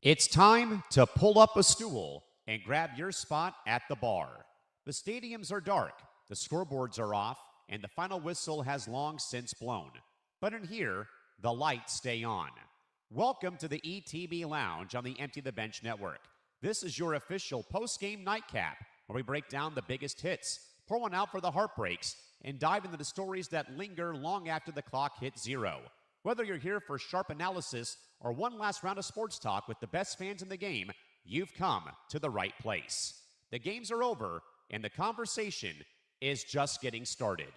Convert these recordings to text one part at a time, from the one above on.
It's time to pull up a stool and grab your spot at the bar. The stadiums are dark, the scoreboards are off, and the final whistle has long since blown. But in here, the lights stay on. Welcome to the ETB Lounge on the Empty the Bench Network. This is your official post-game nightcap, where we break down the biggest hits, pour one out for the heartbreaks, and dive into the stories that linger long after the clock hits zero. Whether you're here for sharp analysis or one last round of sports talk with the best fans in the game, you've come to the right place. The games are over, and the conversation is just getting started.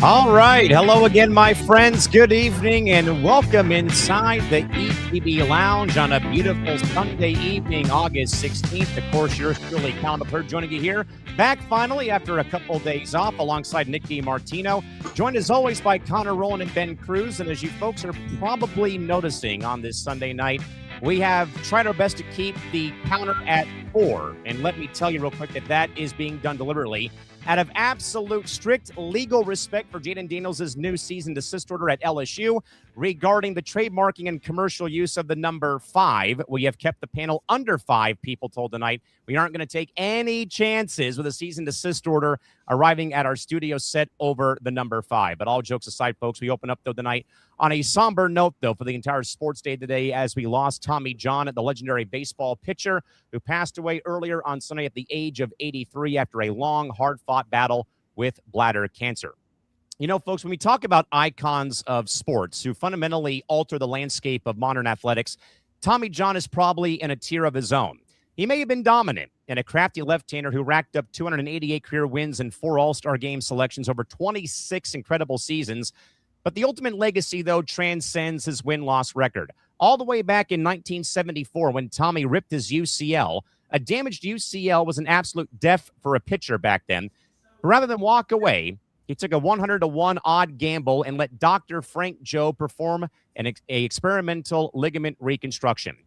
All right. Hello again, my friends. Good evening and welcome inside the ETB Lounge on a beautiful Sunday evening, August 16th. Of course, yours truly, Callan McClurg, joining you here. Back finally after a couple days off alongside Nick DiMartino. Joined as always by Connor Rowland and Ben Cruz. And as you folks are probably noticing on this Sunday night, we have tried our best to keep the counter at 4. And let me tell you real quick that is being done deliberately out of absolute strict legal respect for Jayden Daniels' new cease-and-desist order at LSU regarding the trademarking and commercial use of the number 5. We have kept the panel under 5 people told tonight. We aren't going to take any chances with a cease-and-desist order arriving at our studio set over the number 5. But all jokes aside, folks, we open up, though, tonight on a somber note, though, for the entire sports day today as we lost Tommy John, the legendary baseball pitcher who passed away earlier on Sunday at the age of 83 after a long, hard-fought battle with bladder cancer. You know, folks, when we talk about icons of sports who fundamentally alter the landscape of modern athletics, Tommy John is probably in a tier of his own. He may have been dominant and a crafty left-hander who racked up 288 career wins and 4 All-Star Game selections over 26 incredible seasons. But the ultimate legacy, though, transcends his win-loss record. All the way back in 1974 when Tommy ripped his UCL, a damaged UCL was an absolute death for a pitcher back then. Rather than walk away, he took a 100-to-1 odd gamble and let Dr. Frank Joe perform an experimental ligament reconstruction.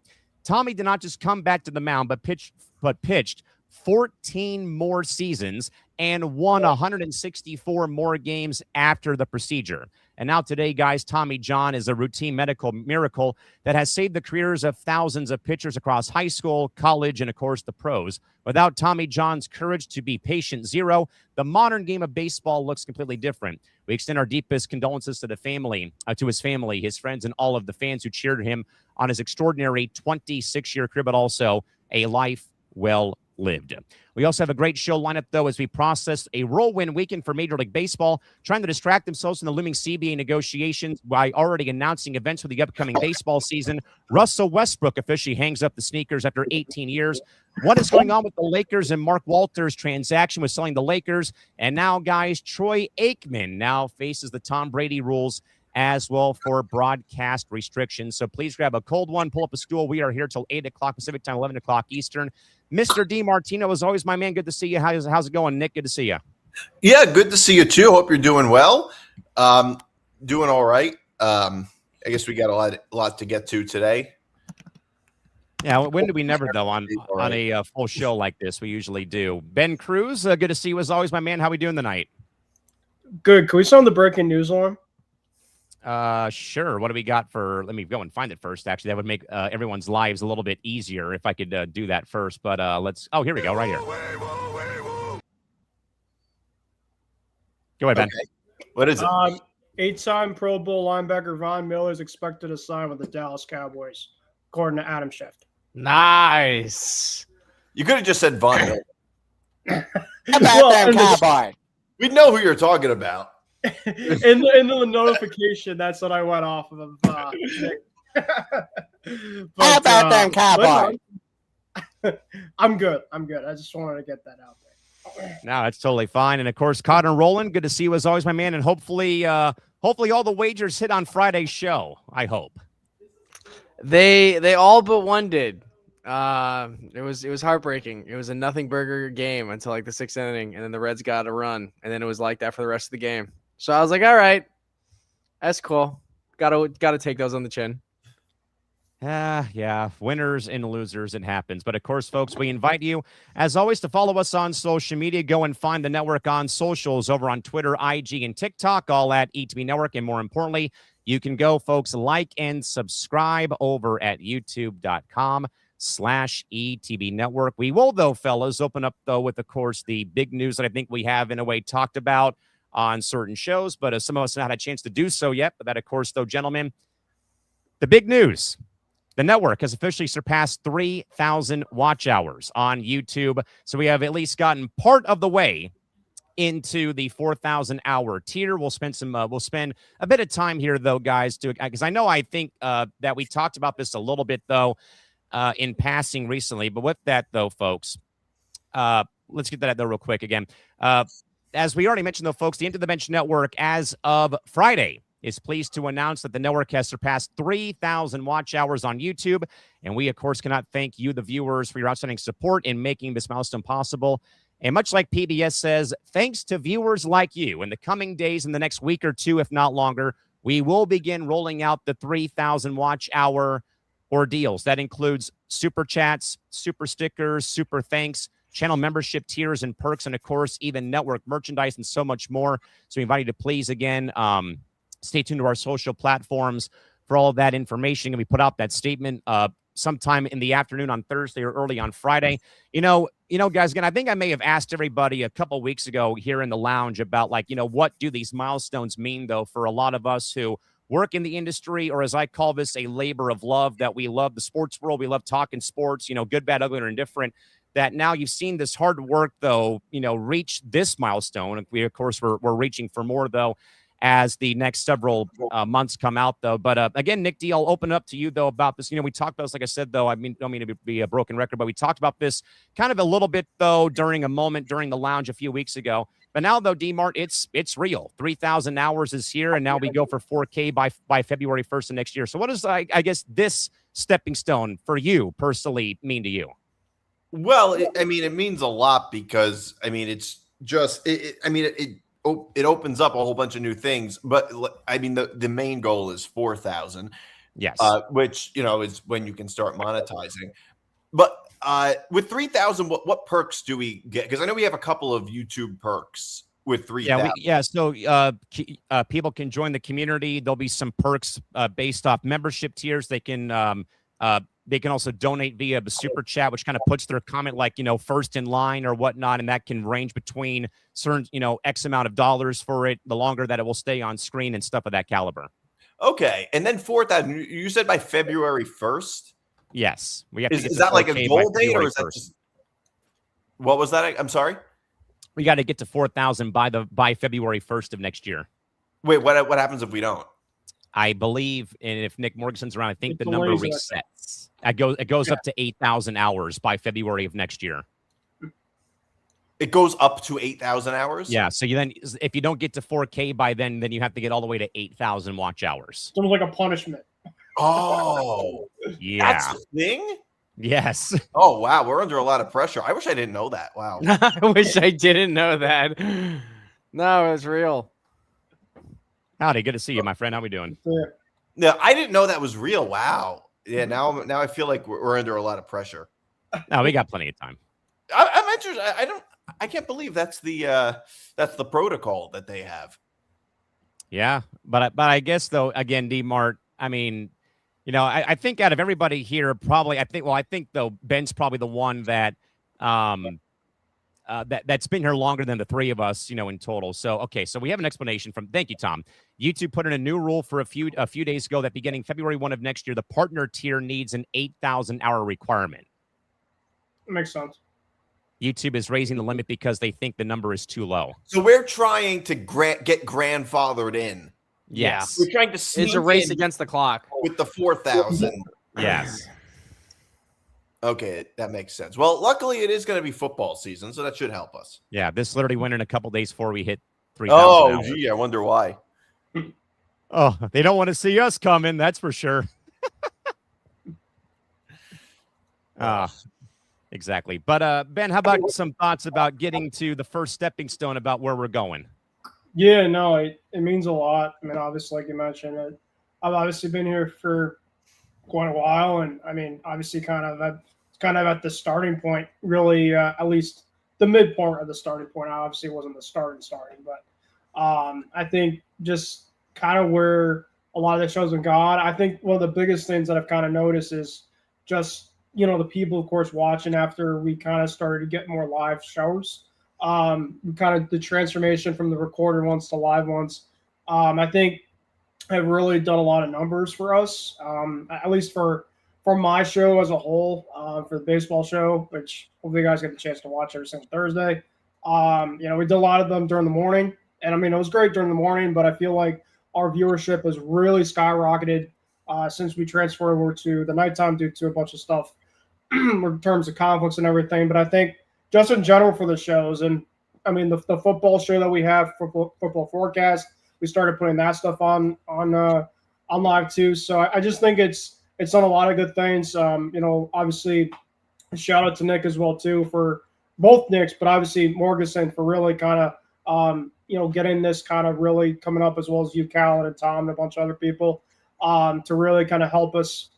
Tommy did not just come back to the mound, but pitched 14 more seasons and won 164 more games after the procedure. And now today, guys, Tommy John is a routine medical miracle that has saved the careers of thousands of pitchers across high school, college, and, of course, the pros. Without Tommy John's courage to be patient zero, the modern game of baseball looks completely different. We extend our deepest condolences to the family, to his family, his friends, and all of the fans who cheered him on his extraordinary 26-year career, but also a life well lived. We also have a great show lineup, though, as we process a whirlwind weekend for Major League Baseball, trying to distract themselves from the looming CBA negotiations by already announcing events for the upcoming baseball season. Russell Westbrook officially hangs up the sneakers after 18 years. What is going on with the Lakers and Mark Walters' transaction with selling the Lakers? And now, guys, Troy Aikman now faces the Tom Brady rules as well for broadcast restrictions. So please grab a cold one, pull up a stool. We are here till 8 o'clock Pacific time, 11 o'clock Eastern. Mr. DiMartino, as always, my man, good to see you. How's it going, Nick? Good to see you. Yeah, good to see you, too. Hope you're doing well. Doing all right. I guess we got a lot to get to today. Yeah, when do we never, though, on a full show like this? We usually do. Ben Cruz, good to see you, as always, my man. How we doing tonight? Good. Can we sound the breaking news alarm? Sure. What do we got for, let me go and find it first. Actually, that would make everyone's lives a little bit easier if I could do that first. But here we go, right here. Go ahead, Ben. Okay. What is it? 8-time Pro Bowl linebacker Von Miller is expected to sign with the Dallas Cowboys, according to Adam Schefter. Nice. You could have just said Von Miller. Cowboy. We know who you're talking about. in the notification, that's what I went off of. How about them Cowboys? I'm good. I just wanted to get that out there. No, that's totally fine. And of course, Connor Rowland, good to see you as always, my man. And hopefully all the wagers hit on Friday's show. I hope They all but one did. It was heartbreaking. It was a nothing burger game until like the 6th inning, and then the Reds got a run, and then it was like that for the rest of the game. So I was like, all right, that's cool. Gotta take those on the chin. Yeah, winners and losers, it happens. But of course, folks, we invite you, as always, to follow us on social media. Go and find the network on socials over on Twitter, IG, and TikTok, all at ETB Network. And more importantly, you can go, folks, like and subscribe over at youtube.com/ETB Network. We will, though, fellas, open up, though, with, of course, the big news that I think we have, in a way, talked about on certain shows, but some of us haven't had a chance to do so yet. But that, of course, though, gentlemen, the big news. The network has officially surpassed 3,000 watch hours on YouTube. So we have at least gotten part of the way into the 4,000 hour tier. We'll spend a bit of time here, though, guys, because I think that we talked about this a little bit, though, in passing recently. But with that, though, folks, let's get that out there real quick again. As we already mentioned, though, folks, the Into the Bench Network, as of Friday, is pleased to announce that the network has surpassed 3,000 watch hours on YouTube. And we, of course, cannot thank you, the viewers, for your outstanding support in making this milestone possible. And much like PBS says, thanks to viewers like you, in the coming days, in the next week or two, if not longer, we will begin rolling out the 3,000 watch hour ordeals. That includes super chats, super stickers, super thanks, channel membership tiers and perks, and, of course, even network merchandise and so much more. So we invite you to please, again, stay tuned to our social platforms for all of that information. And we put out that statement sometime in the afternoon on Thursday or early on Friday. You know, guys, again, I think I may have asked everybody a couple weeks ago here in the lounge about, like, what do these milestones mean, though, for a lot of us who work in the industry, or as I call this, a labor of love, that we love the sports world. We love talking sports, good, bad, ugly, or indifferent. That now you've seen this hard work, though, reach this milestone. We, of course, we're reaching for more, though, as the next several months come out, though. But again, Nick D, I'll open up to you, though, about this. We talked about this, like I said, though, don't mean to be a broken record, but we talked about this kind of a little bit, though, during the lounge a few weeks ago. But now, though, D-Mart, it's real. 3,000 hours is here, and now we go for 4K by February 1st of next year. So what does, I guess, this stepping stone for you personally mean to you? Well, it means a lot because, it's just, it opens up a whole bunch of new things, but the main goal is 4,000. Yes. Which, is when you can start monetizing. But with 3,000, what perks do we get? Because I know we have a couple of YouTube perks with 3,000. So people can join the community. There'll be some perks based off membership tiers. They can also donate via the super chat, which kind of puts their comment like, first in line or whatnot. And that can range between certain, X amount of dollars for it, the longer that it will stay on screen and stuff of that caliber. Okay. And then 4,000, you said by February 1st? Yes. We have to get is that like a goal date, or is that 1st. just, what was that? I'm sorry. We got to get to 4,000 by February 1st of next year. Wait, what happens if we don't? I believe, and if Nick Morgansen's around, I think the number resets. It goes up to 8,000 hours by February of next year. It goes up to 8,000 hours? Yeah. So if you don't get to 4K by then you have to get all the way to 8,000 watch hours. It's almost like a punishment. Oh, yeah. That's the thing? Yes. Oh, wow. We're under a lot of pressure. I wish I didn't know that. Wow. I wish I didn't know that. No, it's real. Howdy. Good to see you, my friend. How we doing? Yeah, I didn't know that was real. Wow. Yeah, now I feel like we're under a lot of pressure. No, we got plenty of time. I'm interested. I can't believe that's the protocol that they have. Yeah, but I guess, though, again, D-Mart, I think out of everybody here, probably, I think though Ben's probably the one that that's been here longer than the three of us, in total. So, okay, so we have an explanation thank you, Tom. YouTube put in a new rule for a few days ago that beginning February 1 of next year, the partner tier needs an 8,000 hour requirement. Makes sense. YouTube is raising the limit because they think the number is too low. So we're trying to get grandfathered in. Yes. We're trying to sneak It's a race in against the clock. with the 4,000. Yes. Okay, that makes sense. Well, luckily it is going to be football season, so that should help us. Yeah, this literally went in a couple days before we hit 3,000 Oh, hours. gee, I wonder why. Oh, they don't want to see us coming, that's for sure. Exactly. But Ben, how about some thoughts about getting to the first stepping stone about where we're going? Yeah, no, it means a lot. I mean, obviously, like you mentioned, I've obviously been here for quite a while, and I mean, obviously, kind of at the starting point, really, at least the midpoint of the starting point. Obviously, it wasn't the starting, but I think just kind of where a lot of the shows have gone. I think one of the biggest things that I've kind of noticed is just the people, of course, watching after we kind of started to get more live shows. Kind of the transformation from the recorded ones to live ones. I think have really done a lot of numbers for us, at least for my show as a whole, for the baseball show, which hopefully you guys get the chance to watch every single Thursday. We did a lot of them during the morning, and I mean, it was great during the morning, but I feel like our viewership has really skyrocketed since we transferred over to the nighttime due to a bunch of stuff in terms of conflicts and everything. But I think just in general for the shows, and I mean, the football show that we have for Football Forecast, we started putting that stuff on live too. So I just think it's done a lot of good things. Obviously, shout out to Nick as well too for both Nicks, but obviously Morganson for really kind of getting this kind of really coming up, as well as you, Callan, and Tom, and a bunch of other people to really kind of help us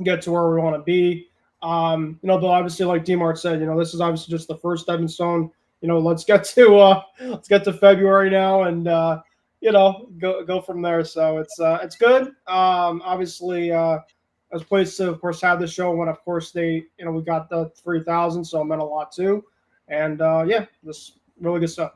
get to where we want to be. But obviously, like D-Mart said, this is obviously just the first stepping stone. Let's get to February now, and go from there. So it's good. Obviously, I was pleased to, of course, have the show when, of course, we got the 3,000, so it meant a lot too. And just really good stuff.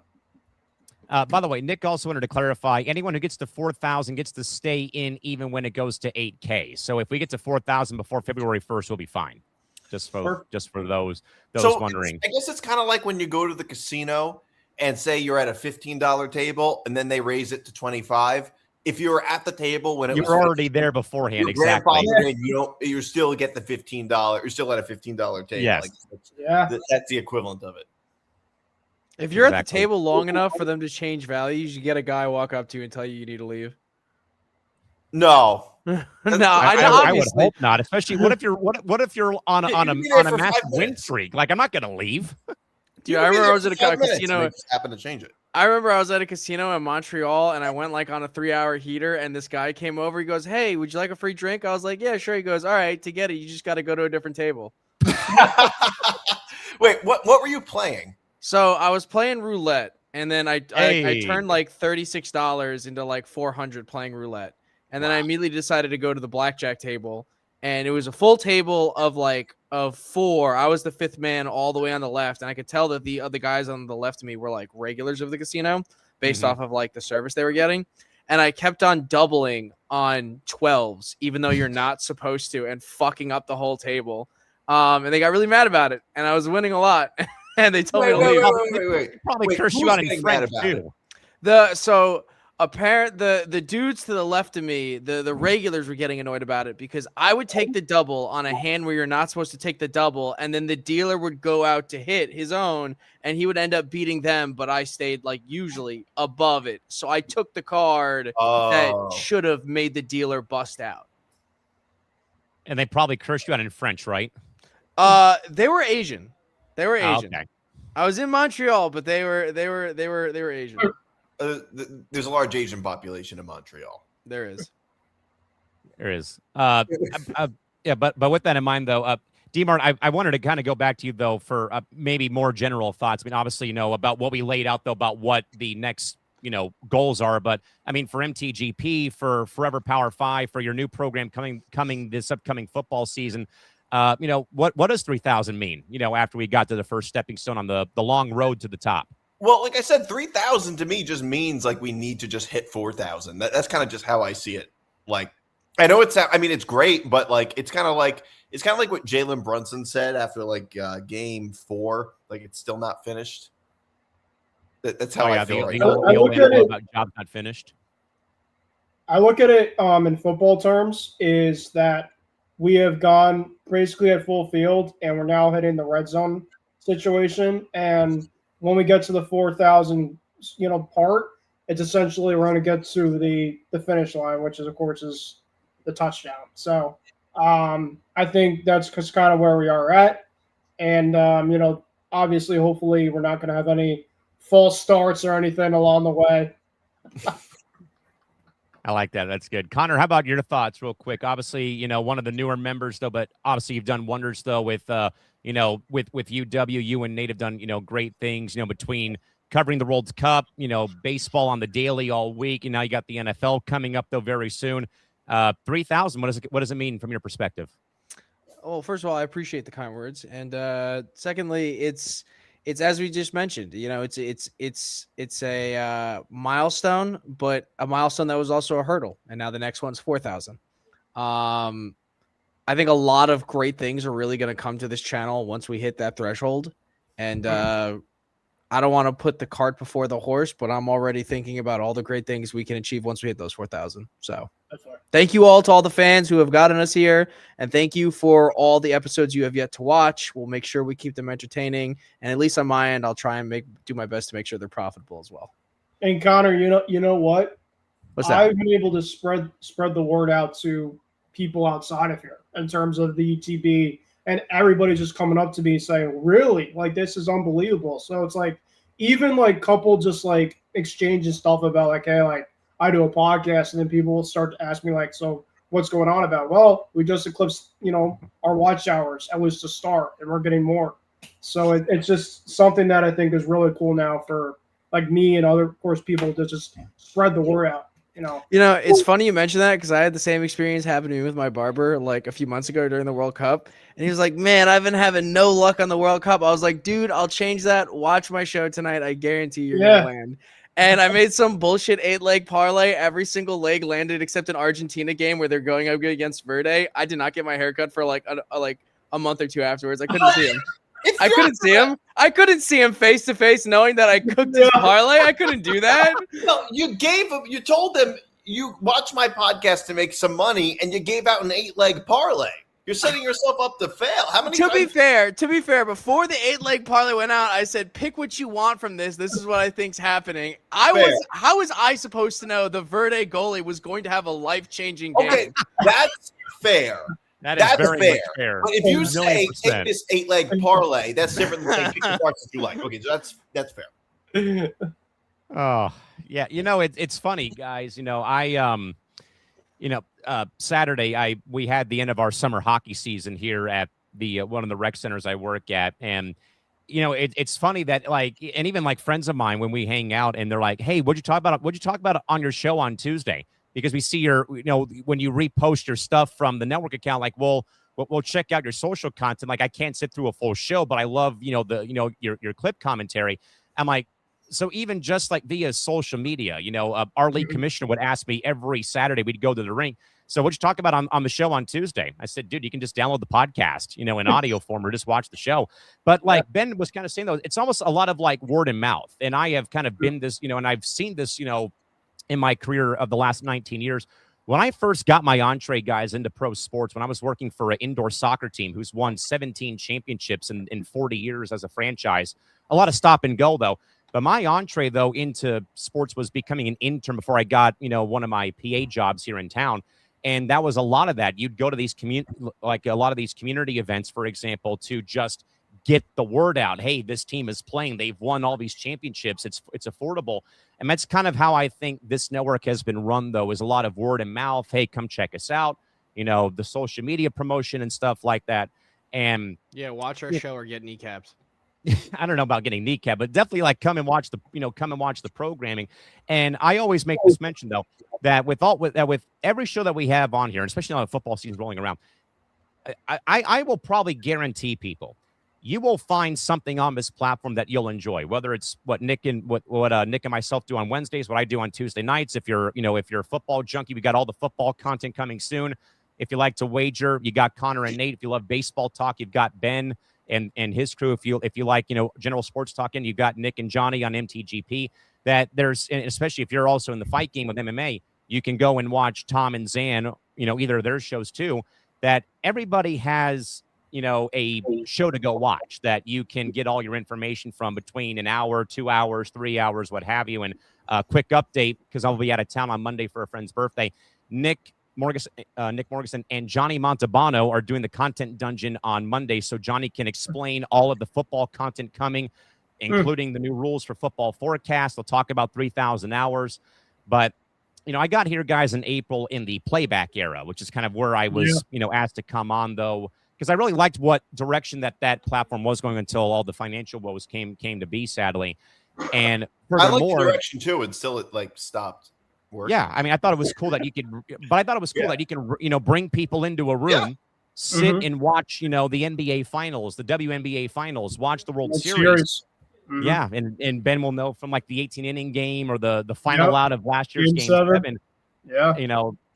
By the way, Nick also wanted to clarify, anyone who gets to 4,000 gets to stay in even when it goes to 8K. So if we get to 4,000 before February 1st, we'll be fine. Just for those wondering. I guess it's kind of like when you go to the casino and say you're at a $15 table and then they raise it to 25. If you were at the table when you're already there beforehand, exactly. You still get the $15. You're still at a $15 table. Yes. That's the equivalent of it. If you're at the table long enough for them to change values, you get a guy walk up to you and tell you need to leave. No. I would hope not. Especially what if you're on a massive win streak? Like, I'm not gonna leave. Dude, I remember I was at a casino. Happen to change it. I remember I was at a casino in Montreal, and I went like on a 3-hour heater, and this guy came over. He goes, "Hey, would you like a free drink?" I was like, "Yeah, sure." He goes, "All right, to get it, you just got to go to a different table." Wait, what were you playing? So I was playing roulette, and then I turned like $36 into like $400 playing roulette. And then I immediately decided to go to the blackjack table, and it was a full table of 4. I was the 5th man all the way on the left, and I could tell that the other guys on the left of me were like regulars of the casino based off of like the service they were getting. And I kept on doubling on 12s, even though you're not supposed to, and fucking up the whole table. And they got really mad about it, and I was winning a lot. And they told me to leave. Wait. Probably curse you out in French too. The dudes to the left of me, the regulars were getting annoyed about it because I would take the double on a hand where you're not supposed to take the double, and then the dealer would go out to hit his own, and he would end up beating them, but I stayed like usually above it. So I took the card that should have made the dealer bust out. And they probably cursed you out in French, right? They were Asian. Okay. I was in Montreal, but they were Asian. There's a large Asian population in Montreal. There is. But with that in mind, though, D-Mart, I wanted to kind of go back to you, though, for maybe more general thoughts. I mean, obviously, about what we laid out, though, about what the next, goals are. But, I mean, for MTGP, for Forever Power 5, for your new program coming this upcoming football season, what does 3,000 mean, after we got to the first stepping stone on the long road to the top? Well, like I said, 3,000 to me just means like we need to just hit 4,000. That's kind of just how I see it. Like, I know it's great, but like it's kind of like what Jalen Brunson said after like game 4, like it's still not finished. That's how I feel. The old about jobs not finished. I look at it in football terms is that we have gone basically at full field, and we're now hitting the red zone situation. And when we get to the 4,000, part, it's essentially we're going to get to the finish line, which is, of course, is the touchdown. So I think that's just kind of where we are at. And, obviously, hopefully, we're not going to have any false starts or anything along the way. I like that. That's good. Connor, how about your thoughts real quick? Obviously, one of the newer members, though, but obviously you've done wonders, though, with UW. You and Nate have done, great things, between covering the World Cup, baseball on the daily all week. And now you got the NFL coming up, though, very soon. 3,000, what does it mean from your perspective? Well, first of all, I appreciate the kind words. And secondly, it's as we just mentioned, it's a milestone, but a milestone that was also a hurdle. And now the next one's 4,000. I think a lot of great things are really going to come to this channel once we hit that threshold. And I don't want to put the cart before the horse, but I'm already thinking about all the great things we can achieve once we hit those 4,000. So thank you all to all the fans who have gotten us here. And thank you for all the episodes you have yet to watch. We'll make sure we keep them entertaining. And at least on my end, I'll try and do my best to make sure they're profitable as well. And Connor, you know what? What's that? I've been able to spread the word out to people outside of here in terms of the ETB, and everybody's just coming up to me saying, really, like, this is unbelievable. So it's like, even like couple just like exchanging stuff about like, hey, like I do a podcast, and then people will start to ask me like, so what's going on about? Well, we just eclipsed, our watch hours, at least to start, and we're getting more. So it's just something that I think is really cool now for like me and other, of course, people to just spread the word out. It's funny you mention that, because I had the same experience happen to me with my barber like a few months ago during the World Cup. And he was like, man, I've been having no luck on the World Cup. I was like, dude, I'll change that. Watch my show tonight. I guarantee you're going to land. And I made some bullshit 8-leg parlay. Every single leg landed except an Argentina game where they're going up against Verde. I did not get my haircut for like a month or two afterwards. I couldn't see him. I couldn't see him face to face, knowing that I cooked his parlay. I couldn't do that. No, you told them you watch my podcast to make some money, and you gave out an 8-leg parlay. You're setting yourself up to fail. How many times? To be fair, before the 8-leg parlay went out, I said, pick what you want from this. This is what I think's happening. How was I supposed to know the Verde goalie was going to have a life-changing game? Okay, that's fair. That's very fair. much fair. But if you say take this 8-leg parlay, that's different than saying pick the parts that you like. Okay, so that's fair. Oh yeah, it's funny, guys. Saturday we had the end of our summer hockey season here at the one of the rec centers I work at, and it's funny that and even friends of mine, when we hang out and they're like, hey, what'd you talk about on your show on Tuesday? Because we see your, when you repost your stuff from the network account, we'll check out your social content. I can't sit through a full show, but I love, your clip commentary. I'm like, so even just via social media, our league commissioner would ask me every Saturday, we'd go to the rink. So what'd you talk about on the show on Tuesday? I said, dude, you can just download the podcast, in audio form, or just watch the show. But Ben was kind of saying, though, it's almost a lot of word of mouth. And I have kind of been this, and I've seen this, in my career of the last 19 years. When I first got my entree, guys, into pro sports, when I was working for an indoor soccer team who's won 17 championships in 40 years as a franchise, a lot of stop and go, though. But my entree, though, into sports was becoming an intern before I got, one of my PA jobs here in town. And that was a lot of that. You'd go to these a lot of these community events, for example, to just get the word out. Hey, this team is playing. They've won all these championships. It's affordable. And that's kind of how I think this network has been run, though, is a lot of word of mouth. Hey, come check us out. The social media promotion and stuff like that. And yeah, watch our show or get kneecapped. I don't know about getting kneecapped, but definitely come and watch the programming. And I always make this mention, though, that with every show that we have on here, and especially now the football season's rolling around, I will probably guarantee people, you will find something on this platform that you'll enjoy, whether it's what Nick and Nick and myself do on Wednesdays, what I do on Tuesday nights. If you're a football junkie, we got all the football content coming soon. If you like to wager, you got Connor and Nate. If you love baseball talk, you've got Ben and his crew. If you like, general sports talking, you've got Nick and Johnny on MTGP. That there's, and especially if you're also in the fight game with MMA, you can go and watch Tom and Zan, either of their shows too. That everybody has, a show to go watch that you can get all your information from between an hour, 2 hours, 3 hours, what have you. And a quick update, because I'll be out of town on Monday for a friend's birthday. Nick Nick Morganson, and Johnny Montalbano are doing the content dungeon on Monday. So Johnny can explain all of the football content coming, including the new rules for football forecast. They'll talk about 3,000 hours. But, I got here, guys, in April in the playback era, which is kind of where I was, asked to come on, though, because I really liked what direction that platform was going until all the financial woes came to be, sadly. And I like the direction, too, until it, stopped working. Yeah, I mean, I thought it was cool that you could, but I thought it was cool that you can, bring people into a room, sit and watch, the NBA Finals, the WNBA Finals, watch the World Series. Yeah, and Ben will know from the 18-inning game or the final out of last year's game 7. Yeah,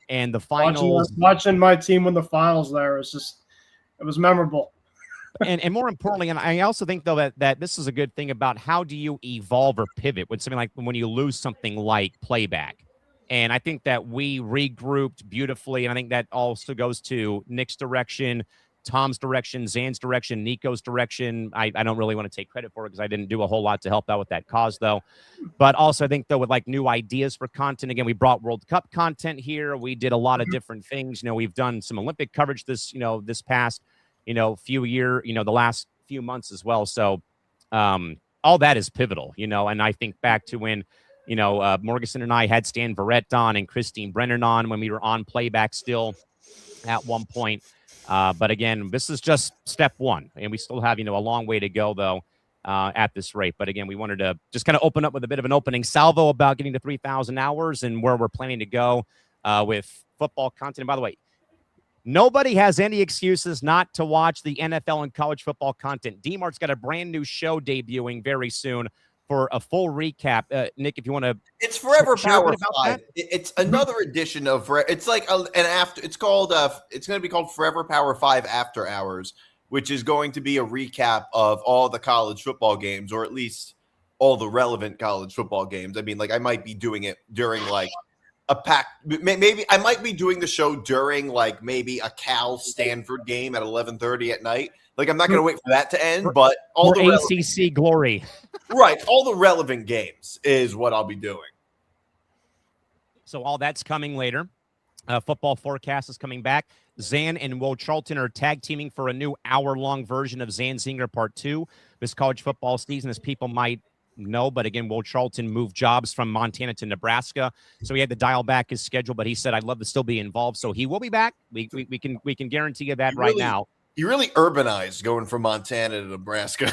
and the finals. Watching my team win the finals there was it was memorable. and more importantly, and I also think though that this is a good thing about how do you evolve or pivot with something like when you lose something like playback. And I think that we regrouped beautifully, and I think that also goes to Nick's direction, Tom's direction, Zan's direction, Nico's direction. I don't really want to take credit for it because I didn't do a whole lot to help out with that cause, though. But also, I think, though, with new ideas for content, again, we brought World Cup content here. We did a lot of different things. We've done some Olympic coverage this past, few year, the last few months as well. So all that is pivotal, and I think back to when, Morganson and I had Stan Verrett on and Christine Brennan on when we were on playback still at one point. But again, this is just step one, and we still have, a long way to go, though, at this rate. But again, we wanted to just kind of open up with a bit of an opening salvo about getting to 3,000 hours and where we're planning to go with football content. And by the way, nobody has any excuses not to watch the NFL and college football content. D-Mart's got a brand new show debuting very soon for a full recap. Nick, if you want to, it's Forever Power 5. It's another edition of. It's like an after. It's called. It's going to be called Forever Power 5 After Hours, which is going to be a recap of all the college football games, or at least all the relevant college football games. I mean, I might be doing it during a pack. Maybe I might be doing the show during maybe a Cal Stanford game at 11:30 at night. I'm not going to wait for that to end, but all the ACC glory. Right. All the relevant games is what I'll be doing. So all that's coming later. Football forecast is coming back. Zan and Will Charlton are tag teaming for a new hour-long version of Zan Zinger Part 2 this college football season, as people might know. But again, Will Charlton moved jobs from Montana to Nebraska, so he had to dial back his schedule. But he said, "I'd love to still be involved," so he will be back. We can guarantee you that right now. You really urbanized going from Montana to Nebraska.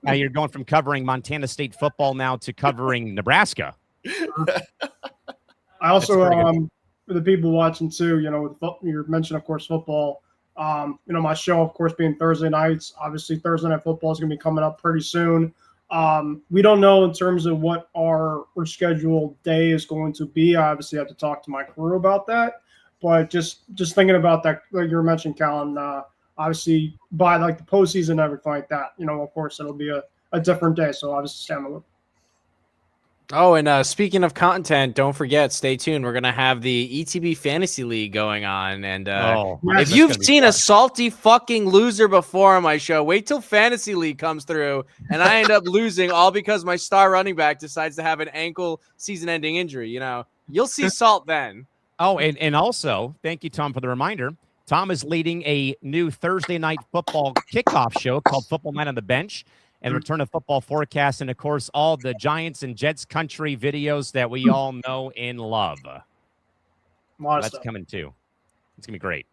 Now you're going from covering Montana State football now to covering Nebraska. I also, for the people watching too, you mentioned, of course, football. My show, of course, being Thursday nights. Obviously, Thursday Night Football is going to be coming up pretty soon. We don't know in terms of what our scheduled day is going to be. I obviously have to talk to my crew about that. But just thinking about that, like you were mentioning, Callan, obviously by the postseason and everything like that, of course it'll be a different day. So obviously stay on the loop. Oh, and speaking of content, don't forget, stay tuned. We're going to have the ETB Fantasy League going on. And if you've seen a salty fucking loser before on my show, wait till Fantasy League comes through and I end up losing all because my star running back decides to have an ankle season-ending injury. You'll see salt then. Oh, and also, thank you, Tom, for the reminder. Tom is leading a new Thursday night football kickoff show called Football Night on the Bench, and return of football forecast, and of course, all the Giants and Jets country videos that we all know and love. That's coming too. It's gonna be great.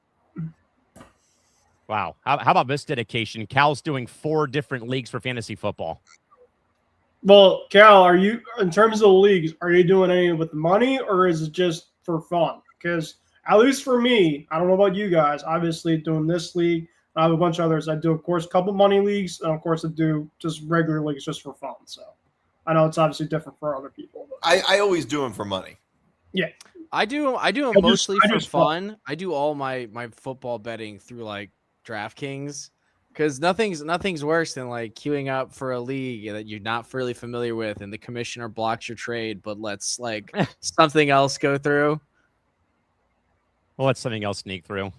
Wow. How about this dedication? Cal's doing 4 different leagues for fantasy football. Well, Cal, are you, in terms of the leagues, are you doing any with money or is it just for fun? Because at least for me, I don't know about you guys, obviously doing this league, I have a bunch of others. I do, of course, a couple money leagues, and of course I do just regular leagues just for fun. So I know it's obviously different for other people. But. I always do them for money. Yeah. I do them mostly for fun. I do all my football betting through DraftKings, because nothing's worse than queuing up for a league that you're not really familiar with, and the commissioner blocks your trade, but lets something else go through. We'll let something else sneak through.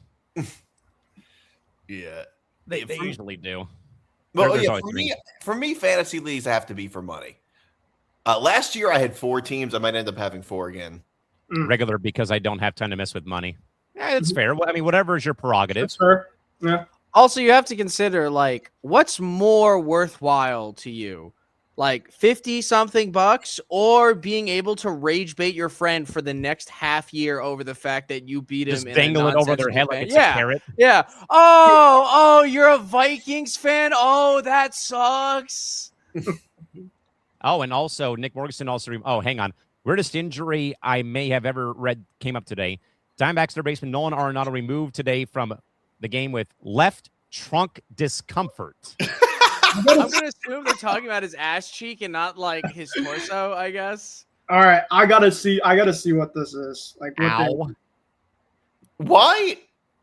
Yeah, they usually do. Well, yeah, for me, fantasy leagues have to be for money. Last year I had 4 teams. I might end up having 4 again. Regular, because I don't have time to mess with money. Yeah, that's fair. I mean, whatever is your prerogative. That's fair. Yeah. Also, you have to consider, like, what's more worthwhile to you? Like 50 something bucks or being able to rage bait your friend for the next half year over the fact that you beat him. Just dangle it over their head like it's a carrot. Yeah. Oh, you're a Vikings fan. Oh, that sucks. Oh, and also Nick Morganson also. Hang on. Weirdest injury I may have ever read came up today. Diamondbacks third baseman Nolan Arenado removed today from the game with left trunk discomfort. I'm going to assume they're talking about his ass cheek and not like his torso, I guess. All right, I gotta see what this is. Like, ow. Why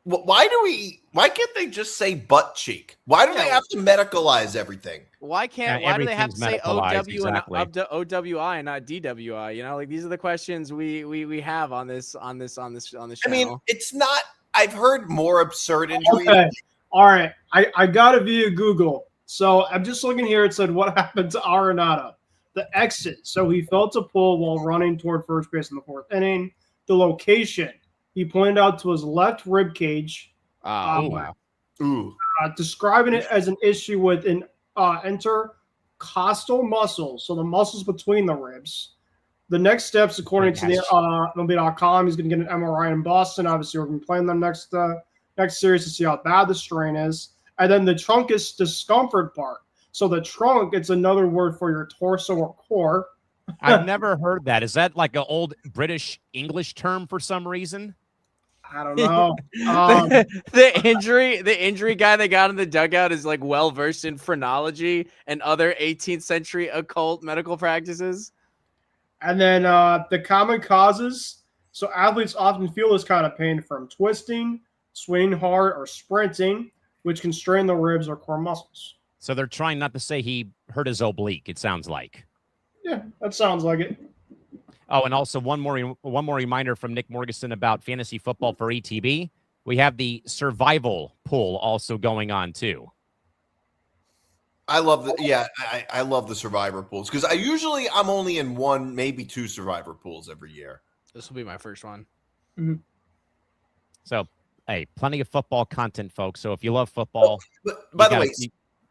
can't they just say butt cheek? Why do they have to medicalize everything? Why do they have to say OW exactly. and OWI and not DWI? You know, like these are the questions we have on this channel. I mean, it's not. I've heard more absurd injuries. Okay. All right, I got it via Google. So I'm just looking here. It said what happened to Arenado. The exit. So he felt a pull while running toward first base in the fourth inning. The location. He pointed out to his left rib cage. Wow. Describing it as an issue with an intercostal muscle. So the muscles between the ribs. The next steps, according to the MLB.com, he's going to get an MRI in Boston. Obviously, we're going to be playing them next series to see how bad the strain is. And then the truncus discomfort part. So the trunk, it's another word for your torso or core. I've never heard that. Is that like an old British English term for some reason? I don't know. The injury guy they got in the dugout is like well versed in phrenology and other 18th century occult medical practices. And then the common causes. So athletes often feel this kind of pain from twisting, swinging hard, or sprinting, which can strain the ribs or core muscles. So they're trying not to say he hurt his oblique, it sounds like. Yeah, that sounds like it. Oh, and also one more reminder from Nick Morganson about fantasy football for ETB. We have the survival pool also going on too. I love I love the survivor pools because I'm only in one, maybe two survivor pools every year. This will be my first one. Mm-hmm. So, hey, plenty of football content, folks. So if you love football, by the way,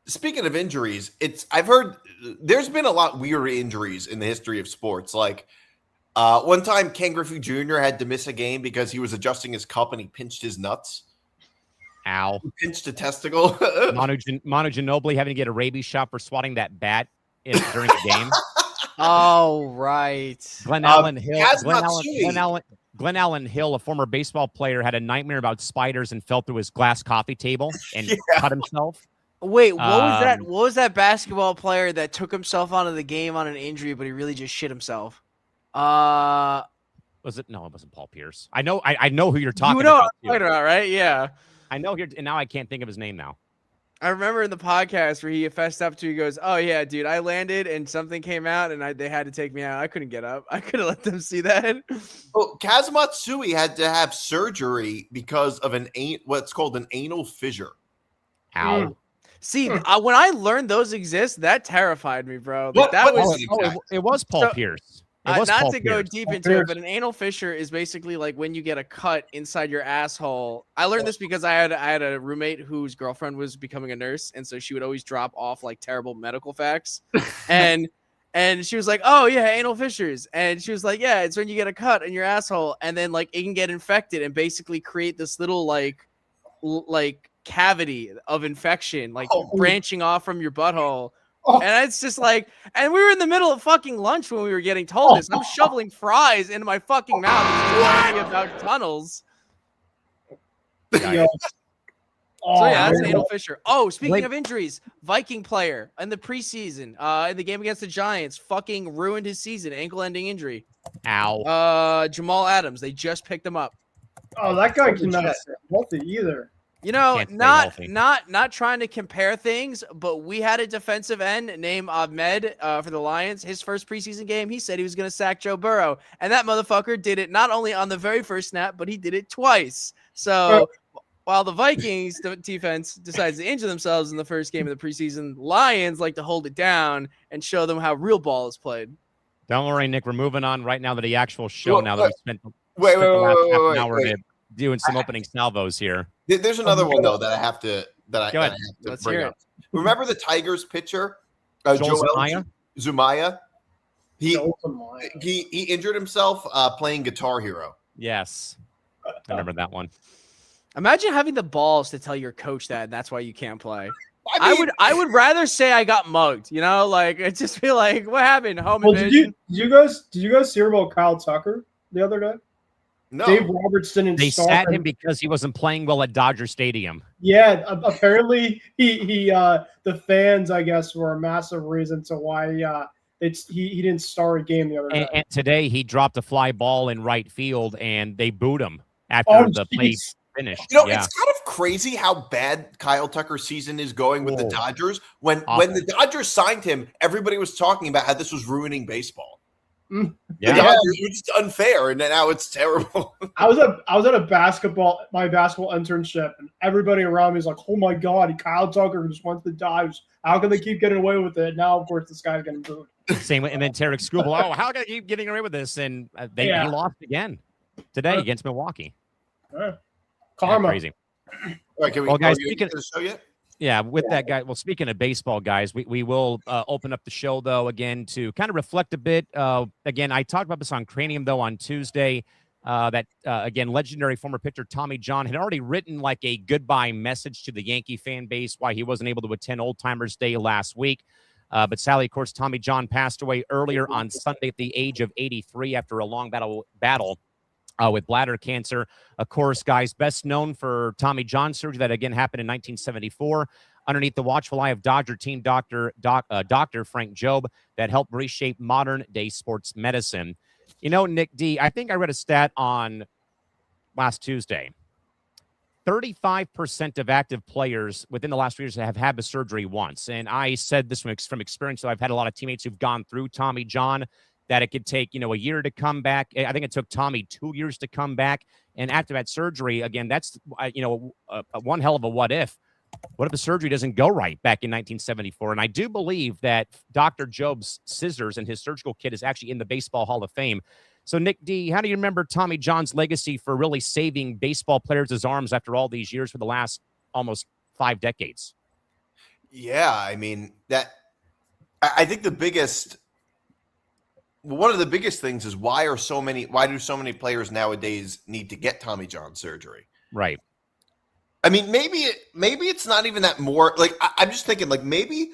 speaking of injuries, I've heard there's been a lot weird injuries in the history of sports. Like one time, Ken Griffey Jr. had to miss a game because he was adjusting his cup and he pinched his nuts. Ow! He pinched a testicle. Manu Ginobili having to get a rabies shot for swatting that bat during the game. Oh, right. Glenn Allen Hill, a former baseball player, had a nightmare about spiders and fell through his glass coffee table and cut himself. Wait, what was that? What was that basketball player that took himself out of the game on an injury, but he really just shit himself? Was it? No, it wasn't Paul Pierce. I know who you're talking about. You know what I'm talking about, right? Yeah. I know here, and now I can't think of his name now. I remember in the podcast where he fessed up to, he goes, "Oh yeah, dude, I landed and something came out and they had to take me out. I couldn't get up. I couldn't let them see that." Oh, Kazumatsui had to have surgery because of what's called an anal fissure. Ow. See, when I learned those exist, that terrified me, bro. Like, it was Paul Pierce. Not to go deep into it, but an anal fissure is basically like when you get a cut inside your asshole. I learned this because I had a roommate whose girlfriend was becoming a nurse, and so she would always drop off like terrible medical facts. and she was like, "Oh yeah, anal fissures," and she was like, "Yeah, it's when you get a cut in your asshole, and then like it can get infected and basically create this little like cavity of infection, like branching off from your butthole." And it's just like, and we were in the middle of fucking lunch when we were getting told this. I'm shoveling fries into my fucking mouth. It's just about tunnels. So yeah, that's an anal fissure. Oh, speaking of injuries, Viking player in the preseason, in the game against the Giants, fucking ruined his season, ankle-ending injury. Ow. Jamal Adams, they just picked him up. Oh, that guy cannot stay healthy either. You know, not trying to compare things, but we had a defensive end named Ahmed for the Lions. His first preseason game, he said he was going to sack Joe Burrow, and that motherfucker did it not only on the very first snap, but he did it twice. So while the Vikings defense decides to injure themselves in the first game of the preseason, Lions like to hold it down and show them how real ball is played. Don't worry, Nick. We're moving on right now to the actual show. Now that we spent wait, the last half an hour doing some opening salvos here. There's another one though that I have to Let's bring hear up. Remember the Tigers pitcher, Joel Zumaya? Joel Zumaya. He injured himself playing Guitar Hero. Yes, I remember that one. Imagine having the balls to tell your coach that, and that's why you can't play. I mean, I would rather say I got mugged. You know, like it just be like, what happened? Home invasion. Did you guys hear about Kyle Tucker the other day? no. Dave Roberts didn't. They sat him because he wasn't playing well at Dodger Stadium. Yeah, apparently he the fans, I guess, were a massive reason to why he didn't start a game the other day. And today he dropped a fly ball in right field, and they booed him after the play finished. You know, it's kind of crazy how bad Kyle Tucker's season is going with the Dodgers. When the Dodgers signed him, everybody was talking about how this was ruining baseball. Yeah. The Dodgers were just unfair, and now it's terrible. I was at my basketball internship, and everybody around me is like, "Oh my god, Kyle Tucker just went to the Dodgers. How can they keep getting away with it?" Now, of course, this guy's getting booed. Same, and then Tarek Skubal. Oh, how can I keep getting away with this? And he lost again today against Milwaukee. Karma. Crazy. All right, can we, guys, speaking of the show yet? Yeah, with that guy. Well, speaking of baseball, guys, we will open up the show, though, again, to kind of reflect a bit. Again, I talked about this on Cranium, though, on Tuesday, that, again, legendary former pitcher Tommy John had already written like a goodbye message to the Yankee fan base, why he wasn't able to attend Old Timers Day last week. But sadly, of course, Tommy John passed away earlier on Sunday at the age of 83 after a long battle with bladder cancer. Of course, guys, best known for Tommy John surgery that, again, happened in 1974 underneath the watchful eye of Dodger team Dr. Frank Jobe that helped reshape modern-day sports medicine. You know, Nick D., I think I read a stat on last Tuesday. 35% of active players within the last 3 years have had the surgery once. And I said this from experience. So I've had a lot of teammates who've gone through Tommy John, that it could take, a year to come back. I think it took Tommy 2 years to come back. And after that surgery, again, that's, one hell of a what if. What if the surgery doesn't go right back in 1974? And I do believe that Dr. Jobe's scissors and his surgical kit is actually in the Baseball Hall of Fame. So, Nick D., how do you remember Tommy John's legacy for really saving baseball players' arms after all these years for the last almost 5 decades? Yeah, I mean, I think one of the biggest things is why do so many players nowadays need to get Tommy John surgery? Right. I mean, maybe it's not even that more like I'm just thinking like maybe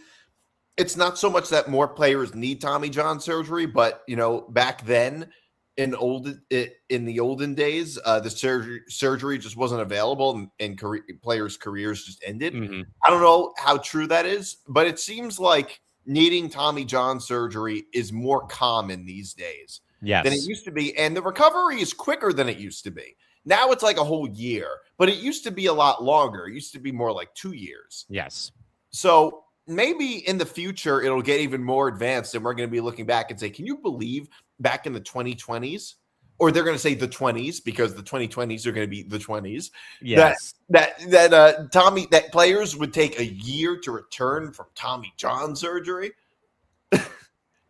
it's not so much that more players need Tommy John surgery, but back then in the olden days, the surgery just wasn't available and players' careers just ended. Mm-hmm. I don't know how true that is, but it seems like needing Tommy John surgery is more common these days than it used to be, and the recovery is quicker than it used to be. Now it's like a whole year, but it used to be a lot longer. It used to be more like 2 years. Yes. So maybe in the future, it'll get even more advanced and we're going to be looking back and say, can you believe back in the 2020s? Or they're going to say the 20s because the 2020s are going to be the 20s. Yes. That players would take a year to return from Tommy John surgery.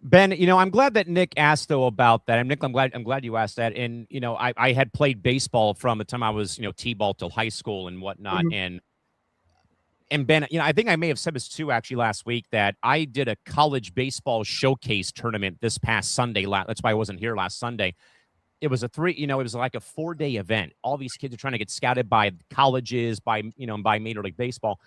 Ben, I'm glad that Nick asked though about that. And Nick, I'm glad you asked that. And I had played baseball from the time I was T-ball till high school and whatnot. Mm-hmm. And Ben, I think I may have said this too actually last week that I did a college baseball showcase tournament this past Sunday. That's why I wasn't here last Sunday. It was it was like a 4-day event. All these kids are trying to get scouted by colleges, by Major League Baseball.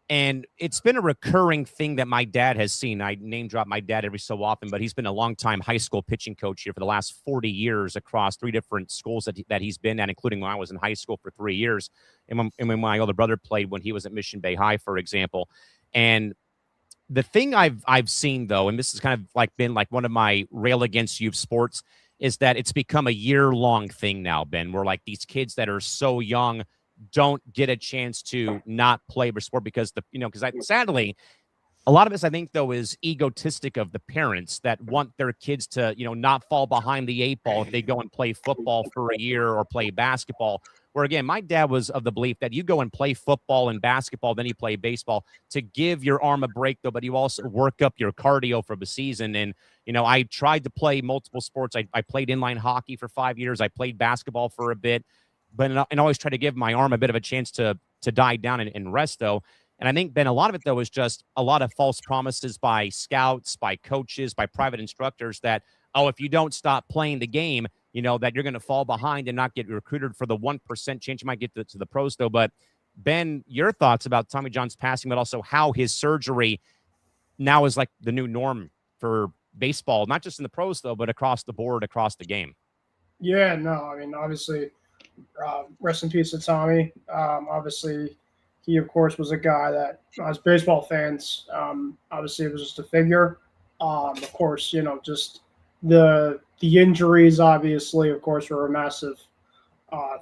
And it's been a recurring thing that my dad has seen. I name drop my dad every so often, but he's been a longtime high school pitching coach here for the last 40 years across 3 different schools that he's been at, including when I was in high school for 3 years. And when my older brother played when he was at Mission Bay High, for example. And the thing I've seen, though, and this has kind of been one of my rail against youth sports, is that it's become a year-long thing now, Ben, where these kids that are so young don't get a chance to not play the sport because sadly, a lot of this, I think, though, is egotistic of the parents that want their kids to, not fall behind the 8 ball if they go and play football for a year or play basketball. Where, again, my dad was of the belief that you go and play football and basketball, then you play baseball to give your arm a break, though, but you also work up your cardio for the season. And, I tried to play multiple sports. I played inline hockey for 5 years. I played basketball for a bit. but and always try to give my arm a bit of a chance to die down and rest, though. And I think, Ben, a lot of it, though, is just a lot of false promises by scouts, by coaches, by private instructors that, oh, if you don't stop playing the game, that you're going to fall behind and not get recruited for the 1% chance you might get to the pros, though. But, Ben, your thoughts about Tommy John's passing, but also how his surgery now is like the new norm for baseball, not just in the pros, though, but across the board, across the game. Yeah, no, I mean, obviously, rest in peace to Tommy. Obviously, he, of course, was a guy that, as baseball fans, obviously, it was just a figure. Of course, just the injuries, obviously, of course, were a massive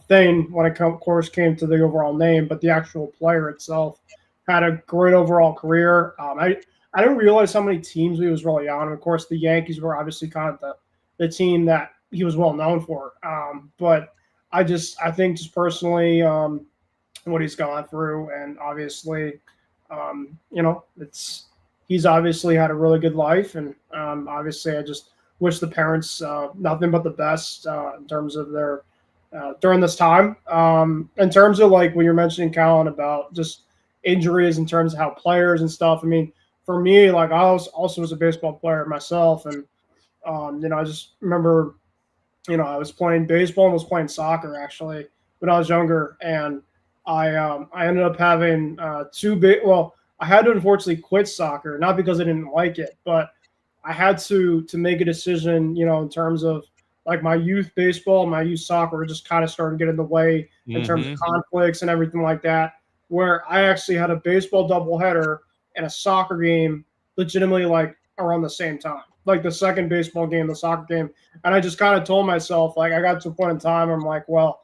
thing when it, of course, came to the overall name. But the actual player itself had a great overall career. I didn't realize how many teams he was really on. Of course, the Yankees were obviously kind of the team that he was well known for. But I think just personally, what he's gone through, and obviously, he's obviously had a really good life, and obviously, I just wish the parents nothing but the best in terms of their during this time. In terms of like when you're mentioning, Callan, about just injuries in terms of how players and stuff. I mean, for me, like I also was a baseball player myself, and I just remember, I was playing baseball and was playing soccer actually when I was younger, and I ended up having I had to unfortunately quit soccer, not because I didn't like it, but I had to make a decision, in terms of like my youth baseball, my youth soccer just kind of started getting in the way in terms of conflicts and everything like that, where I actually had a baseball doubleheader and a soccer game legitimately like around the same time, like the second baseball game, the soccer game. And I just kind of told myself, like, I got to a point in time where I'm like, well,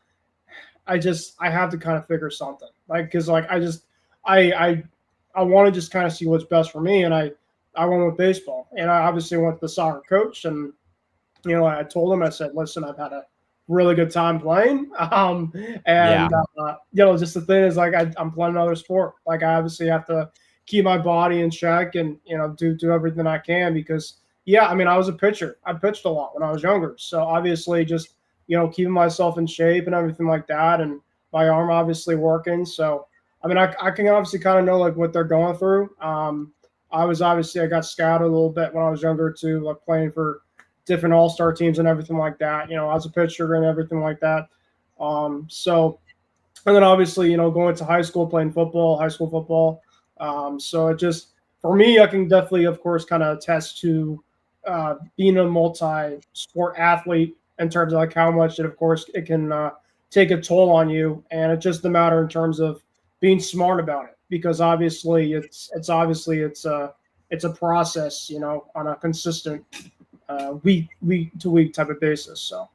I have to kind of figure something, like, cause like, I want to just kind of see what's best for me. And I went with baseball, and I obviously went to the soccer coach, and, I told him, I said, listen, I've had a really good time playing. Just the thing is, like, I'm playing another sport. Like, I obviously have to keep my body in check and, do everything I can because, I mean, I was a pitcher. I pitched a lot when I was younger. So obviously just, keeping myself in shape and everything like that. And my arm obviously working. So, I mean, I can obviously kind of know like what they're going through. I got scouted a little bit when I was younger too, like playing for different all-star teams and everything like that, as a pitcher and everything like that. And then obviously, going to high school, playing football, high school football. So it just, for me, I can definitely, of course, kind of attest to being a multi-sport athlete in terms of like how much it, of course, it can take a toll on you. And it's just a matter in terms of being smart about it, because obviously it's a process, on a consistent week to week type of basis. So,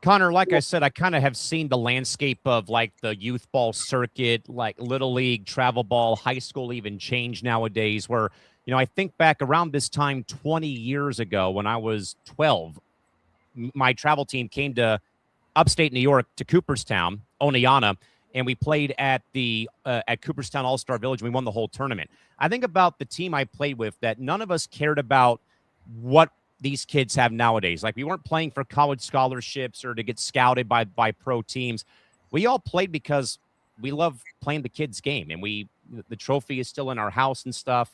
Connor, like I said, I kind of have seen the landscape of like the youth ball circuit, like little league, travel ball, high school even change nowadays, where, I think back around this time 20 years ago when I was 12, my travel team came to upstate New York to Cooperstown, Oneonta, and we played at Cooperstown All-Star Village. We won the whole tournament. I think about the team I played with that none of us cared about what these kids have nowadays. Like, we weren't playing for college scholarships or to get scouted by pro teams. We all played because we love playing the kids' game, and the trophy is still in our house and stuff.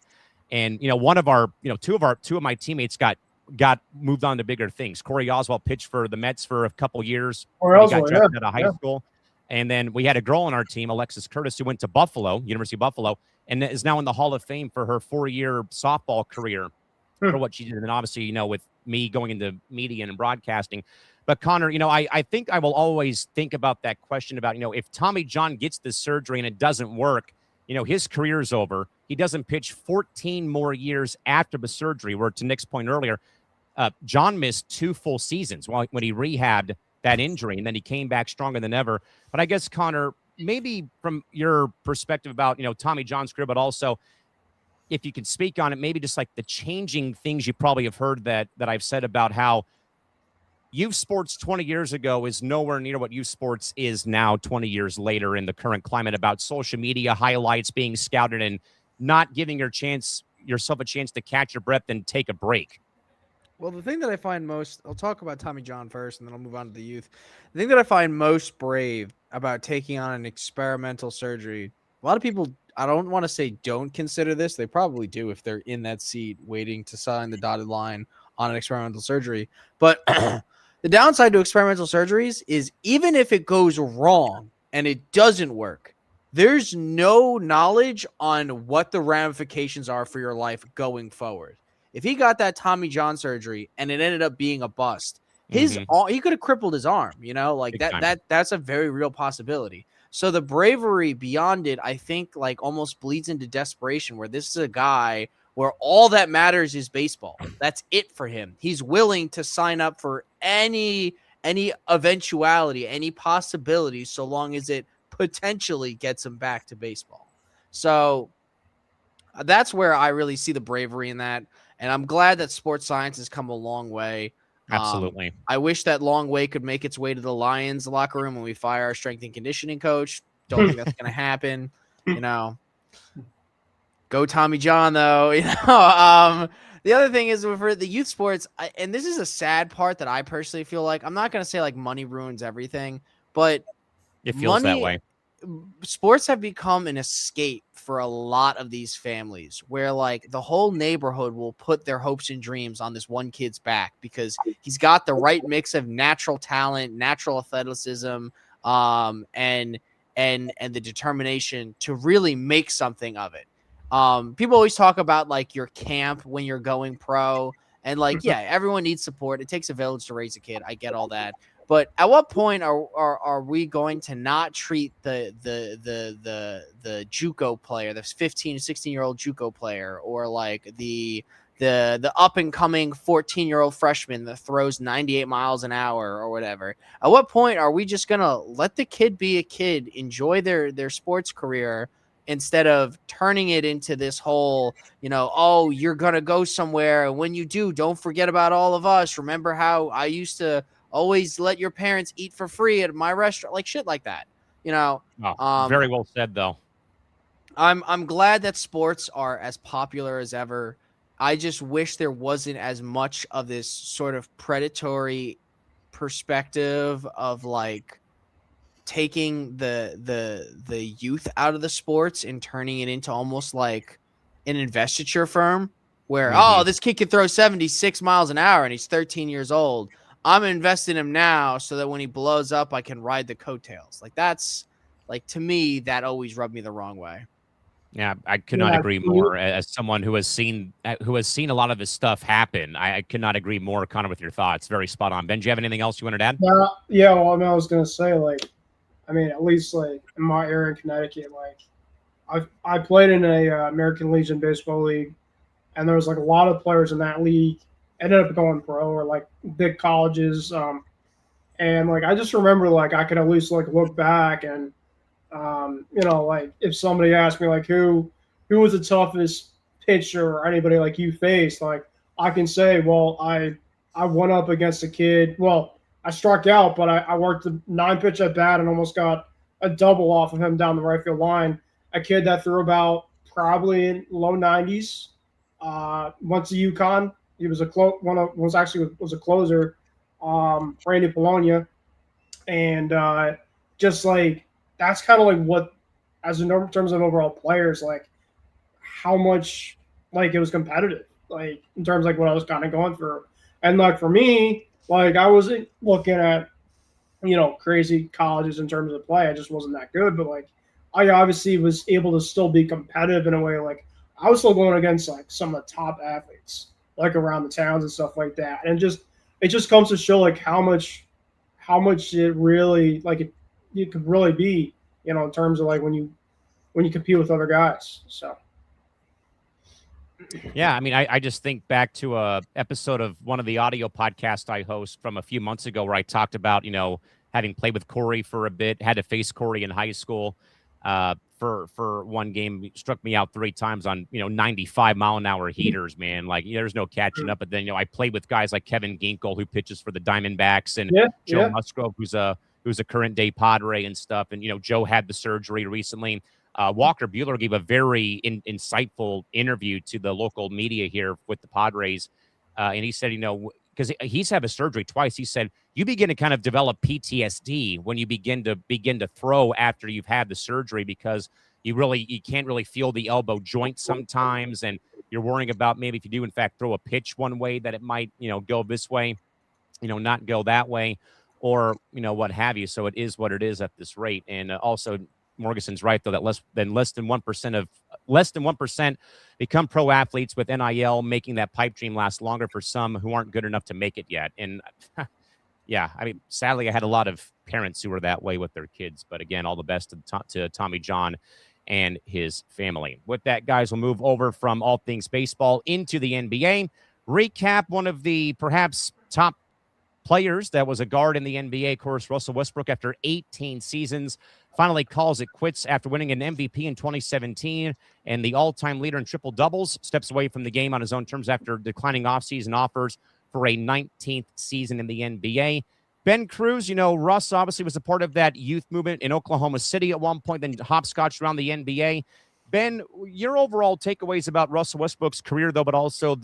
And, one of our, two of my teammates got moved on to bigger things. Corey Oswald pitched for the Mets for a couple years. He got drafted out of high school. And then we had a girl on our team, Alexis Curtis, who went to University of Buffalo, and is now in the Hall of Fame for her 4-year softball career for what she did. And then obviously, with me going into media and broadcasting. But Connor, I think I will always think about that question about, if Tommy John gets this surgery and it doesn't work, his career's over. He doesn't pitch 14 more years after the surgery, where, to Nick's point earlier, John missed 2 full seasons when he rehabbed that injury, and then he came back stronger than ever. But I guess, Connor, maybe from your perspective about, Tommy John's career, but also if you could speak on it, maybe just like the changing things you probably have heard that I've said about how youth sports 20 years ago is nowhere near what youth sports is now 20 years later in the current climate, about social media highlights, being scouted, and not giving yourself a chance to catch your breath and take a break. Well, the thing that I find most, I'll talk about Tommy John first, and then I'll move on to the youth. The thing that I find most brave about taking on an experimental surgery, a lot of people, I don't want to say don't consider this. They probably do if they're in that seat waiting to sign the dotted line on an experimental surgery. But the downside to experimental surgeries is even if it goes wrong and it doesn't work, there's no knowledge on what the ramifications are for your life going forward. If he got that Tommy John surgery and it ended up being a bust, he could have crippled his arm, like that's a very real possibility. So the bravery beyond it, I think, like almost bleeds into desperation, where this is a guy where all that matters is baseball. That's it for him. He's willing to sign up for any eventuality, any possibility, so long as it potentially gets him back to baseball. So that's where I really see the bravery in that. And I'm glad that sports science has come a long way. Absolutely. I wish that long way could make its way to the Lions locker room when we fire our strength and conditioning coach. Don't think that's going to happen. Go Tommy John, though. The other thing is for the youth sports, and this is a sad part that I personally feel like, I'm not going to say like money ruins everything, but it feels that way. Sports have become an escape for a lot of these families, where like the whole neighborhood will put their hopes and dreams on this one kid's back because he's got the right mix of natural talent, natural athleticism, and the determination to really make something of it. People always talk about like your camp when you're going pro, and like, yeah, everyone needs support. It takes a village to raise a kid. I get all that. But at what point are we going to not treat the JUCO player, the 15, 16-year-old JUCO player, or like the up and coming 14-year-old freshman that throws 98 miles an hour or whatever? At what point are we just gonna let the kid be a kid, enjoy their sports career, instead of turning it into this whole, oh, you're gonna go somewhere, and when you do, don't forget about all of us. Remember how I used to always let your parents eat for free at my restaurant, like shit like that, very well said, though. I'm glad that sports are as popular as ever. I just wish there wasn't as much of this sort of predatory perspective of like taking the youth out of the sports and turning it into almost like an investiture firm where, oh, this kid can throw 76 miles an hour and he's 13 years old. I'm investing him now so that when he blows up, I can ride the coattails. Like that's like, to me, that always rubbed me the wrong way. Yeah, I could not agree more. As someone who has seen a lot of this stuff happen, I could not agree more, Connor, with your thoughts. Very spot on. Ben, do you have anything else you wanted to add? Yeah. Well, I was going to say, like, at least like in my area in Connecticut, like I played in a American Legion baseball league, and there was like a lot of players in that league ended up going pro or like big colleges. And like, I just remember like, I could at least like look back and, like if somebody asked me like, who was the toughest pitcher or anybody like you faced, like I can say, well, I went up against a kid. Well, I struck out, but I worked the 9-pitch at bat and almost got a double off of him down the right field line. A kid that threw about probably in low 90s, went to UConn. He was a closer, Randy Polonia, and just like that's kind of like what, as in terms of overall players, like how much like it was competitive, like in terms of like what I was kind of going through, and like for me, like I wasn't looking at crazy colleges in terms of play. I just wasn't that good, but like I obviously was able to still be competitive in a way. Like I was still going against like some of the top athletes like around the towns and stuff like that. And it just comes to show like how much it really like it could really be, in terms of like when you compete with other guys. So yeah, I just think back to a episode of one of the audio podcasts I host from a few months ago where I talked about, having played with Corey for a bit, had to face Corey in high school. For one game, he struck me out 3 times on 95-mile-an-hour heaters, man. Like there's no catching up. But then I played with guys like Kevin Ginkel, who pitches for the Diamondbacks, and Joe Musgrove, who's a current day Padre and stuff. And Joe had the surgery recently. Walker Buehler gave a very insightful interview to the local media here with the Padres. And he said, because he's had a surgery twice, he said you begin to kind of develop PTSD when you begin to throw after you've had the surgery, because you can't really feel the elbow joint sometimes, and you're worrying about maybe if you do in fact throw a pitch one way that it might go this way, not go that way, or what have you. So it is what it is at this rate. And also Morgeson's right though, that less than 1% become pro athletes with NIL, making that pipe dream last longer for some who aren't good enough to make it yet. And yeah, I mean, sadly, I had a lot of parents who were that way with their kids. But again, all the best to Tommy John and his family. With that, guys, we'll move over from all things baseball into the NBA. Recap one of the perhaps top players that was a guard in the NBA, of course, Russell Westbrook, after 18 seasons, finally calls it quits after winning an MVP in 2017, and the all-time leader in triple-doubles steps away from the game on his own terms after declining offseason offers for a 19th season in the NBA. Ben Cruz, Russ obviously was a part of that youth movement in Oklahoma City at one point, then hopscotched around the NBA. Ben, your overall takeaways about Russell Westbrook's career, though, but also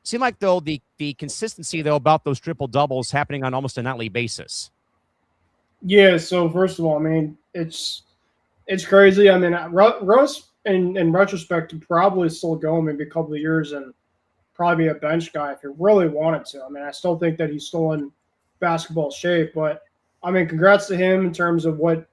seem like, though, the consistency, though, about those triple-doubles happening on almost a nightly basis. Yeah, so first of all, I mean, it's crazy. I mean, Russ, in retrospect, could probably still go maybe a couple of years and probably be a bench guy if he really wanted to. I mean, I still think that he's still in basketball shape, but, I mean, congrats to him in terms of what,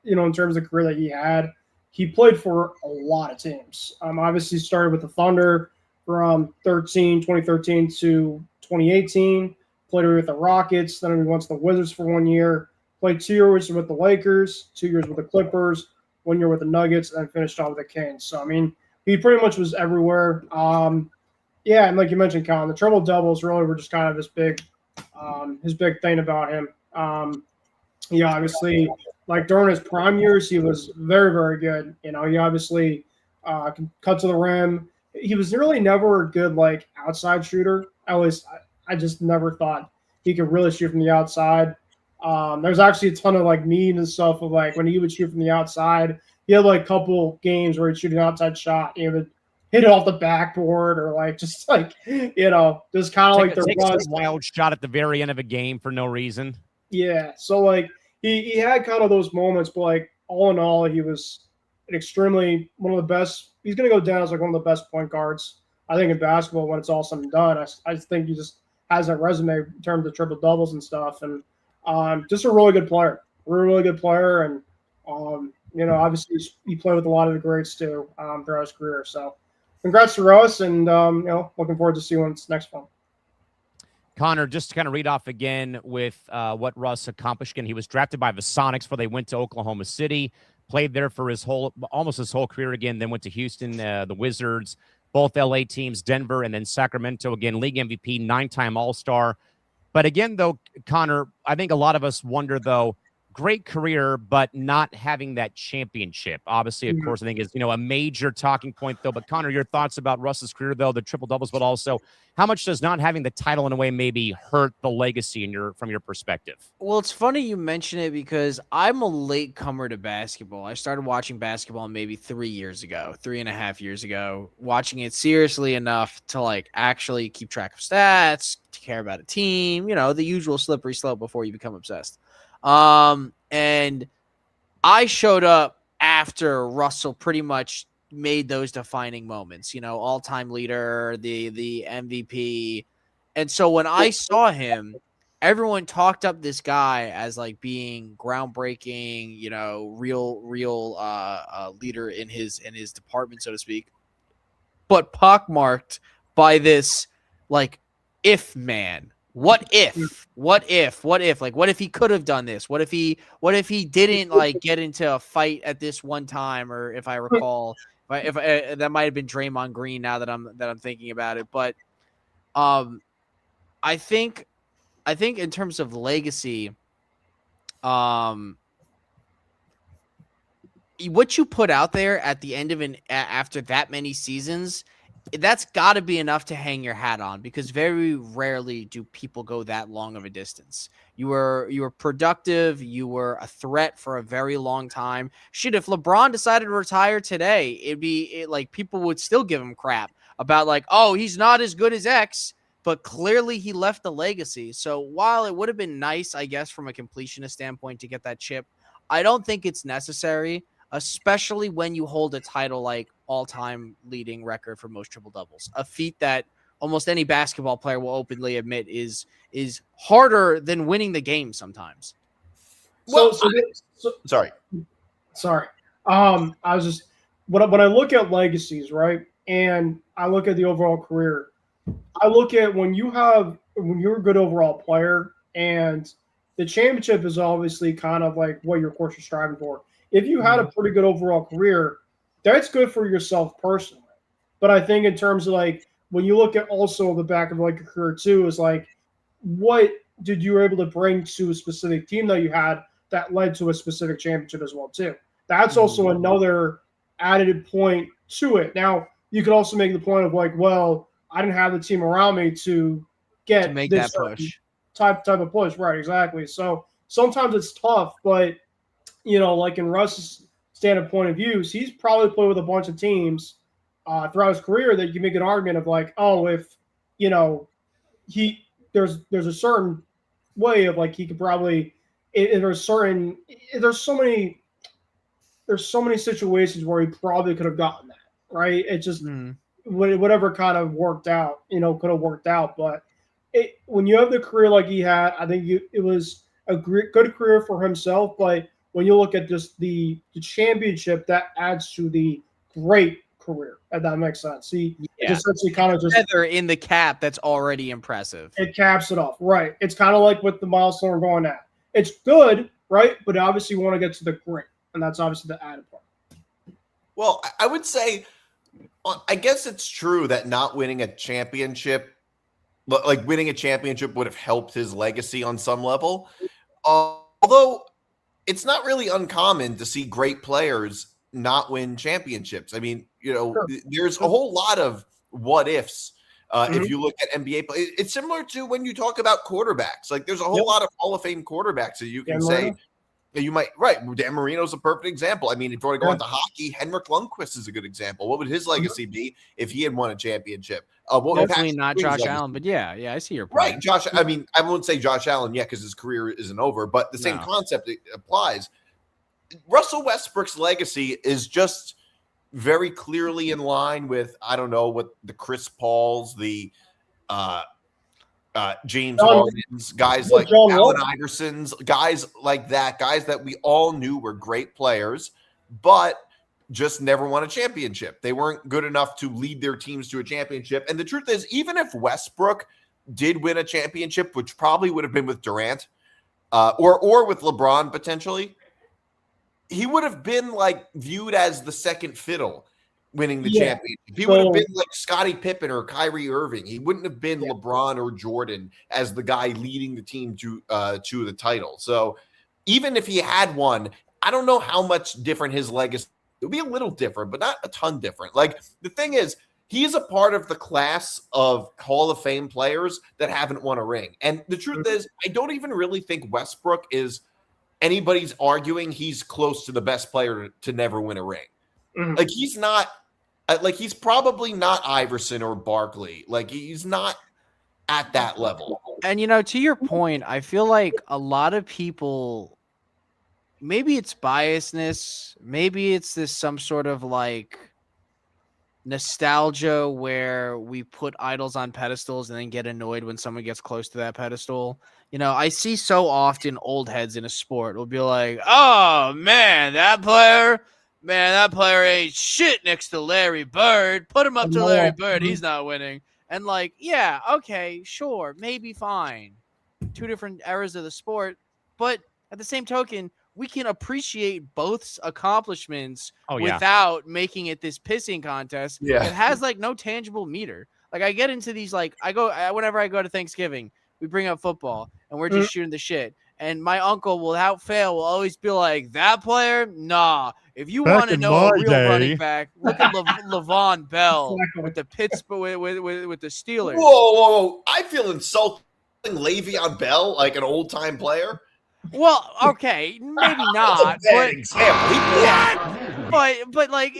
in terms of the career that he had. He played for a lot of teams. Obviously started with the Thunder from 2013 to 2018, played with the Rockets, then he went to the Wizards for 1 year, played 2 years with the Lakers, 2 years with the Clippers, 1 year with the Nuggets, and then finished off with the Kings. So, I mean, he pretty much was everywhere. Yeah, and like you mentioned, Colin, the triple-doubles really were just kind of his big thing about him. Obviously, like during his prime years, he was very, very good. He obviously can cut to the rim. He was really never a good outside shooter. At least I just never thought he could really shoot from the outside. There's actually a ton of memes and stuff of when he would shoot from the outside. He had a couple games where he'd shoot an outside shot. He would hit it off the backboard or just kind of there was a wild shot at the very end of a game for no reason. Yeah, so he had kind of those moments, but all in all, he was one of the best. He's going to go down as one of the best point guards, I think, in basketball when it's all said and done. I just think he just has that resume in terms of triple doubles and stuff, and just a really good player, really good player, and obviously he played with a lot of the greats too throughout his career. So, congrats to Russ, and looking forward to seeing what's next for him. Connor, just to kind of read off again with what Russ accomplished. Again, he was drafted by the Sonics before they went to Oklahoma City. Played there for almost his whole career again, then went to Houston, the Wizards, both LA teams, Denver, and then Sacramento. Again, league MVP, 9-time All-Star. But again, though, Connor, I think a lot of us wonder, though, great career, but not having that championship. Obviously, of course, I think is, a major talking point, though. But Connor, your thoughts about Russ's career, though, the triple-doubles, but also how much does not having the title in a way maybe hurt the legacy from your perspective? Well, it's funny you mention it because I'm a late comer to basketball. I started watching basketball maybe 3.5 years ago, watching it seriously enough to actually keep track of stats, to care about a team, the usual slippery slope before you become obsessed. And I showed up after Russell pretty much made those defining moments, all-time leader, the MVP. And so when I saw him, everyone talked up this guy as being groundbreaking, real leader in his department, so to speak, but pockmarked by this if man. What if? What if he could have done this? What if he didn't get into a fight at this one time? Or if I recall, if that might have been Draymond Green. Now that I'm thinking about it, but I think in terms of legacy, what you put out there at the end of after that many seasons, that's got to be enough to hang your hat on, because very rarely do people go that long of a distance. You were productive. You were a threat for a very long time. Shit, if LeBron decided to retire today, it'd be people would still give him crap about like, oh, he's not as good as X, but clearly he left a legacy. So while it would have been nice, I guess, from a completionist standpoint to get that chip, I don't think it's necessary, especially when you hold a title like all-time leading record for most triple doubles, a feat that almost any basketball player will openly admit is harder than winning the game sometimes. Sorry. I was just when I look at legacies, right, and I look at the overall career, I look at when you're a good overall player, and the championship is obviously kind of like what of course you're striving for. If you had a pretty good overall career, that's good for yourself personally. But I think in terms of like when you look at also the back of like your career too, is like what did you were able to bring to a specific team that you had that led to a specific championship as well too. That's also another added point to it. Now you could also make the point of like, well, I didn't have the team around me to make that push. Type of push, right? Exactly. So sometimes it's tough, but like in Russ's standard point of view, he's probably played with a bunch of teams throughout his career that you make an argument of like, oh, if there's a certain way of like he could probably there's so many situations where he probably could have gotten that, right? It just whatever kind of worked out, could have worked out. But when you have the career like he had, I think it was a good career for himself. But when you look at just the championship, that adds to the great career, if that makes sense. He essentially kind of just feather in the cap that's already impressive. It caps it off, right? It's kind of like with the milestone we're going at. It's good, right? But obviously, you want to get to the great, and that's obviously the added part. Well, I would say, I guess it's true that not winning a championship, like winning a championship, would have helped his legacy on some level. Although it's not really uncommon to see great players not win championships. I mean, there's a whole lot of what ifs. If you look at NBA play, it's similar to when you talk about quarterbacks. Like there's a whole lot of Hall of Fame quarterbacks that you can say that you might, right. Dan Marino's a perfect example. I mean, if you want to go into hockey, Henrik Lundqvist is a good example. What would his legacy be if he had won a championship? Hopefully not Josh Allen, but yeah, I see your point. Right, Josh. I mean, I won't say Josh Allen yet because his career isn't over, but the same concept applies. Russell Westbrook's legacy is just very clearly in line with, I don't know, what the Chris Pauls, the James Hardens, guys like Allen Iversons, guys like that, guys that we all knew were great players, but just never won a championship. They weren't good enough to lead their teams to a championship. And the truth is, even if Westbrook did win a championship, which probably would have been with Durant or with LeBron potentially, he would have been like viewed as the second fiddle winning the championship. He would have been like Scottie Pippen or Kyrie Irving. He wouldn't have been LeBron or Jordan as the guy leading the team to the title. So even if he had won, I don't know how much different his legacy. It would be a little different, but not a ton different. Like the thing is, he is a part of the class of Hall of Fame players that haven't won a ring. And the truth is, I don't even really think Westbrook is anybody's arguing he's close to the best player to never win a ring. Like he's not, like he's probably not Iverson or Barkley. Like he's not at that level. And to your point, I feel like a lot of people, maybe it's biasness, maybe it's this some sort of like nostalgia where we put idols on pedestals and then get annoyed when someone gets close to that pedestal. I see so often old heads in a sport will be like, oh man, that player ain't shit next to Larry Bird. Put him up to Larry Bird. He's not winning. And like, yeah, okay, sure, maybe fine. Two different eras of the sport. But at the same token, we can appreciate both's accomplishments without making it this pissing contest. Yeah. It has like no tangible meter. Like I get into these, like whenever I go to Thanksgiving, we bring up football and we're just shooting the shit. And my uncle without fail will always be like, that player? Nah. If you want to know a real running back, look at Levon Bell with the Pittsburgh with the Steelers. Whoa. I feel insulting Le'Veon Bell, like an old time player. Well, okay, maybe not. That's a bad example. But like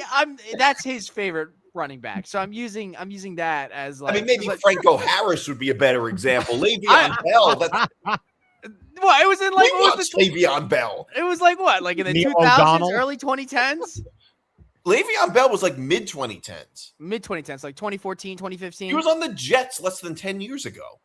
that's his favorite running back. So I'm using that as like. I mean, maybe Franco Harris would be a better example. Le'Veon Bell. Well, it was in like Le'Veon Bell. It was like what, like in the Neil 2000s, O'Donnell. early 2010s. Le'Veon Bell was like mid 2010s. Mid 2010s, like 2014, 2015. He was on the Jets less than 10 years ago.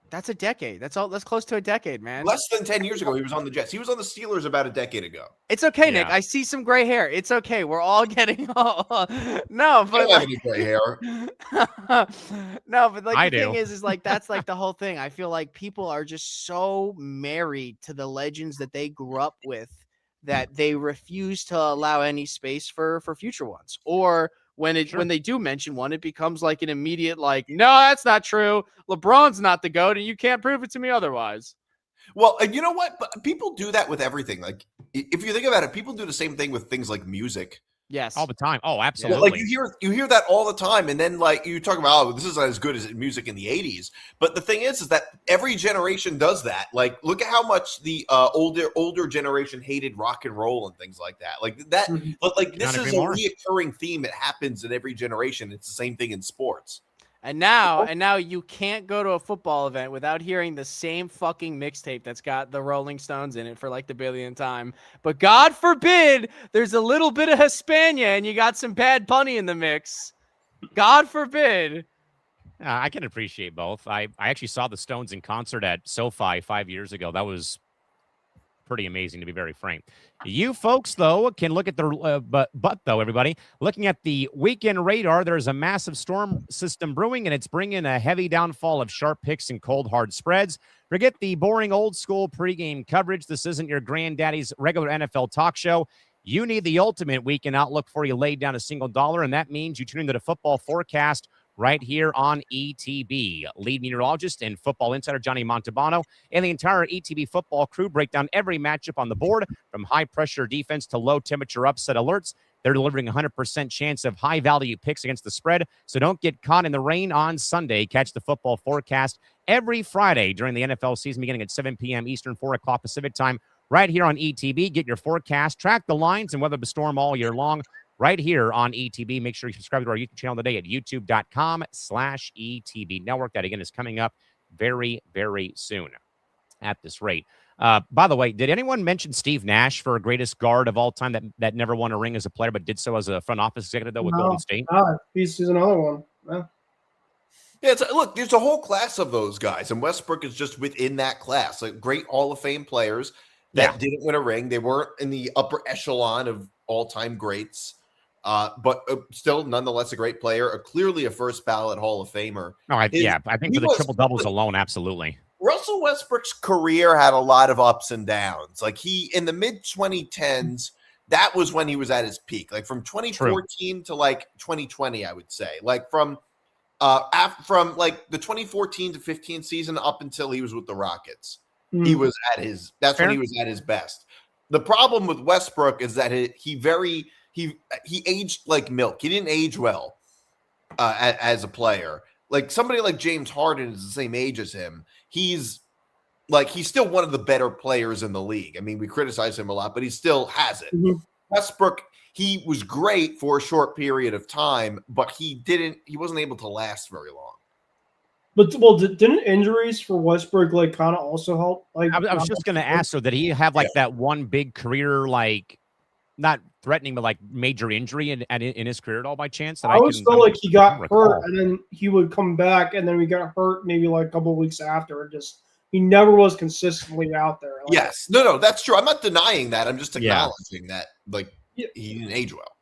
That's a decade. That's close to a decade, man. Less than 10 years ago, he was on the Jets. He was on the Steelers about a decade ago. It's okay, Yeah. Nick. I see some gray hair. It's okay. We're all getting no, I but don't have any gray hair. no, but like I the thing do. is like that's like the whole thing. I feel like people are just so married to the legends that they grew up with that they refuse to allow any space for future ones. Or when they do mention one, it becomes like an immediate like, no, that's not true. LeBron's not the GOAT, and you can't prove it to me otherwise. Well, you know what? But people do that with everything. Like, if you think about it, people do the same thing with things like music. Yes. All the time. Oh, absolutely. Like you hear that all the time, and then like you talk about, oh, this is not as good as music in the 80s. But the thing is that every generation does that. Like, look at how much the older generation hated rock and roll and things like that. Like that. But like this is a reoccurring theme. It happens in every generation. It's the same thing in sports. And now you can't go to a football event without hearing the same fucking mixtape that's got the Rolling Stones in it for like the billionth time. But God forbid there's a little bit of Hispania and you got some Bad Bunny in the mix. God forbid. I can appreciate both. I actually saw the Stones in concert at SoFi 5 years ago. That was pretty amazing, to be very frank. You folks, though, can look at the but though, everybody, looking at the weekend radar, there's a massive storm system brewing, and it's bringing a heavy downfall of sharp picks and cold, hard spreads. Forget the boring old school pregame coverage. This isn't your granddaddy's regular NFL talk show. You need the ultimate weekend outlook before you lay down a single dollar, and that means you tune into the football forecast right here on ETB. Lead meteorologist and football insider Johnny Montalbano and the entire ETB football crew break down every matchup on the board, from high-pressure defense to low-temperature upset alerts. They're delivering 100% chance of high-value picks against the spread, so don't get caught in the rain on Sunday. Catch the football forecast every Friday during the NFL season, beginning at 7 p.m. Eastern, 4 o'clock Pacific time, right here on ETB. Get your forecast, track the lines, and weather the storm all year long right here on ETB. Make sure you subscribe to our YouTube channel today at youtube.com/ETB Network. That, again, is coming up very, very soon at this rate. By the way, did anyone mention Steve Nash for greatest guard of all time that never won a ring as a player, but did so as a front office executive, though, with Golden State? He's another one. Yeah. Yeah, look, there's a whole class of those guys, and Westbrook is just within that class. Like, great Hall of Fame players that didn't win a ring. They weren't in the upper echelon of all-time greats. But still, nonetheless, a great player, clearly a first ballot Hall of Famer. Oh, I think for the triple doubles alone, absolutely. Russell Westbrook's career had a lot of ups and downs. Like, in the mid 2010s, that was when he was at his peak. Like from 2014 to like 2020, I would say. Like from like the 2014 to 15 season up until he was with the Rockets, he was at his. That's when he was at his best. The problem with Westbrook is that he aged like milk. He didn't age well as a player. Like somebody like James Harden is the same age as him. He's still one of the better players in the league. I mean, we criticize him a lot, but he still has it. Westbrook, he was great for a short period of time, but he wasn't able to last very long. But didn't injuries for Westbrook like kind of also help? Like I was just going to ask, so did he have like that one big career, like not threatening, but like major injury in his career at all by chance? That I always felt like he got hurt and then he would come back and then we got hurt maybe like a couple of weeks after. He never was consistently out there. Like, yes. No, that's true. I'm not denying that. I'm just acknowledging that he didn't age well.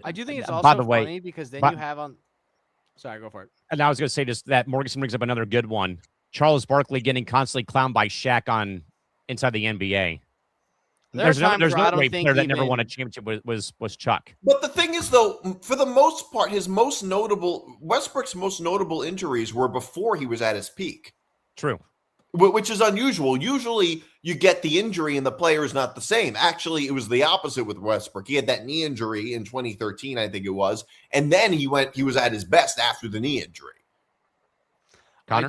I do think it's also funny because then you have on. Sorry, go for it. And I was going to say just that Morganson brings up another good one. Charles Barkley getting constantly clowned by Shaq inside the NBA. There's no great player that never won a championship was Chuck. But the thing is, though, for the most part, Westbrook's most notable injuries were before he was at his peak. True. Which is unusual. Usually you get the injury and the player is not the same. Actually, it was the opposite with Westbrook. He had that knee injury in 2013, I think it was. And then he was at his best after the knee injury. Connor? I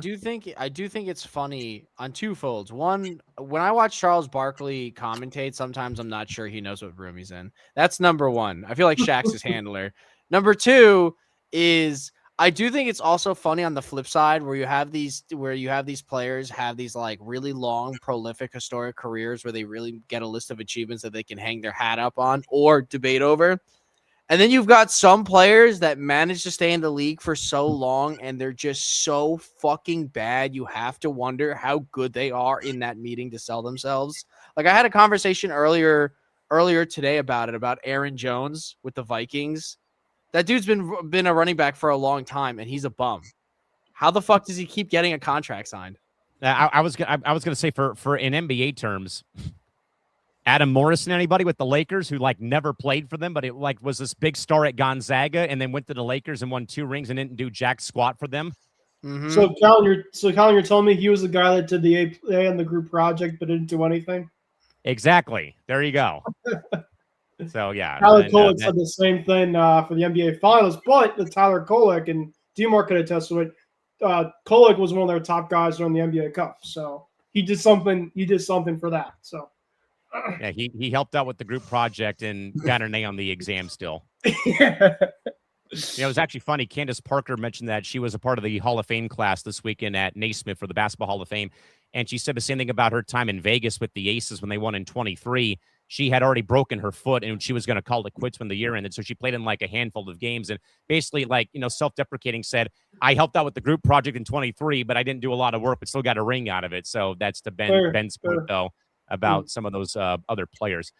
do think it's funny on two folds. One, when I watch Charles Barkley commentate, sometimes I'm not sure he knows what room he's in. That's number one. I feel like Shaq's his handler. Number two is I do think it's also funny on the flip side where you have these players have these like really long, prolific, historic careers where they really get a list of achievements that they can hang their hat up on or debate over. And then you've got some players that manage to stay in the league for so long and they're just so fucking bad. You have to wonder how good they are in that meeting to sell themselves. Like I had a conversation earlier today about Aaron Jones with the Vikings. That dude's been a running back for a long time and he's a bum. How the fuck does he keep getting a contract signed? I was gonna say for in NBA terms, Adam Morrison, anybody with the Lakers who like never played for them, but it like was this big star at Gonzaga and then went to the Lakers and won 2 rings and didn't do jack squat for them. Mm-hmm. So Callan, you're telling me he was the guy that did the A and the group project but didn't do anything? Exactly. There you go. So yeah, Tyler Kolek said the same thing for the NBA Finals, but the Tyler Kolek and D-Mark could attest to it. Kolek was one of their top guys during the NBA Cup, so he did something. He did something for that. So yeah, he helped out with the group project and got her name on the exam still. Yeah. It was actually funny. Candace Parker mentioned that she was a part of the Hall of Fame class this weekend at Naismith for the Basketball Hall of Fame. And she said the same thing about her time in Vegas with the Aces when they won in 23. She had already broken her foot and she was going to call it quits when the year ended. So she played in like a handful of games and basically like, self-deprecating said, I helped out with the group project in 23, but I didn't do a lot of work, but still got a ring out of it. So that's to Ben's point, though, about some of those other players.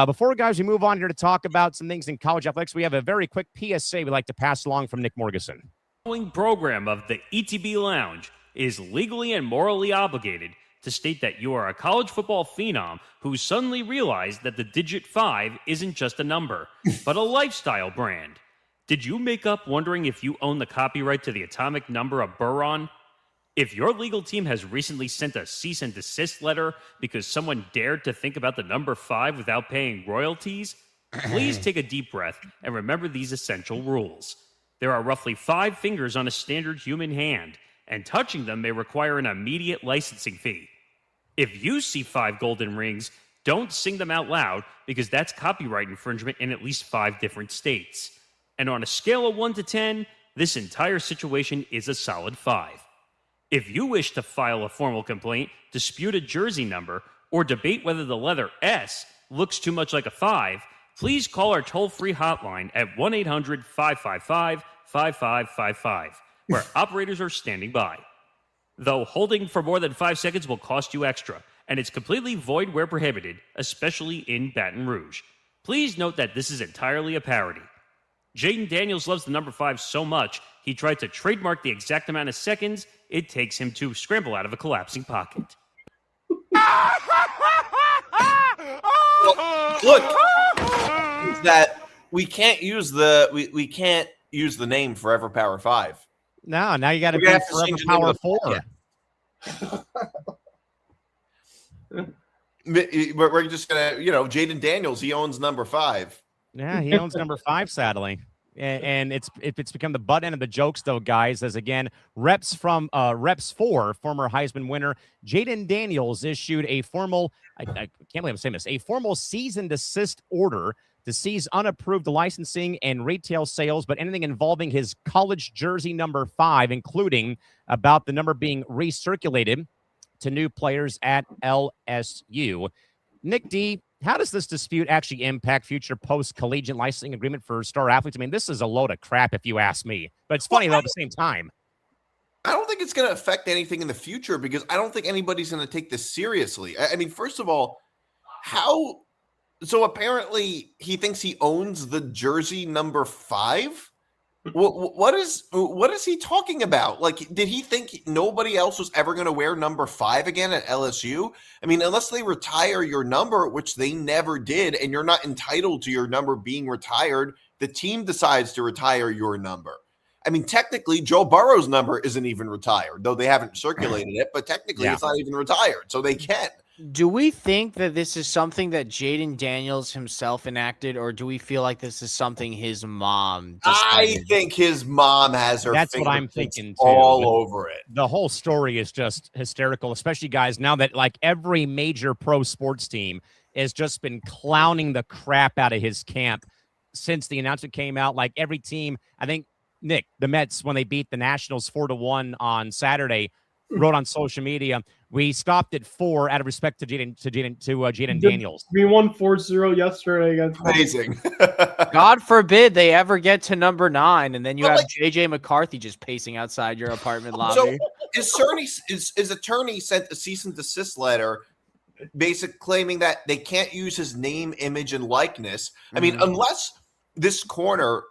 Before, guys, we move on here to talk about some things in college athletics, we have a very quick PSA we'd like to pass along from Nick Morgeson. The following program of the ETB Lounge is legally and morally obligated to state that you are a college football phenom who suddenly realized that the digit 5 isn't just a number, but a lifestyle brand. Did you make up wondering if you own the copyright to the atomic number of Boron? If your legal team has recently sent a cease-and-desist letter because someone dared to think about the number 5 without paying royalties, please take a deep breath and remember these essential rules. There are roughly 5 fingers on a standard human hand, and touching them may require an immediate licensing fee. If you see 5 golden rings, don't sing them out loud because that's copyright infringement in at least 5 different states. And on a scale of 1 to 10, this entire situation is a solid 5. If you wish to file a formal complaint, dispute a jersey number, or debate whether the letter S looks too much like a 5, please call our toll-free hotline at 1-800-555-5555, where operators are standing by. Though holding for more than 5 seconds will cost you extra, and it's completely void where prohibited, especially in Baton Rouge. Please note that this is entirely a parody. Jayden Daniels loves the number 5 so much, he tried to trademark the exact amount of seconds it takes him to scramble out of a collapsing pocket. Look, that we can't use the name Forever Power 5. No, now you got to be Forever Power 4. We're just gonna, Jayden Daniels. He owns number 5. Yeah, he owns number 5, sadly. And it's become the butt end of the jokes, though, guys, as again, reps 4, former Heisman winner Jayden Daniels issued a formal, I can't believe I'm saying this, a formal cease-and-desist order to seize unapproved licensing and retail sales, but anything involving his college jersey number 5, including about the number being recirculated to new players at LSU. Nick D., how does this dispute actually impact future post-collegiate licensing agreement for star athletes? I mean, this is a load of crap, if you ask me. But it's funny, though, at the same time. I don't think it's going to affect anything in the future because I don't think anybody's going to take this seriously. I mean, first of all, how... So apparently he thinks he owns the jersey number 5? What is he talking about? Like, did he think nobody else was ever going to wear number 5 again at LSU? I mean, unless they retire your number, which they never did, and you're not entitled to your number being retired, the team decides to retire your number. I mean, technically, Joe Burrow's number isn't even retired, though they haven't circulated it, but technically it's not even retired, so they can. Do we think that this is something that Jayden Daniels himself enacted, or do we feel like this is something his mom decided? I think his mom has her That's what I'm thinking, too. All over it. The whole story is just hysterical, especially, guys, now that, like, every major pro sports team has just been clowning the crap out of his camp. since the announcement came out. Like every team, I think, Nick, the Mets, when they beat the Nationals 4-1 on Saturday, wrote on social media, we stopped at 4 out of respect to Jayden Daniels. We won 4-0 yesterday against Amazing. God forbid they ever get to number 9, and then you But, have like, JJ McCarthy just pacing outside your apartment lobby. So his attorney sent a cease and desist letter, basically claiming that they can't use his name, image, and likeness. I mean, unless this corner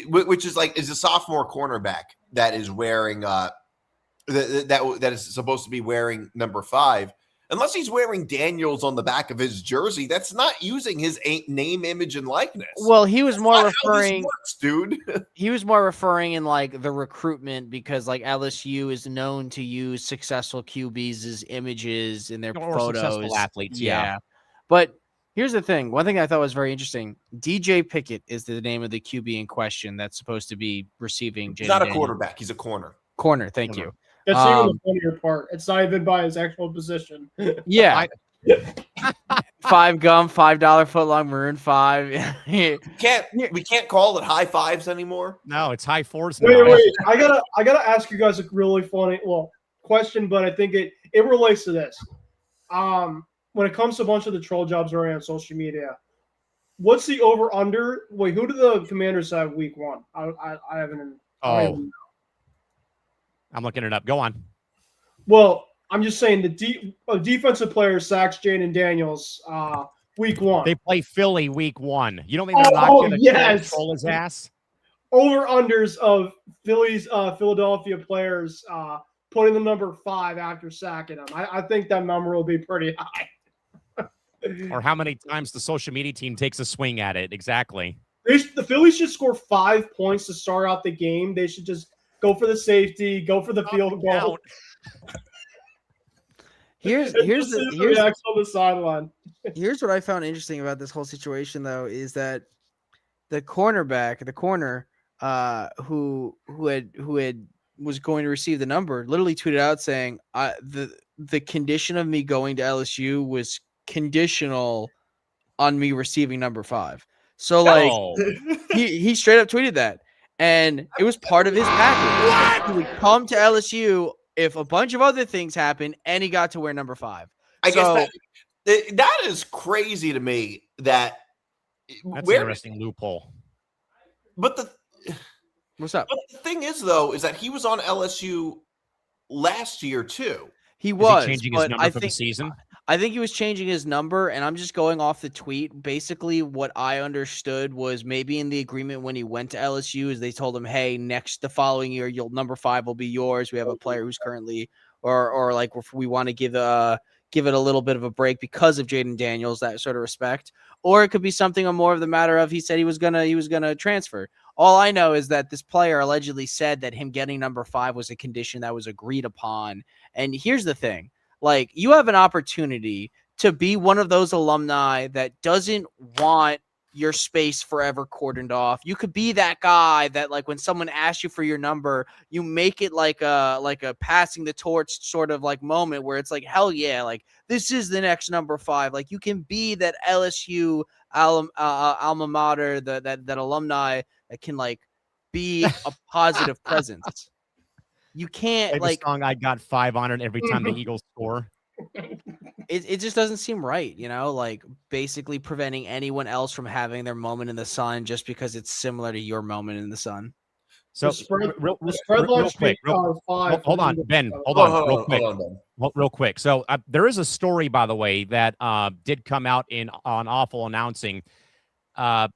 which is a sophomore cornerback that is wearing that is supposed to be wearing number 5. Unless he's wearing Daniels on the back of his jersey, that's not using his name, image, and likeness. Well, he was That's more not how this referring, works, dude. he was more referring in like the recruitment, because like LSU is known to use successful QBs' images in their Or photos. successful athletes, yeah. But here's the thing. One thing I thought was very interesting. DJ Pickett is the name of the QB in question that's supposed to be receiving. He's not a quarterback. He's a corner. Corner. Thank you. That's even the funnier part. It's not even by his actual position. Yeah. 5 gum, $5 footlong maroon 5. We can't call it high fives anymore. No, it's high 4s. Wait. I gotta ask you guys a really funny question, but I think it relates to this. When it comes to a bunch of the troll jobs already on social media, what's the over under? Wait, who do the Commanders have week 1? I haven't. I'm looking it up. Go on. Well, I'm just saying the defensive player sacks Jayden Daniels week 1. They play Philly week 1. You don't think they're not going to troll his ass? Over unders of Philadelphia players putting the number 5 after sacking him. I think that number will be pretty high. Or how many times the social media team takes a swing at it. Exactly. The Phillies should score 5 points to start out the game. They should just go for the safety, go for the field goal. Here's on the sideline. Here's what I found interesting about this whole situation, though, is that the corner who was going to receive the number literally tweeted out saying, the condition of me going to LSU was conditional on me receiving number 5. So like he straight up tweeted that, and it was part of his package. He would come to LSU if a bunch of other things happened, and he got to wear number 5. I guess that is crazy to me. That's an interesting loophole. But what's up? But the thing is, though, is that he was on LSU last year too. He was changing his number for the season. I think he was changing his number, and I'm just going off the tweet. Basically, what I understood was maybe in the agreement when he went to LSU is they told him, "Hey, the following year, number 5 will be yours. We have a player who's currently, or like we want to give it a little bit of a break because of Jayden Daniels, that sort of respect." Or it could be something on more of the matter of he said he was gonna transfer. All I know is that this player allegedly said that him getting number 5 was a condition that was agreed upon. And here's the thing. Like, you have an opportunity to be one of those alumni that doesn't want your space forever cordoned off. You could be that guy that, like, when someone asks you for your number, you make it like a passing the torch sort of like moment where it's like, hell yeah, like this is the next number 5. Like, you can be that LSU alma mater, that alumni that can like be a positive presence. You can't like song I got 5 on it every time the Eagles score. It just doesn't seem right, like basically preventing anyone else from having their moment in the sun just because it's similar to your moment in the sun. So real quick, hold on, Ben. Hold on, real quick. So there is a story, by the way, that did come out on Awful Announcing, and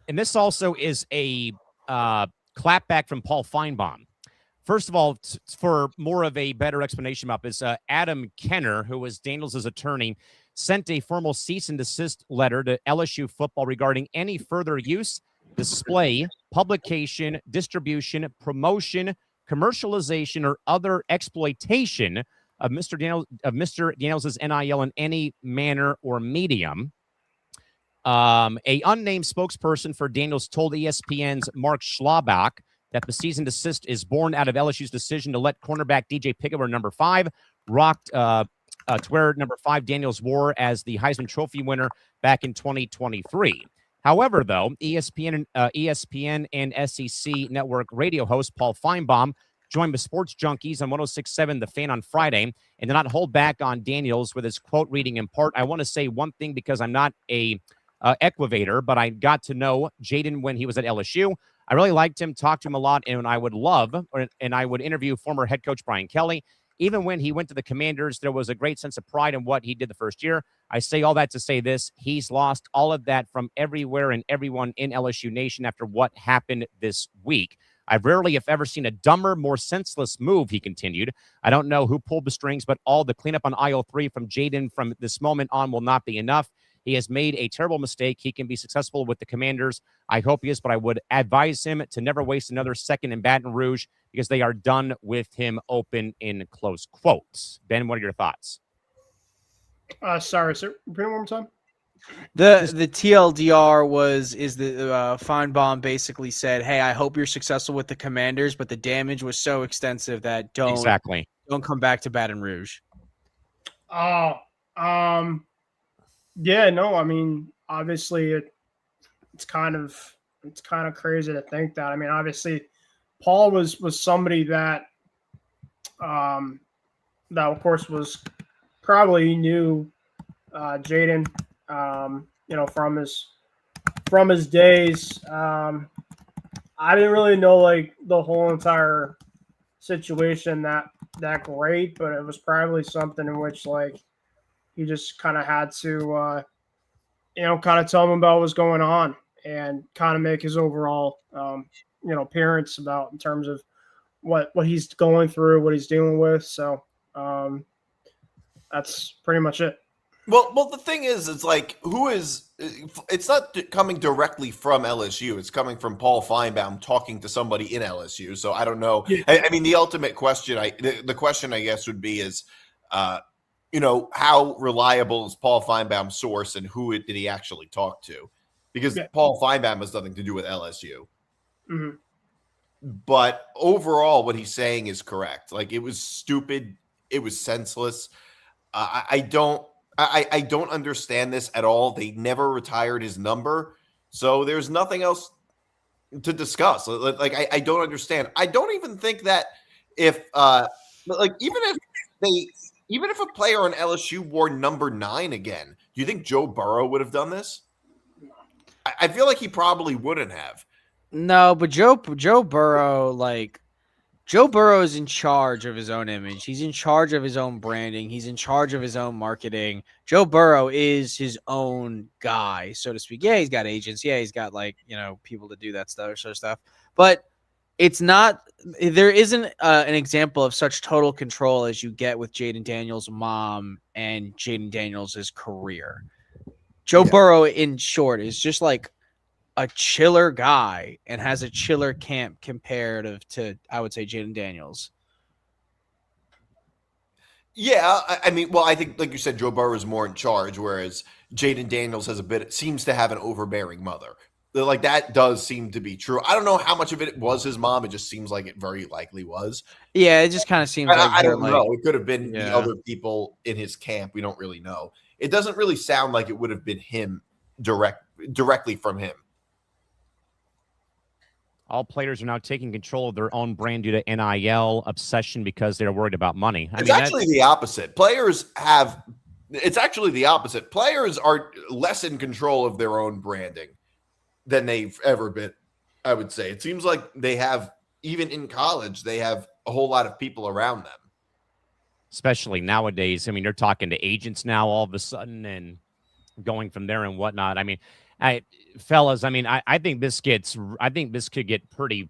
this also is a clapback from Paul Feinbaum. First of all, for more of a better explanation about this, Adam Kenner, who was Daniels' attorney, sent a formal cease and desist letter to LSU football regarding any further use, display, publication, distribution, promotion, commercialization, or other exploitation of Mr. Daniels' NIL in any manner or medium. A unnamed spokesperson for Daniels told ESPN's Mark Schlabach that the cease and desist is born out of LSU's decision to let cornerback DJ Pickett wear number 5, rocked to wear number 5 Daniels wore as the Heisman Trophy winner back in 2023. However, though, ESPN and SEC Network radio host Paul Feinbaum joined the Sports Junkies on 106.7 The Fan on Friday and did not hold back on Daniels with his quote reading in part. I want to say one thing because I'm not a equivator, but I got to know Jayden when he was at LSU. I really liked him, talked to him a lot, and I would interview former head coach Brian Kelly. Even when he went to the Commanders, there was a great sense of pride in what he did the first year. I say all that to say this: he's lost all of that from everywhere and everyone in LSU Nation after what happened this week. I've rarely, if ever, seen a dumber, more senseless move, he continued. I don't know who pulled the strings, but all the cleanup on aisle 3 from Jayden from this moment on will not be enough. He has made a terrible mistake. He can be successful with the Commanders. I hope he is, but I would advise him to never waste another second in Baton Rouge because they are done with him, open in close quotes. Ben, what are your thoughts? Sorry, sir. Repeat it one more time. The TLDR is the Feinbaum basically said, "Hey, I hope you're successful with the Commanders, but the damage was so extensive that don't come back to Baton Rouge." Yeah, no, I mean, obviously it's kind of crazy to think that. I mean, obviously Paul was somebody that that of course was probably knew Jayden from his days. I didn't really know like the whole entire situation that great, but it was probably something in which like he just kind of had to, kind of tell him about what's going on and kind of make his overall, appearance about in terms of what he's going through, what he's dealing with. So that's pretty much it. Well, the thing is, it's like, it's not coming directly from LSU. It's coming from Paul Feinbaum talking to somebody in LSU. So I don't know. Yeah. I mean, the ultimate question, the question I guess would be is, how reliable is Paul Feinbaum's source and who did he actually talk to? Because Paul Feinbaum has nothing to do with LSU. Mm-hmm. But overall, what he's saying is correct. Like, it was stupid. It was senseless. I don't understand this at all. They never retired his number. So there's nothing else to discuss. Like, I don't understand. I don't even think that even if a player on LSU wore number 9 again, do you think Joe Burrow would have done this? I feel like he probably wouldn't have. No, but Joe Burrow, Joe Burrow is in charge of his own image. He's in charge of his own branding. He's in charge of his own marketing. Joe Burrow is his own guy, so to speak. Yeah, he's got agents. Yeah, he's got people to do that sort of stuff. But there isn't an example of such total control as you get with Jayden Daniels' mom and Jayden Daniels' career. Joe Burrow, in short, is just like a chiller guy and has a chiller camp comparative to, I would say, Jayden Daniels. Yeah, I mean, well, I think, like you said, Joe Burrow is more in charge, whereas Jayden Daniels seems to have an overbearing mother. Like, that does seem to be true. I don't know how much of it was his mom. It just seems like it very likely was. Yeah, it just kind of seems like I don't know. It could have been the other people in his camp. We don't really know. It doesn't really sound like it would have been him directly from him. All players are now taking control of their own brand due to NIL obsession because they're worried about money. It's actually the opposite. It's actually the opposite. Players are less in control of their own branding than they've ever been, I would say. It seems like they have, even in college, they have a whole lot of people around them. Especially nowadays. I mean, they're talking to agents now all of a sudden and going from there and whatnot. I mean, fellas, I mean, I think this could get pretty,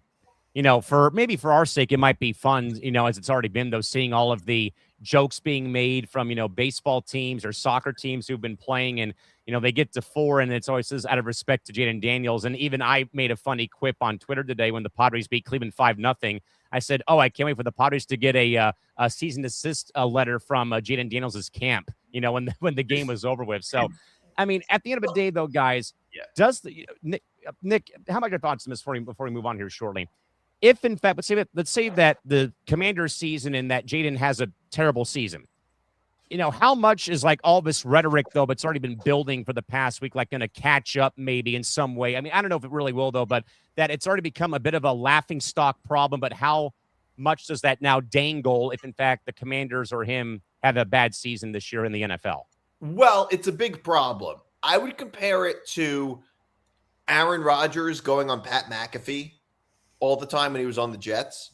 for our sake, it might be fun, as it's already been, though, seeing all of the jokes being made from, baseball teams or soccer teams who've been playing and, they get to 4 and it's always says out of respect to Jayden Daniels. And even I made a funny quip on Twitter today when the Padres beat Cleveland 5-0. I said, I can't wait for the Padres to get a cease-and-desist letter from Jayden Daniels' camp, when the game was over with. So, I mean, at the end of the day, though, guys, Nick, how about your thoughts on this before we move on here shortly? If, in fact, let's say that the Commanders season and that Jayden has a terrible season. how much is like all this rhetoric, though, but it's already been building for the past week, like going to catch up maybe in some way? I mean, I don't know if it really will, though, but that it's already become a bit of a laughingstock problem. But how much does that now dangle if, in fact, the Commanders or him have a bad season this year in the NFL? Well, it's a big problem. I would compare it to Aaron Rodgers going on Pat McAfee all the time when he was on the Jets.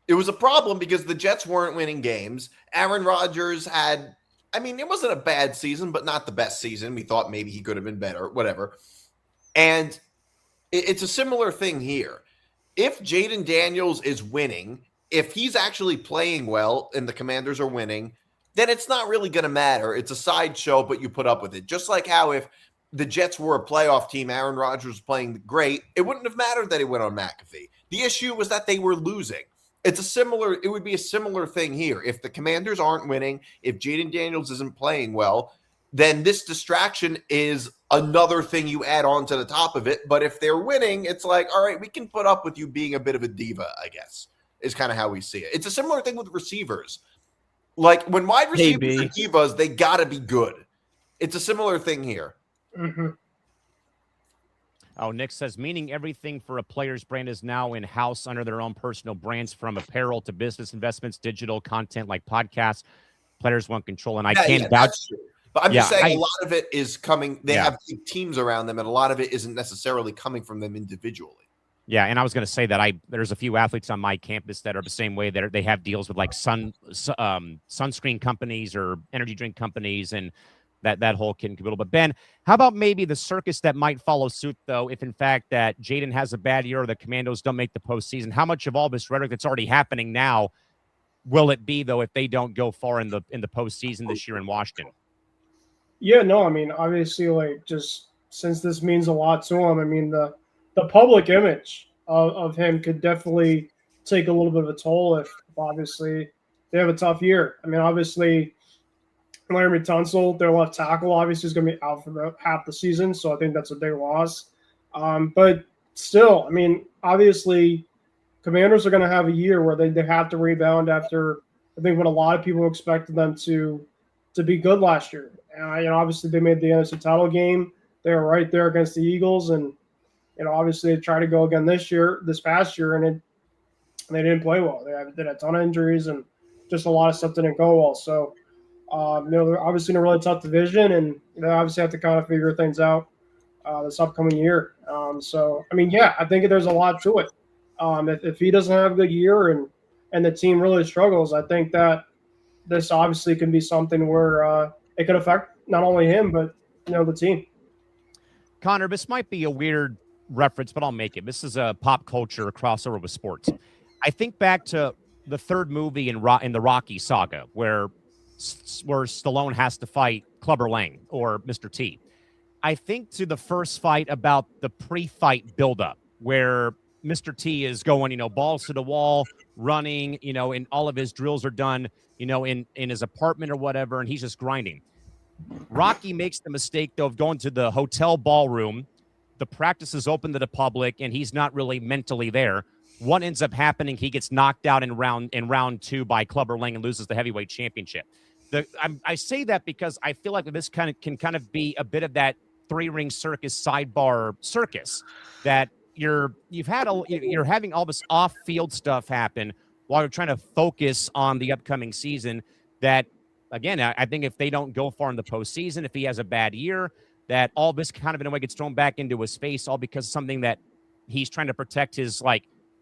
It was a problem because the Jets weren't winning games. Aaron Rodgers had, it wasn't a bad season, but not the best season. We thought maybe he could have been better, whatever. And it's a similar thing here. If Jayden Daniels is winning, if he's actually playing well and the Commanders are winning, then it's not really going to matter. It's a sideshow, but you put up with it. Just like how if the Jets were a playoff team, Aaron Rodgers was playing great, it wouldn't have mattered that he went on McAfee. The issue was that they were losing. It would be a similar thing here. If the Commanders aren't winning, if Jayden Daniels isn't playing well, then this distraction is another thing you add on to the top of it. But if they're winning, it's like, all right, we can put up with you being a bit of a diva, I guess, is kind of how we see it. It's a similar thing with receivers. Like when wide receivers are divas, they got to be good. It's a similar thing here. Mm-hmm. Oh, Nick says, meaning everything for a player's brand is now in-house under their own personal brands, from apparel to business investments, digital content like podcasts. Players want control, and I can't vouch. But I'm just saying a lot of it is coming. They have teams around them, and a lot of it isn't necessarily coming from them individually. Yeah, and I was going to say that there's a few athletes on my campus that are the same way. That they have deals with like sunscreen companies or energy drink companies, and that whole kit and caboodle. But Ben, how about maybe the circus that might follow suit, though, if in fact that Jayden has a bad year or the Commandos don't make the postseason? How much of all this rhetoric that's already happening now will it be, though, if they don't go far in the postseason this year in Washington? Yeah, no, obviously, like, just since this means a lot to him, the public image of him could definitely take a little bit of a toll if obviously they have a tough year. Obviously, Laremy Tunsil, their left tackle, obviously is going to be out for half the season, so I think that's a big loss. But still, obviously, Commanders are going to have a year where they have to rebound after, I think, what a lot of people expected them to be good last year. And obviously, they made the NFC title game. They were right there against the Eagles, and obviously they tried to go again this past year, and they didn't play well. They had a ton of injuries, and just a lot of stuff didn't go well. So. They're obviously in a really tough division, and they obviously have to kind of figure things out this upcoming year. I think there's a lot to it. If he doesn't have a good year and the team really struggles, I think that this obviously can be something where it could affect not only him, but the team. Connor, this might be a weird reference, but I'll make it. This is a pop culture crossover with sports. I think back to the third movie in the Rocky saga, where Stallone has to fight Clubber Lang or Mr. T. I think to the first fight about the pre-fight buildup, where Mr. T is going, balls to the wall, running, and all of his drills are done, in his apartment or whatever, and he's just grinding. Rocky makes the mistake, though, of going to the hotel ballroom. The practice is open to the public, and he's not really mentally there. What ends up happening, he gets knocked out in round 2 by Clubber Lang and loses the heavyweight championship. I say that because I feel like this can kind of be a bit of that 3-ring circus sidebar circus that you're having all this off-field stuff happen while you're trying to focus on the upcoming season. That, again, I think if they don't go far in the postseason, if he has a bad year, that all this kind of in a way gets thrown back into his face, all because of something that he's trying to protect his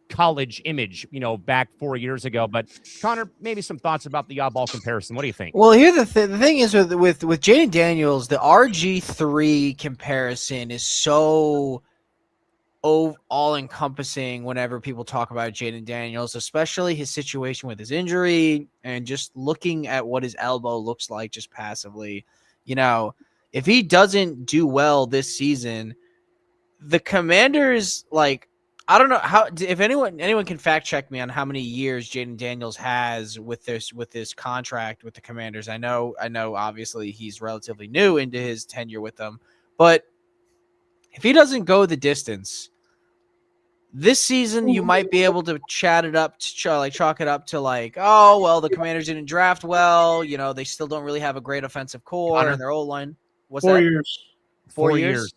college image, back 4 years ago. But Connor, maybe some thoughts about the oddball comparison. What do you think? Well, here the thing is with Jayden Daniels, the RG3 comparison is so all-encompassing whenever people talk about Jayden Daniels, especially his situation with his injury and just looking at what his elbow looks like just passively. If he doesn't do well this season, the Commanders, I don't know if anyone can fact check me on how many years Jayden Daniels has with this contract with the Commanders. I know obviously he's relatively new into his tenure with them, but if he doesn't go the distance, This season, you might be able to chalk it up to like, oh, well, the Commanders didn't draft well. You know, they still don't really have a great offensive core and their O-line. What's 4 that? years. 4 years.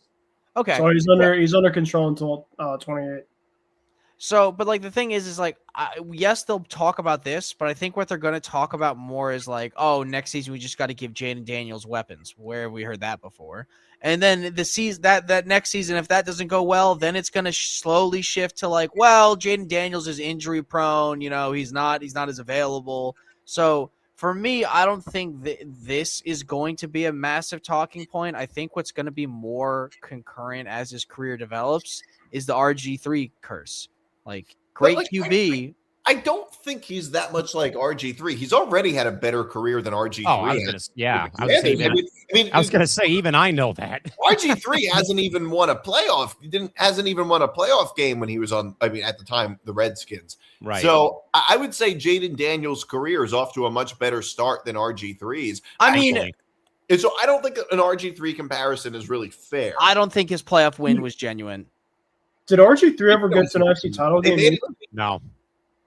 Okay. So he's under control until 28. So, but like the thing is like, yes, they'll talk about this, but I think what they're going to talk about more is like, oh, next season we just got to give Jayden Daniels weapons. Where have we heard that before? And then the season that next season, if that doesn't go well, then it's going to slowly shift to like, well, Jayden Daniels is injury prone. You know, he's not as available. So for me, I don't think this is going to be a massive talking point. I think what's going to be more concurrent as his career develops is the RG3 curse. Like, great QB. I don't think he's that much like RG3. He's already had a better career than RG3. Oh, I was going to say, even I know that. RG3 hasn't even won a playoff. Hasn't even won a playoff game when he was on, at the time, the Redskins. Right. So I would say Jayden Daniels' career is off to a much better start than RG3's. And so I don't think an RG3 comparison is really fair. I don't think his playoff win was genuine. Did RG3 ever get to an NFC title game? No.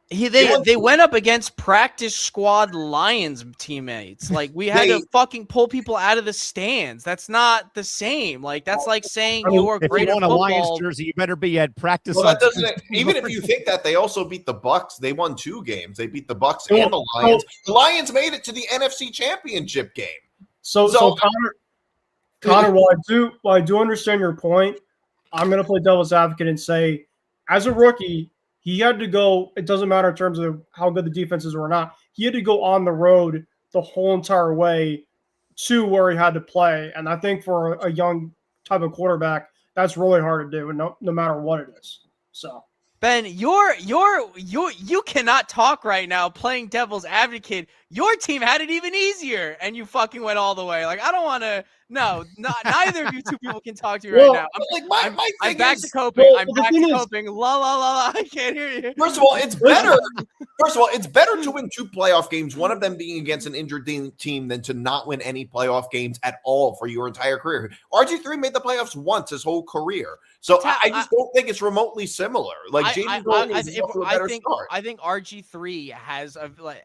They went up against practice squad Lions teammates. Like, we had to fucking pull people out of the stands. That's not the same. Like, that's like saying you're great at football. If you want a Lions jersey, you better be at practice. Well, that doesn't. Even if you think that, they also beat the Bucks. They won 2 games. They beat the Bucks and the Lions. The Lions made it to the NFC Championship game. So Connor, while I do understand your point, I'm going to play devil's advocate and say, as a rookie, he had to go. It doesn't matter in terms of how good the defense is or not. He had to go on the road the whole entire way to where he had to play. And I think for a young type of quarterback, that's really hard to do, no matter what it is. So, Ben, you cannot talk right now playing devil's advocate. Your team had it even easier, and you fucking went all the way. Like, I don't want to. No, neither of you two people can talk to you right now. I'm back to coping. I'm back to coping. La la la la. I can't hear you. First of all, it's better. It's better to win 2 playoff games, one of them being against an injured team, than to not win any playoff games at all for your entire career. RG3 made the playoffs once his whole carear, so I just don't think it's remotely similar. Like, Jayden Daniels is off to a better start. I think RG3 has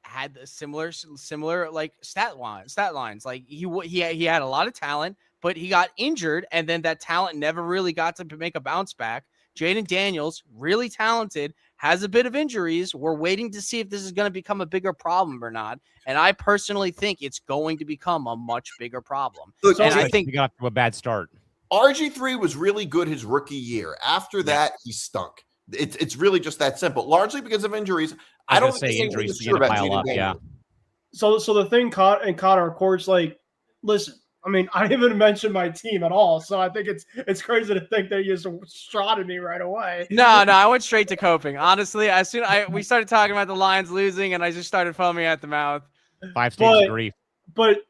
had a similar like stat lines. Like, he had a lot of talent, but he got injured, and then that talent never really got to make a bounce back. Jayden Daniels, really talented, has a bit of injuries. We're waiting to see if this is going to become a bigger problem or not. And I personally think it's going to become a much bigger problem. Look, and I think he got to a bad start. RG3 was really good his rookie year. After that, he stunk. It's really just that simple, largely because of injuries. I don't say injuries begin to pile up. Yeah. So the thing, Connor, of course, like, listen. I mean, I didn't even mention my team at all, so I think it's crazy to think that you just shot at me right away. No, I went straight to coping. Honestly, as soon we started talking about the Lions losing, and I just started foaming at the mouth. 5 stages of grief. But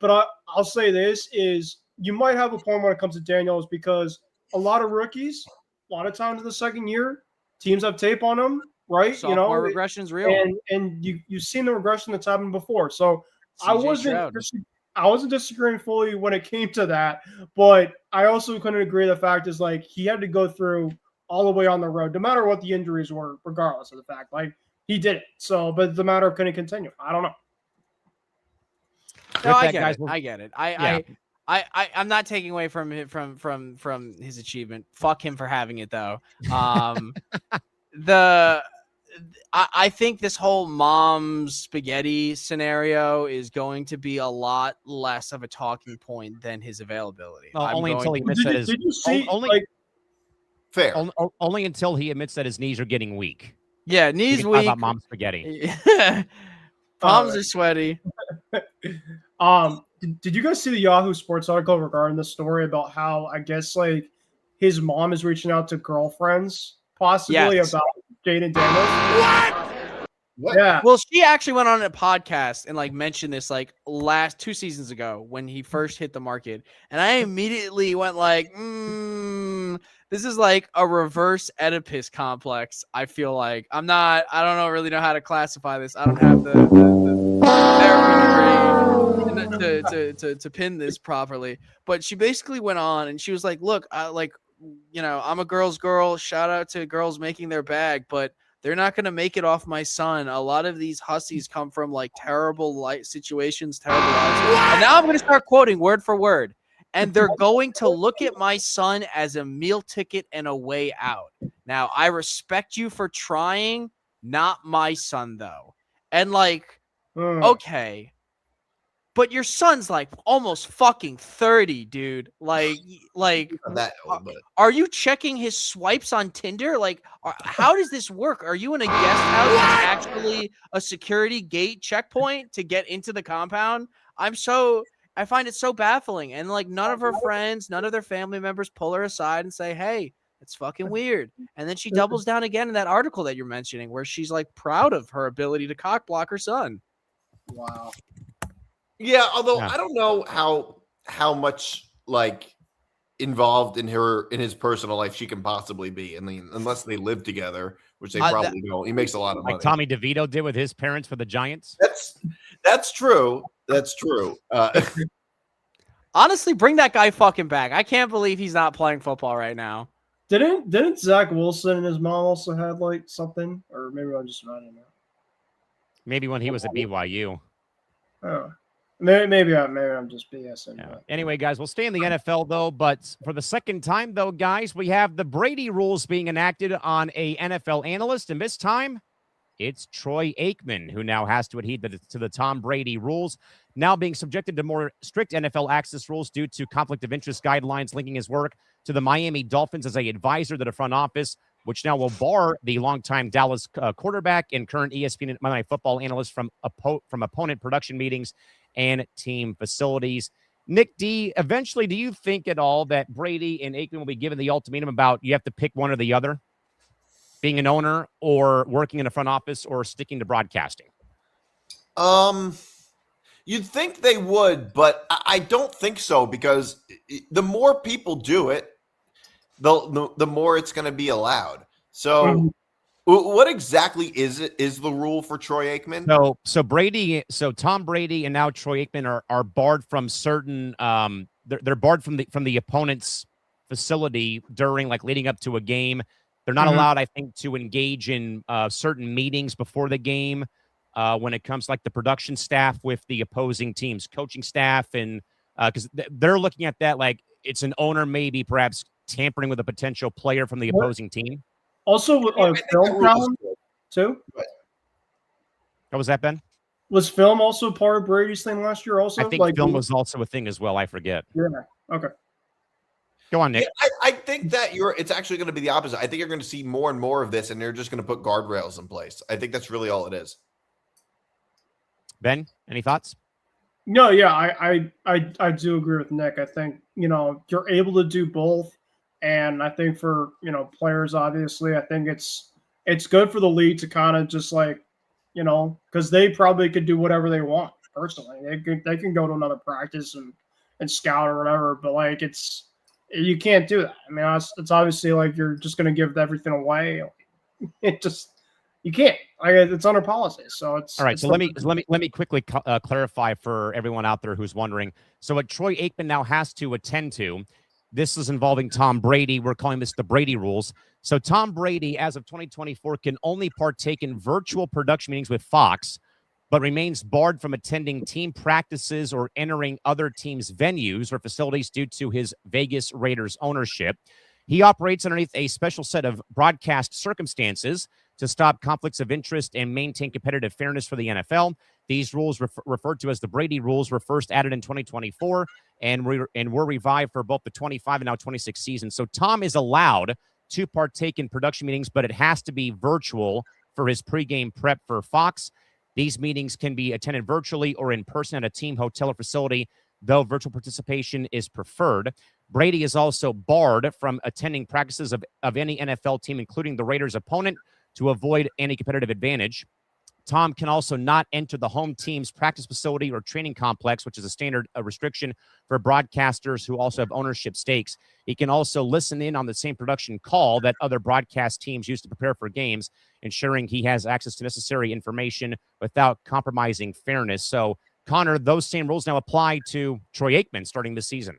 I'll say this is, you might have a point when it comes to Daniels, because a lot of rookies, a lot of times in the second year, teams have tape on them, right? Sophomore regression's real, and you've seen the regression that's happened before. So I wasn't disagreeing fully when it came to that, but I also couldn't agree. The fact is, like, he had to go through all the way on the road, no matter what the injuries were, regardless of the fact. Like, he did it. So, but it's a matter of, can he continue? I don't know. No, I get it. I'm not taking away from his achievement. Fuck him for having it, though. I think this whole mom's spaghetti scenario is going to be a lot less of a talking point than his availability. Only until he admits that his fair. Only until he admits that his knees are getting weak. Yeah, knees weak. About mom's spaghetti. Palms are sweaty. Did you guys see the Yahoo Sports article regarding the story about how, I guess, like, his mom is reaching out to girlfriends possibly about Jayden Daniels? What? Yeah. Well, she actually went on a podcast and, like, mentioned this, like, last 2 seasons ago when he first hit the market, and I immediately went like, this is like a reverse Oedipus complex. I feel like I don't really know how to classify this. I don't have the therapy degree to pin this properly. But she basically went on and she was like, look, like, I'm a girl's girl. Shout out to girls making their bag, but they're not going to make it off my son. A lot of these hussies come from like terrible life situations, terrible lives. And now I'm going to start quoting word for word. And they're going to look at my son as a meal ticket and a way out. Now, I respect you for trying, not my son, though. And like, okay. But your son's like almost fucking 30, dude. Like Not that old, but are you checking his swipes on Tinder? Like, how does this work? Are you in a guest house that's actually a security gate checkpoint to get into the compound? I find it so baffling. And like none of her friends, none of their family members pull her aside and say, hey, it's fucking weird. And then she doubles down again in that article that you're mentioning where she's like proud of her ability to cock block her son. Wow. yeah. Although I don't know how much like involved in his personal life she can possibly be. I mean, unless they live together, which they probably don't. He makes a lot of money, like Tommy DeVito did with his parents for the Giants. That's true. That's true. Honestly, bring that guy fucking back. I can't believe he's not playing football right now. Didn't Zach Wilson and his mom also had like something, or maybe I'm just running out. Maybe when he was at BYU. Oh, maybe I'm just BSing. Yeah. Anyway, guys, we'll stay in the NFL though. But for the second time, though, guys, we have the Brady rules being enacted on a NFL analyst, and this time it's Troy Aikman who now has to adhere to the Tom Brady rules, now being subjected to more strict NFL access rules due to conflict of interest guidelines linking his work to the Miami Dolphins as an advisor to the front office, which now will bar the longtime Dallas quarterback and current ESPN Monday Night Football analyst from opponent production meetings and team facilities. Nick D, eventually, do you think at all that Brady and Aikman will be given the ultimatum about you have to pick one or the other, being an owner or working in a front office or sticking to broadcasting? You'd think they would, but I don't think so, because the more people do it, the more it's going to be allowed. So what exactly is the rule for Troy Aikman? So Tom Brady and now Troy Aikman are barred from certain they're barred from the opponent's facility during like leading up to a game. They're not allowed, I think, to engage in certain meetings before the game when it comes to like the production staff with the opposing team's coaching staff, and because they're looking at that like it's an owner maybe perhaps tampering with a potential player from the opposing team. Also, film problem too. What was that, Ben? Was film also part of Brady's thing last year? Also, I think film was also a thing as well. I forget. Yeah. Okay. Go on, Nick. Yeah, I think that it's actually going to be the opposite. I think you're going to see more and more of this, and they're just going to put guardrails in place. I think that's really all it is. Ben, any thoughts? No, yeah, I do agree with Nick. I think you're able to do both, and I think for players, obviously, I think it's good for the league to kind of just like because they probably could do whatever they want personally. They can go to another practice and scout or whatever, but like you can't do that. I mean, it's obviously like you're just going to give everything away. You can't. It's under policy. So it's all right. So let me quickly clarify for everyone out there who's wondering. So what Troy Aikman now has to attend to, this is involving Tom Brady. We're calling this the Brady rules. So Tom Brady, as of 2024, can only partake in virtual production meetings with Fox, but remains barred from attending team practices or entering other teams' venues or facilities due to his Vegas Raiders ownership. He operates underneath a special set of broadcast circumstances to stop conflicts of interest and maintain competitive fairness for the NFL. These rules, referred to as the Brady rules, were first added in 2024 and were revived for both the 25 and now 26 season. So Tom is allowed to partake in production meetings, but it has to be virtual for his pregame prep for Fox. These meetings can be attended virtually or in person at a team, hotel, or facility, though virtual participation is preferred. Brady is also barred from attending practices of any NFL team, including the Raiders' opponent, to avoid any competitive advantage. Tom can also not enter the home team's practice facility or training complex, which is a standard restriction for broadcasters who also have ownership stakes. He can also listen in on the same production call that other broadcast teams use to prepare for games, ensuring he has access to necessary information without compromising fairness. So, Connor, those same rules now apply to Troy Aikman starting this season.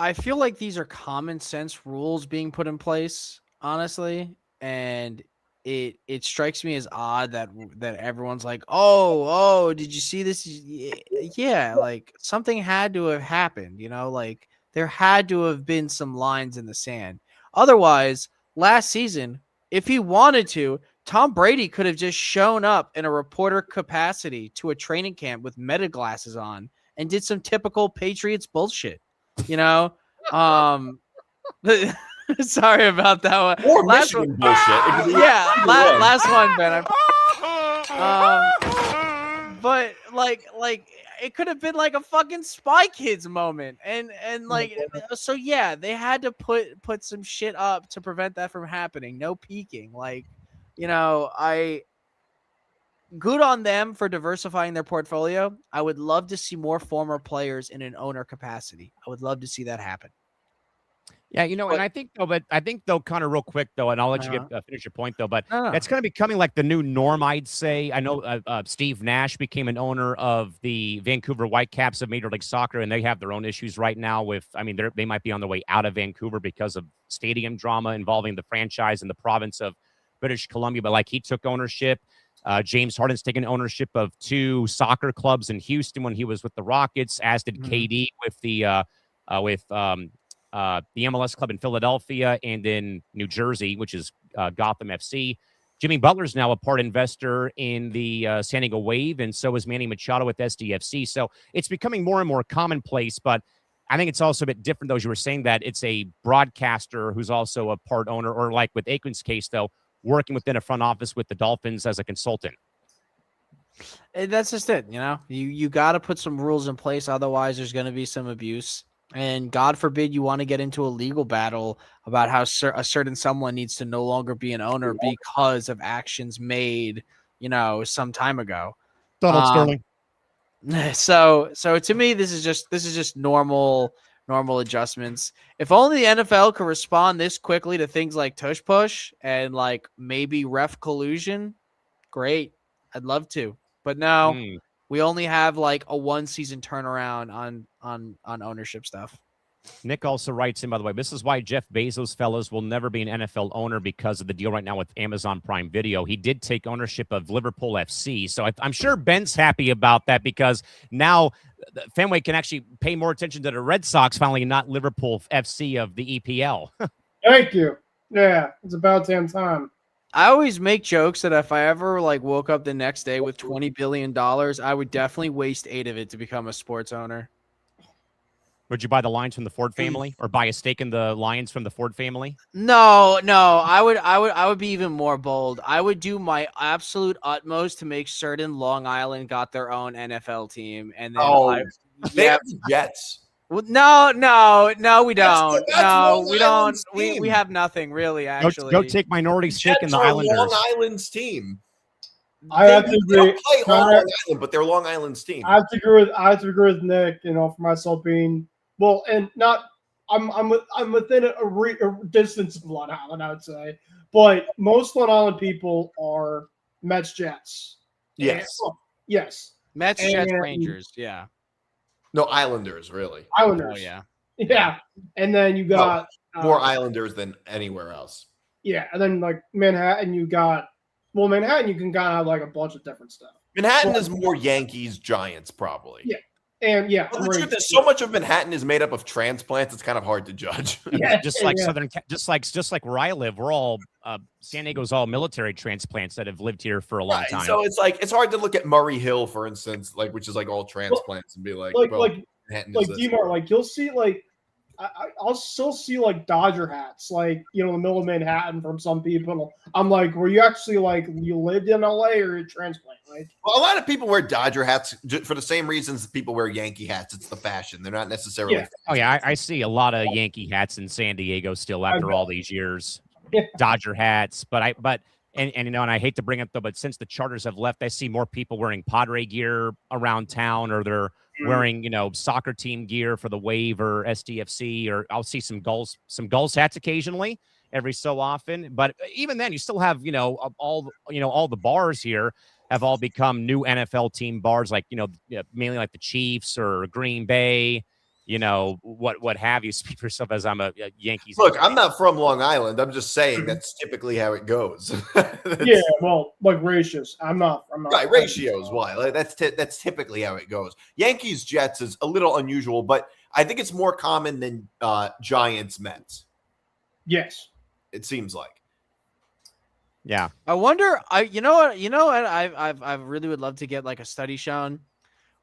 I feel like these are common sense rules being put in place, honestly, and it strikes me as odd that everyone's like, oh, did you see this? Yeah, like something had to have happened, like there had to have been some lines in the sand. Otherwise, last season, if he wanted to, Tom Brady could have just shown up in a reporter capacity to a training camp with meta glasses on and did some typical Patriots bullshit. Sorry about that one. Or Last Michigan one. bullshit. Yeah, last one, Ben. But like it could have been like a fucking Spy Kids moment, and like so yeah, they had to put some shit up to prevent that from happening. No peeking, like I good on them for diversifying their portfolio. I would love to see more former players in an owner capacity. I would love to see that happen. Yeah, and I think though, Connor, real quick though, and I'll let you finish your point though, but that's kind of becoming like the new norm, I'd say. I know Steve Nash became an owner of the Vancouver Whitecaps of Major League Soccer, and they have their own issues right now with, they might be on the way out of Vancouver because of stadium drama involving the franchise in the province of British Columbia, but like he took ownership. James Harden's taken ownership of 2 soccer clubs in Houston when he was with the Rockets, as did KD with the MLS club in Philadelphia and in New Jersey, which is Gotham FC. Jimmy Butler's now a part investor in the San Diego Wave, and so is Manny Machado with SDFC. So it's becoming more and more commonplace, but I think it's also a bit different, though, as you were saying, that it's a broadcaster who's also a part owner, or like with Aikman's case, though, working within a front office with the Dolphins as a consultant. And that's just it, you got to put some rules in place. Otherwise, there's going to be some abuse. And God forbid you want to get into a legal battle about how a certain someone needs to no longer be an owner because of actions made, some time ago. Donald Sterling. So to me, this is just normal adjustments. If only the NFL could respond this quickly to things like tush push and like maybe ref collusion, great. I'd love to, but no. We only have like a 1-season turnaround on ownership stuff. Nick also writes in, by the way, this is why Jeff Bezos, fellas, will never be an NFL owner because of the deal right now with Amazon Prime Video. He did take ownership of Liverpool FC. So I'm sure Ben's happy about that because now Fenway can actually pay more attention to the Red Sox finally, not Liverpool FC of the EPL. Thank you. Yeah, it's about damn time. I always make jokes that if I ever woke up the next day with $20 billion, I would definitely waste 8 of it to become a sports owner. Would you buy the Lions from the Ford family, or buy a stake in the Lions from the Ford family? No. I would be even more bold. I would do my absolute utmost to make certain Long Island got their own NFL team, and then they have the Jets. No, we don't. We don't. We have nothing really. Actually, go take minority stake in the Islanders. Long Island's team. I have to agree. Play on Long Island, but they're Long Island's team. I have to agree with Nick. For myself being and not. I'm within a distance of Long Island, I would say, but most Long Island people are Mets, Jets. Yes. Mets, Jets, Rangers. Yeah. No, Islanders, really. Islanders. Oh, yeah. Yeah. And then you got more Islanders than anywhere else. Yeah. And then Manhattan, you got Manhattan, you can kind of have a bunch of different stuff. Manhattan is more Yankees, Giants, probably. Yeah. And the truth is, so much of Manhattan is made up of transplants. It's kind of hard to judge. Just like where I live, we're all San Diego's all military transplants that have lived here for a long time. So it's hard to look at Murray Hill, for instance, which is all transplants, and be Manhattan you'll see I'll still see Dodger hats, the middle of Manhattan from some people. I'm like, were you actually you lived in LA or a transplant? Well, a lot of people wear Dodger hats for the same reasons that people wear Yankee hats. It's the fashion. They're not necessarily. Yeah. Oh yeah, I see a lot of Yankee hats in San Diego still after all these years. Yeah. Dodger hats, and I hate to bring it though, but since the Chargers have left, I see more people wearing Padre gear around town, or they're wearing soccer team gear for the Wave or SDFC, or I'll see some Gulls hats occasionally every so often. But even then, you still have all the bars here have all become new NFL team bars, mainly like the Chiefs or Green Bay. what have you. Speak for yourself, as I'm a Yankees. Look, I'm not from Long Island. I'm just saying that's typically how it goes. Yeah, well, like ratios. I'm not right. Ratios. Why? Like, that's typically how it goes. Yankees Jets is a little unusual, but I think it's more common than Giants Mets. Yes, it seems like. Yeah, I wonder. You know what? I really would love to get like a study shown.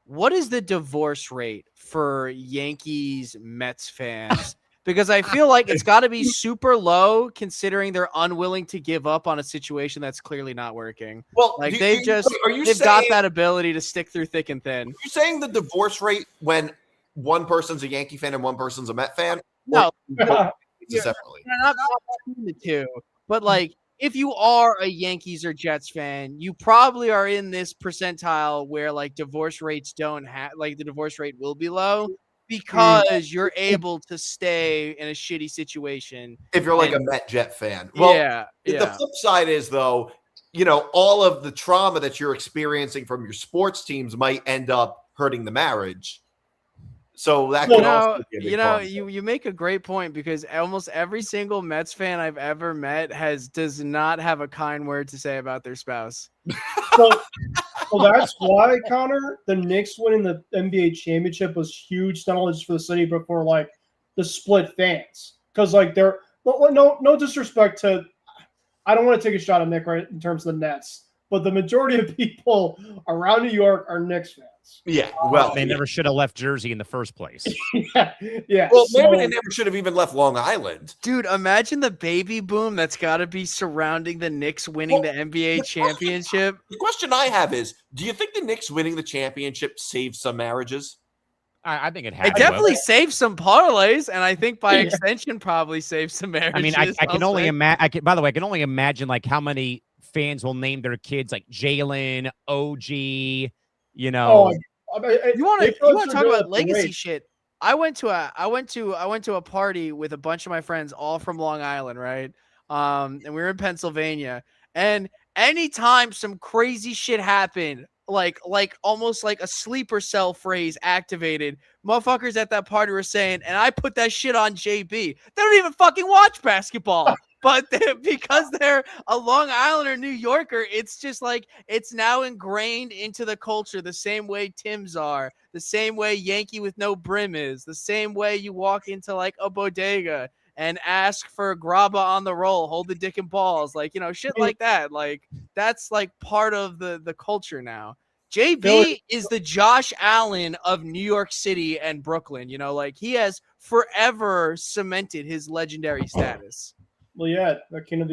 What is the divorce rate for Yankees Mets fans? Because I feel like it's got to be super low considering they're unwilling to give up on a situation that's clearly not working. Well, like they've got that ability to stick through thick and thin. Are you saying the divorce rate when one person's a Yankee fan and one person's a Met fan? No, separately. Not between the two, but like if you are a Yankees or Jets fan, you probably are in this percentile where like divorce rates don't have like the divorce rate will be low because you're able to stay in a shitty situation. If you're like a Met Jet fan. Well, the flip side is though, all of the trauma that you're experiencing from your sports teams might end up hurting the marriage. So that could also be a big problem. You make a great point because almost every single Mets fan I've ever met does not have a kind word to say about their spouse. So that's why, Connor, the Knicks winning the NBA championship was huge, not only just for the city, but for like the split fans. Because like they're no disrespect to, I don't want to take a shot at Nick right in terms of the Nets, but the majority of people around New York are Knicks fans. Yeah, well, they never should have left Jersey in the first place. yeah. Well, maybe they never should have even left Long Island. Dude, imagine the baby boom that's got to be surrounding the Knicks winning the NBA championship. The question I have is, do you think the Knicks winning the championship saved some marriages? I think it has. It definitely saved some parlays, and I think by extension probably saved some marriages. I mean, I can only imagine. By the way, I can only imagine like how many fans will name their kids like Jalen, OG. You want to talk about legacy shit? I went to a party with a bunch of my friends, all from Long Island, right? And we were in Pennsylvania. And anytime some crazy shit happened, like almost like a sleeper cell phrase activated, motherfuckers at that party were saying, and I put that shit on JB. They don't even fucking watch basketball. But because they're a Long Islander, New Yorker, it's just like it's now ingrained into the culture the same way Tim's are, the same way Yankee with no brim is, the same way you walk into like a bodega and ask for grabba on the roll, hold the dick and balls, like, shit like that. Like that's like part of the culture now. JB is the Josh Allen of New York City and Brooklyn. Like he has forever cemented his legendary status. Well, yeah, the King of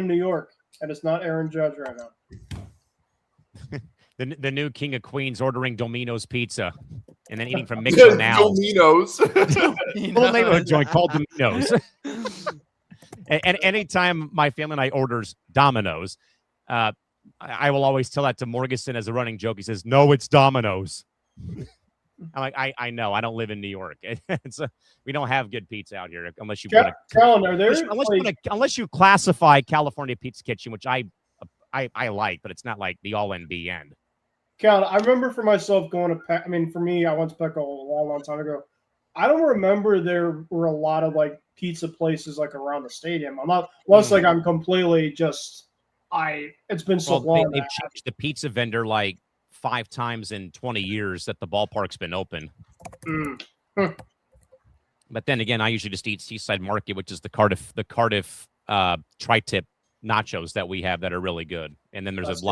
New York, and it's not Aaron Judge right now. the new King of Queens ordering Domino's pizza and then eating from McDonald's. Domino's. Well, maybe a joint called Domino's. And anytime my family and I orders Domino's, I will always tell that to Morganson as a running joke. He says, "No, it's Domino's." I'm like, I know. I don't live in New York. We don't have good pizza out here unless you unless you classify California Pizza Kitchen, which I like, but it's not like the all in the end. Cal, I remember for myself going to for me, I went to Petco a long time ago. I don't remember there were a lot of like pizza places like around the stadium. I'm not unless like I'm completely just it's been so long. They've changed the pizza vendor like 5 times in 20 years that the ballpark's been open. But then again, I usually just eat Seaside Market, which is the Cardiff tri-tip nachos that we have that are really good. And then there's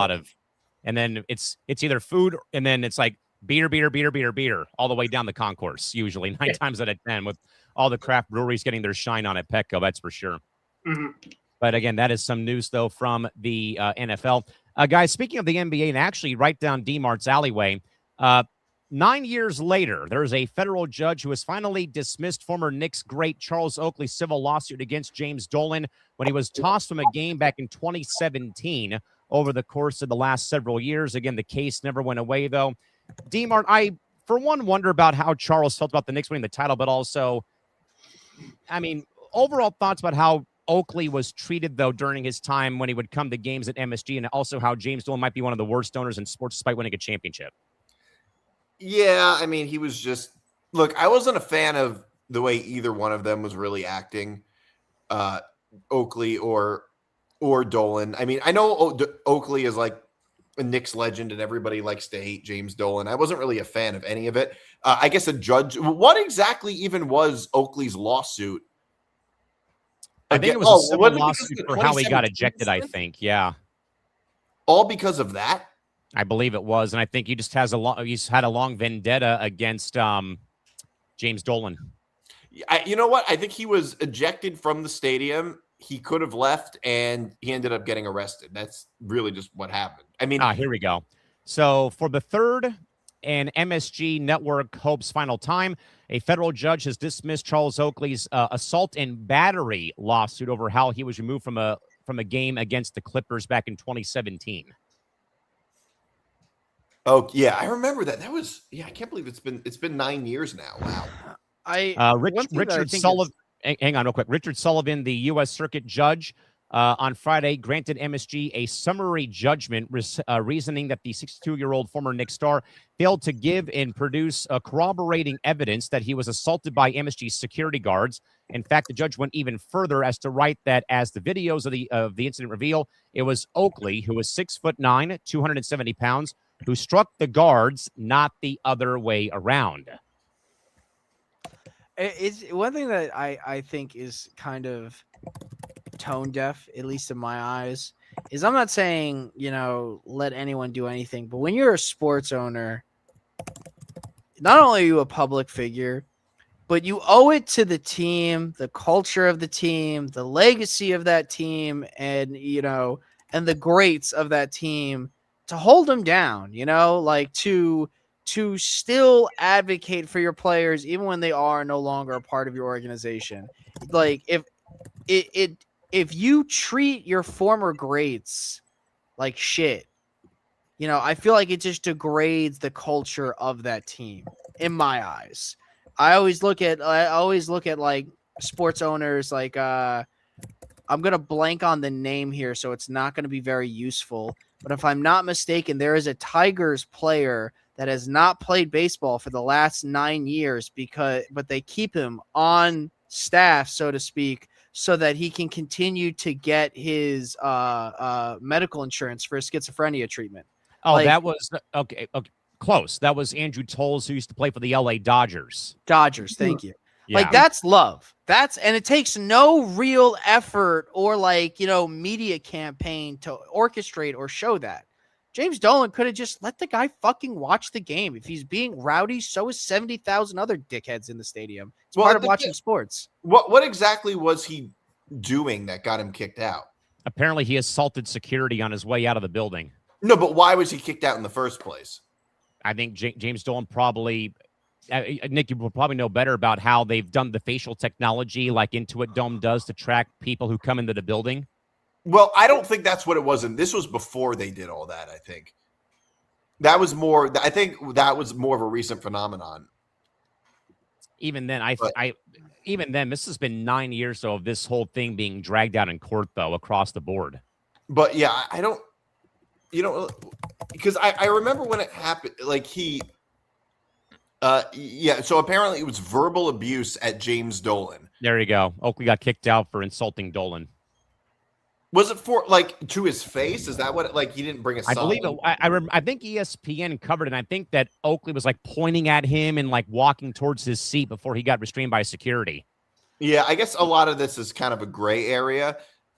and then it's either food and then it's like beer all the way down the concourse, usually 9 times out of 10 with all the craft breweries getting their shine on at Petco, that's for sure. But again, that is some news though from the NFL. Guys, speaking of the NBA, and actually right down D-Mart's alleyway, 9 years later, there's a federal judge who has finally dismissed former Knicks great Charles Oakley's civil lawsuit against James Dolan when he was tossed from a game back in 2017 over the course of the last several years. Again, the case never went away, though. D-Mart, I, for one, wonder about how Charles felt about the Knicks winning the title, but also, I mean, overall thoughts about how Oakley was treated, though, during his time when he would come to games at MSG, and also how James Dolan might be one of the worst owners in sports despite winning a championship. Yeah, I mean, he was just Look, I wasn't a fan of the way either one of them was really acting, Oakley or Dolan. I mean, I know Oakley is like a Knicks legend and everybody likes to hate James Dolan. I wasn't really a fan of any of it. I guess a judge. What exactly even was Oakley's lawsuit? I think it was a civil lawsuit for how he got ejected, I think. Yeah. All because of that? I believe it was. And I think he just he's had a long vendetta against James Dolan. You know what? I think he was ejected from the stadium. He could have left, and he ended up getting arrested. That's really just what happened. I mean, here we go. So for the third and MSG Network Hope's final time, a federal judge has dismissed Charles Oakley's assault and battery lawsuit over how he was removed from a game against the Clippers back in 2017. Oh yeah, I remember that. That was I can't believe it's been 9 years now. Wow. Richard Sullivan. Hang on real quick. Richard Sullivan, the U.S. Circuit Judge, on Friday granted MSG a summary judgment reasoning that the 62-year-old former Knicks star failed to give and produce corroborating evidence that he was assaulted by MSG security guards. In fact, the judge went even further as to write that as the videos of the incident reveal, it was Oakley, who was 6'9", 270 pounds, who struck the guards, not the other way around. It's one thing that I think is kind of tone deaf, at least in my eyes, is I'm not saying, let anyone do anything, but when you're a sports owner, not only are you a public figure, but you owe it to the team, the culture of the team, the legacy of that team, and, and the greats of that team to hold them down, like to still advocate for your players even when they are no longer a part of your organization. Like if you treat your former greats like shit, I feel like it just degrades the culture of that team in my eyes. I always look at like sports owners like I'm going to blank on the name here, so it's not going to be very useful. But if I'm not mistaken, there is a Tigers player that has not played baseball for the last 9 years but they keep him on staff, so to speak, so that he can continue to get his medical insurance for his schizophrenia treatment. Oh, that was okay. Close. That was Andrew Tolles, who used to play for the LA Dodgers. Thank you. Yeah. Like, that's love. And it takes no real effort or media campaign to orchestrate or show that. James Dolan could have just let the guy fucking watch the game. If he's being rowdy, so is 70,000 other dickheads in the stadium. It's part of watching sports. What exactly was he doing that got him kicked out? Apparently he assaulted security on his way out of the building. No, but why was he kicked out in the first place? I think James Dolan probably... Nick, you will probably know better about how they've done the facial technology like Intuit Dome does to track people who come into the building. Well, I don't think that's what it was. And this was before they did all that, I think. I think that was more of a recent phenomenon. Even then, this has been 9 years though of this whole thing being dragged out in court though, across the board. But yeah, I don't, because I remember when it happened, like so apparently it was verbal abuse at James Dolan. There you go. Oakley got kicked out for insulting Dolan. Was it for to his face? Is that what he didn't bring a sign? I believe it. I think ESPN covered it. And I think that Oakley was pointing at him and walking towards his seat before he got restrained by security. Yeah, I guess a lot of this is kind of a gray area.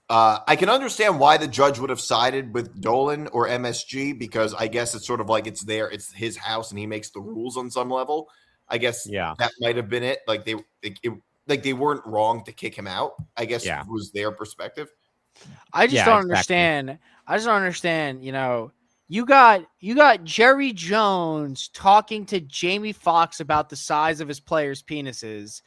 I can understand why the judge would have sided with Dolan or MSG because I guess it's sort of it's his house and he makes the rules on some level. I guess that might have been it. They weren't wrong to kick him out. I guess was their perspective. I just don't understand. I just don't understand. You got Jerry Jones talking to Jamie Foxx about the size of his players' penises.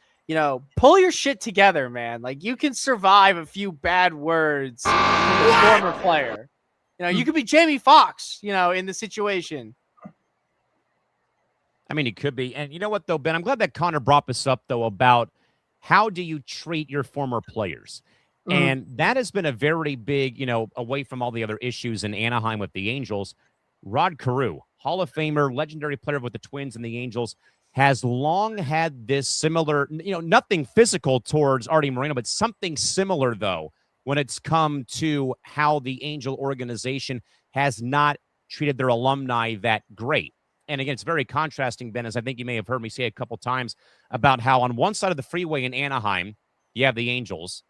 Pull your shit together, man. You can survive a few bad words from a former player. You could be Jamie Foxx, in the situation. I mean, he could be. And you know what, though, Ben? I'm glad that Connor brought this up, though, about how do you treat your former players? Mm-hmm. And that has been a very big, away from all the other issues in Anaheim with the Angels. Rod Carew, Hall of Famer, legendary player with the Twins and the Angels. has long had this similar, nothing physical towards Artie Moreno, but something similar, though, when it's come to how the Angel organization has not treated their alumni that great. And again, it's very contrasting, Ben, as I think you may have heard me say a couple times about how on one side of the freeway in Anaheim, you have the Angels.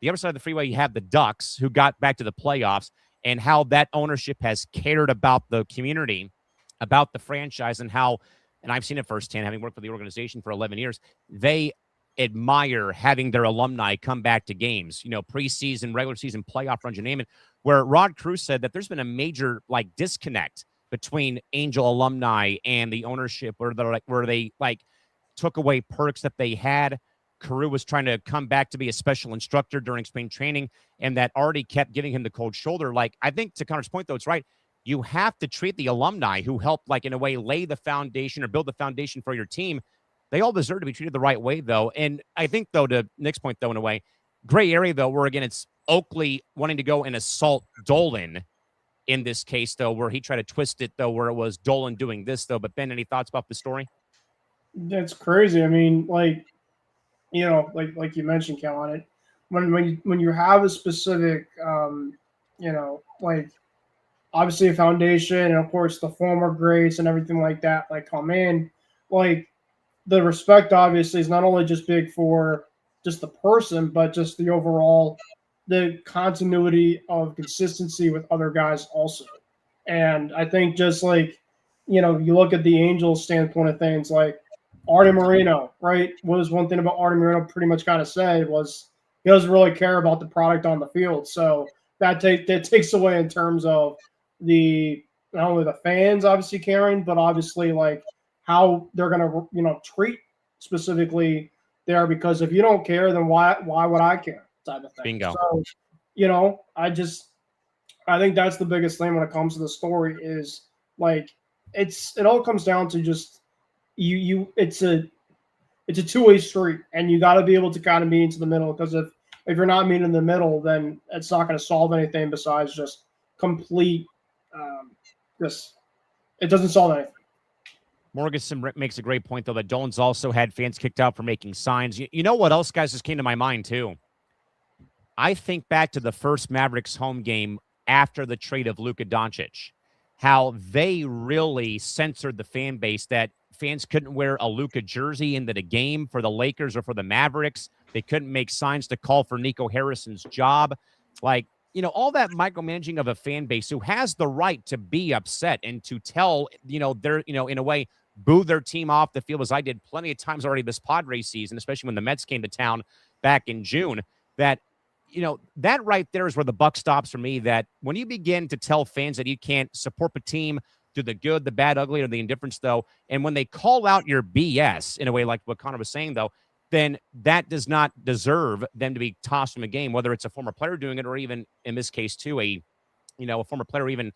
The other side of the freeway, you have the Ducks, who got back to the playoffs, and how that ownership has cared about the community, about the franchise, and how, and I've seen it firsthand, having worked for the organization for 11 years, they admire having their alumni come back to games, preseason, regular season, playoff runs, you name it, where Rod Cruz said that there's been a major disconnect between Angel alumni and the ownership where they took away perks that they had. Carew was trying to come back to be a special instructor during spring training, and that Artie kept giving him the cold shoulder. I think to Connor's point, though, it's right. You have to treat the alumni who helped, in a way, lay the foundation or build the foundation for your team. They all deserve to be treated the right way, though. And I think, though, to Nick's point, though, in a way, gray area, though, where, again, it's Oakley wanting to go and assault Dolan in this case, though, where he tried to twist it, though, where it was Dolan doing this, though. But, Ben, any thoughts about the story? That's crazy. I mean, like you mentioned, Callan, when you have a specific, obviously a foundation and, of course, the former greats and everything like that, come in, the respect obviously is not only just big for just the person, but just the overall, the continuity of consistency with other guys also. And I think just you look at the Angels standpoint of things, Artie Moreno, right? What was one thing about Artie Moreno pretty much kind of said was he doesn't really care about the product on the field. So that takes away in terms of not only the fans obviously caring, but obviously how they're going to, treat specifically there, because if you don't care, then why would I care type of thing. Bingo. So, I think that's the biggest thing when it comes to the story is it all comes down to just it's a two-way street, and you got to be able to kind of meet into the middle, because if you're not meeting in the middle, then it's not going to solve anything besides just complete it doesn't solve anything. Morganson makes a great point, though, that Dolan's also had fans kicked out for making signs. You know what else, guys, just came to my mind, too? I think back to the first Mavericks home game after the trade of Luka Doncic, how they really censored the fan base, that fans couldn't wear a Luka jersey into the game for the Lakers or for the Mavericks. They couldn't make signs to call for Nico Harrison's job. All that micromanaging of a fan base who has the right to be upset and to tell, their, in a way, boo their team off the field, as I did plenty of times already this Padres season, especially when the Mets came to town back in June, that right there is where the buck stops for me, that when you begin to tell fans that you can't support the team through the good, the bad, ugly, or the indifference, though, and when they call out your BS in a way like what Connor was saying, though, then that does not deserve them to be tossed from a game, whether it's a former player doing it or even, in this case, too, a former player, or even,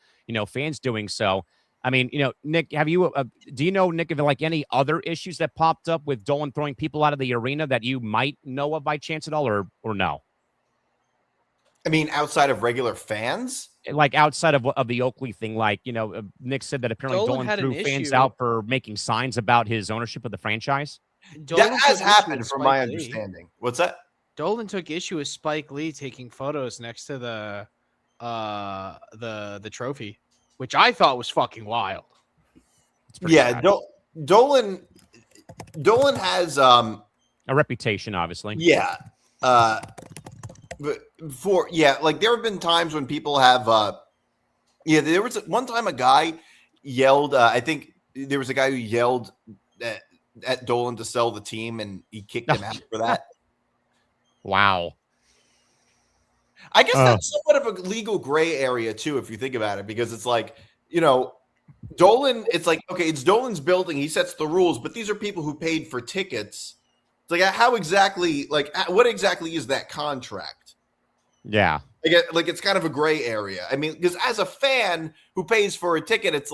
fans doing so. I mean, Nick, have you, do you know, Nick, of any other issues that popped up with Dolan throwing people out of the arena that you might know of by chance at all, or no? I mean, outside of regular fans? Outside of the Oakley thing, Nick said that apparently Dolan threw fans out for making signs about his ownership of the franchise. That has happened from my understanding. What's that? Dolan took issue with Spike Lee taking photos next to the trophy, which I thought was fucking wild. Yeah, Dolan has a reputation, obviously. Yeah. But there have been times when people have there was one time a guy yelled, I think there was a guy who yelled at Dolan to sell the team, and he kicked him out for that. Wow. I guess that's somewhat of a legal gray area too, if you think about it, because it's Dolan, it's okay, it's Dolan's building, he sets the rules, but these are people who paid for tickets. It's how exactly, what exactly is that contract? Yeah. It's kind of a gray area. I mean, because as a fan who pays for a ticket, it's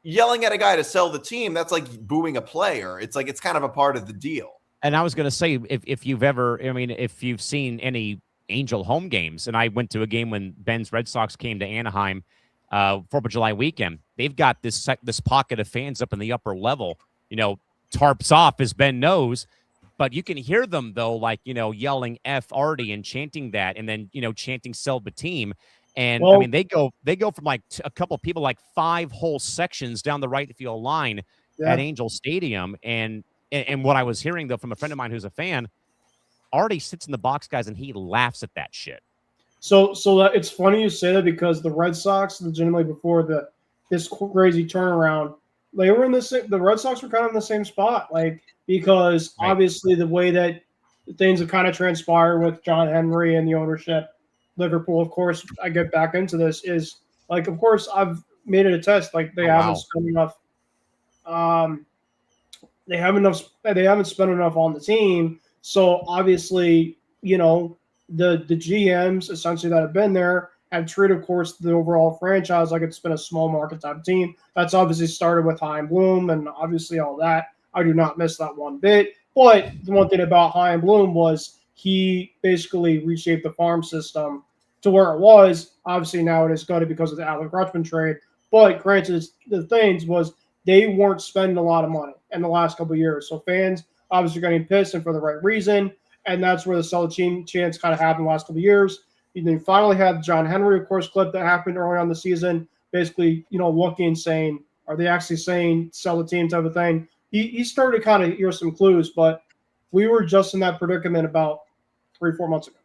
yelling at a guy to sell the team. That's like booing a player. It's it's kind of a part of the deal. And I was going to say, if you've seen any Angel home games, and I went to a game when Ben's Red Sox came to Anaheim, 4th of July weekend, they've got this pocket of fans up in the upper level, tarps off, as Ben knows. But you can hear them, though, like, yelling F Artie and chanting that, and then, chanting sell the team. And, I mean, they go from, like, a couple of people, like 5 whole sections down the right field line at Angel Stadium. And what I was hearing, though, from a friend of mine who's a fan, Artie sits in the box, guys, and he laughs at that shit. So it's funny you say that, because the Red Sox, legitimately before this crazy turnaround, they were the Red Sox were kind of in the same spot, like, because obviously the way that things have kind of transpired with John Henry and the ownership, Liverpool, of course, I get back into this, is like, of course, I've made it a test, like they haven't spent enough. They haven't spent enough on the team. So obviously, the GMs essentially that have been there have treated, of course, the overall franchise like it's been a small market type team. That's obviously started with Chaim Bloom and obviously all that. I do not miss that one bit. But the one thing about Chaim Bloom was he basically reshaped the farm system to where it was. Obviously now it is gutted because of the Alan Crutchman trade. But granted, the things was they weren't spending a lot of money in the last couple of years. So fans obviously getting pissed, and for the right reason. And that's where the sell team chance kind of happened the last couple of years. And then finally had John Henry, of course, clip that happened early on the season, basically, looking, saying, are they actually saying sell the team type of thing? He started to kind of hear some clues, but we were just in that predicament about 3-4 months ago.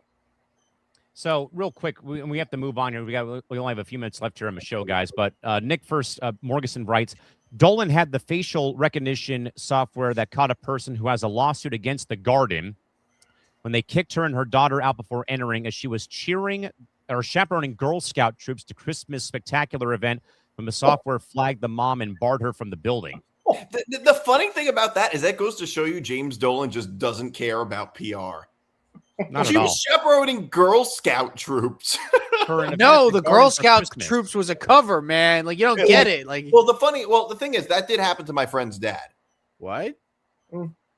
So real quick, we have to move on here. We only have a few minutes left here on the show, guys. But Nick first, Morganson writes, Dolan had the facial recognition software that caught a person who has a lawsuit against the Garden when they kicked her and her daughter out before entering, as she was cheering or chaperoning Girl Scout troops to Christmas spectacular event when the software flagged the mom and barred her from the building. The funny thing about that is that goes to show you James Dolan just doesn't care about PR. Not she at was all. chaperoning Girl Scout troops. No, the Girl Scout troops was a cover, man. Like, you don't get it. Like, the thing is that did happen to my friend's dad. What?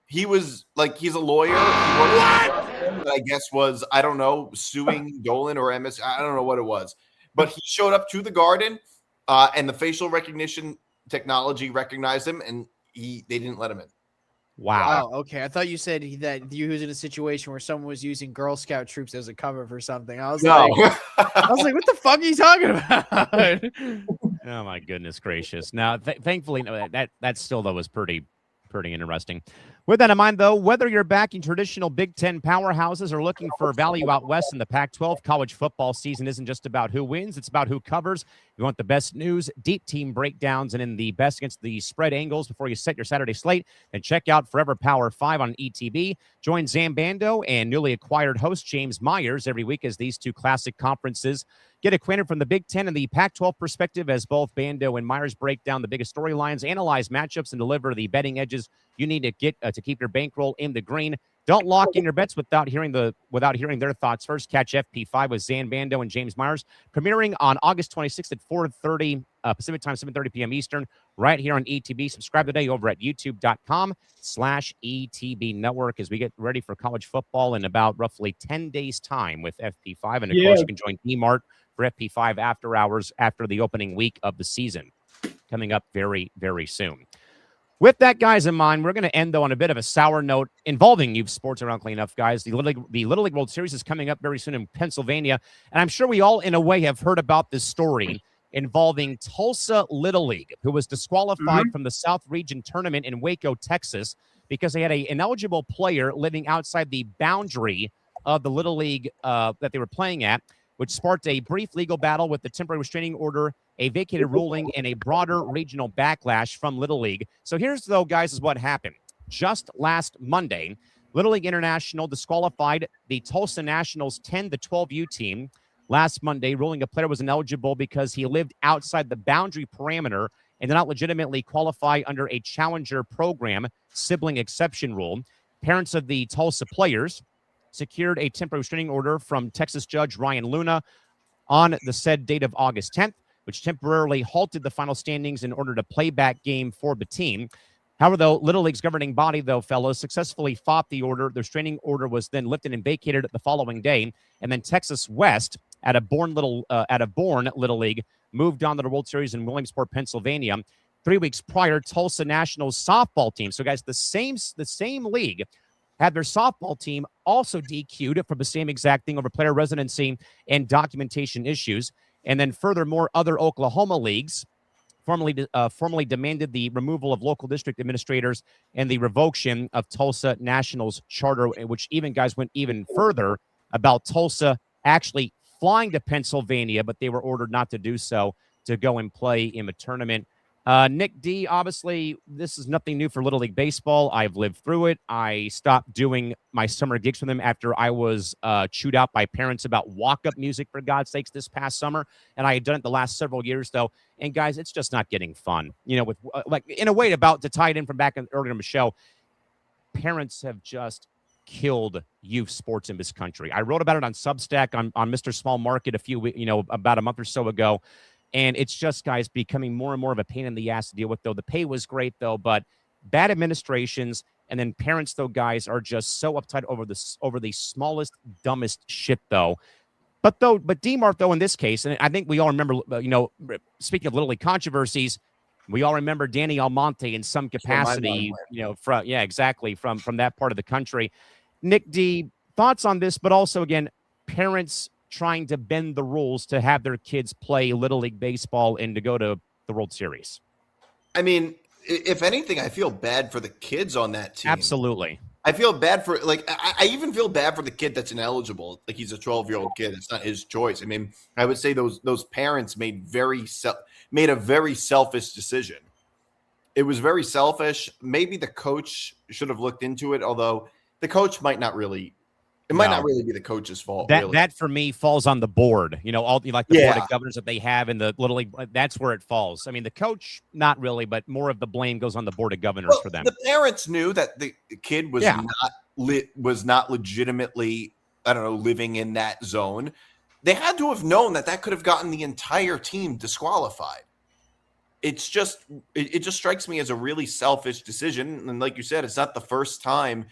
He was like, he's a lawyer. That I guess was, I don't know, suing Dolan or MS. I don't know what it was, but he showed up to the Garden, and the facial recognition technology recognized him, and they didn't let him in. Wow. Okay. I thought you said that you was in a situation where someone was using Girl Scout troops as a cover for something. I was like, what the fuck are you talking about? Oh my goodness gracious. Now, thankfully, no, that still though was pretty interesting. With that in mind, though, whether you're backing traditional Big Ten powerhouses or looking for value out west in the Pac-12, college football season isn't just about who wins. It's about who covers. You want the best news, deep team breakdowns, and in the best against the spread angles before you set your Saturday slate, then check out Forever Power 5 on ETB. Join Zambando and newly acquired host James Myers every week as these two classic conferences get acquainted from the Big Ten and the Pac-12 perspective as both Bando and Myers break down the biggest storylines, analyze matchups, and deliver the betting edges you need to get to keep your bankroll in the green. Don't lock in your bets without hearing their thoughts first. Catch FP5 with Zan Bando and James Myers, premiering on August 26th at 4:30 Pacific time, 7:30 p.m. Eastern, right here on ETB. Subscribe today over at youtube.com/ETB Network as we get ready for college football in about roughly 10 days' time with FP5. And, of course, you can join DMart for FP5 after hours after the opening week of the season, coming up very, very soon. With that, guys, in mind, we're going to end, though, on a bit of a sour note involving youth sports around cleanup, guys. The Little League World Series is coming up very soon in Pennsylvania, and I'm sure we all, in a way, have heard about this story involving Tulsa Little League, who was disqualified from the South Region Tournament in Waco, Texas, because they had an ineligible player living outside the boundary of the Little League that they were playing at, which sparked a brief legal battle with the temporary restraining order, a vacated ruling, and a broader regional backlash from Little League. So here's, though, guys, is what happened. Just last Monday, Little League International disqualified the Tulsa Nationals 10-12U team last Monday, ruling a player was ineligible because he lived outside the boundary parameter and did not legitimately qualify under a challenger program sibling exception rule. Parents of the Tulsa players secured a temporary restraining order from Texas Judge Ryan Luna on the said date of August 10th, which temporarily halted the final standings in order to play back game for the team. However, though, Little League's governing body, though, fellows, successfully fought the order. The restraining order was then lifted and vacated the following day, and then Texas West, at a Bourne Little League, moved on to the World Series in Williamsport, Pennsylvania. 3 weeks prior, Tulsa Nationals softball team. So, guys, the same league had their softball team also DQ'd for the same exact thing over player residency and documentation issues. And then furthermore, other Oklahoma leagues formally demanded the removal of local district administrators and the revocation of Tulsa Nationals charter, which even guys went even further about Tulsa actually flying to Pennsylvania, but they were ordered not to do so to go and play in the tournament. Nick D, obviously, this is nothing new for Little League Baseball. I've lived through it. I stopped doing my summer gigs for them after I was chewed out by parents about walk-up music, for God's sakes, this past summer. And I had done it the last several years, though. And, guys, it's just not getting fun. You know, with like in a way, about to tie it in from back earlier in the show, parents have just killed youth sports in this country. I wrote about it on Substack on Mr. Small Market about a month or so ago. And it's just, guys, becoming more and more of a pain in the ass to deal with, though. The pay was great, though, but bad administrations and then parents, though, guys, are just so uptight over the smallest, dumbest shit, though. But D-Mark, though, in this case, and I think we all remember, speaking of Little League controversies, we all remember Danny Almonte in some capacity, from that part of the country. Nick D, thoughts on this, but also, again, parents trying to bend the rules to have their kids play Little League Baseball and to go to the World Series. I mean, if anything, I feel bad for the kids on that team. Absolutely. I feel bad for, I even feel bad for the kid that's ineligible. Like, he's a 12-year-old kid. It's not his choice. I mean, I would say those parents made a very selfish decision. It was very selfish. Maybe the coach should have looked into it, although the coach might not really. It might not really be the coach's fault. That for me falls on the board. All the board of governors that they have in the Little League. That's where it falls. I mean, the coach, not really, but more of the blame goes on the board of governors for them. The parents knew that the kid was not legitimately, living in that zone. They had to have known that could have gotten the entire team disqualified. It's just, it just strikes me as a really selfish decision. And like you said, it's not the first time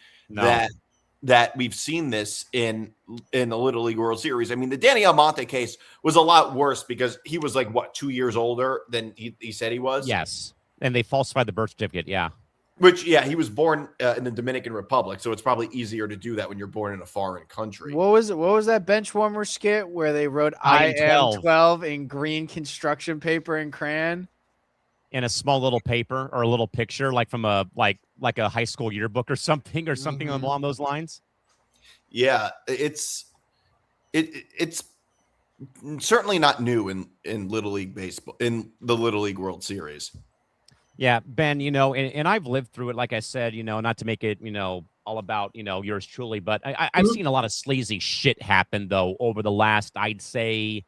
that we've seen this in the Little League World Series. I mean, the Danny Almonte case was a lot worse because he was 2 years older than he said he was. Yes. And they falsified the birth certificate. Yeah. Which, he was born in the Dominican Republic. So it's probably easier to do that when you're born in a foreign country. What was that bench warmer skit where they wrote I am 12 in green construction paper and crayon? In a small little paper or a little picture, like from a high school yearbook or something along those lines. Yeah, it's certainly not new in Little League Baseball, in the Little League World Series. Yeah, Ben, and I've lived through it, like I said, not to make it, all about, yours truly, but I've seen a lot of sleazy shit happen, though, over the last, I'd say,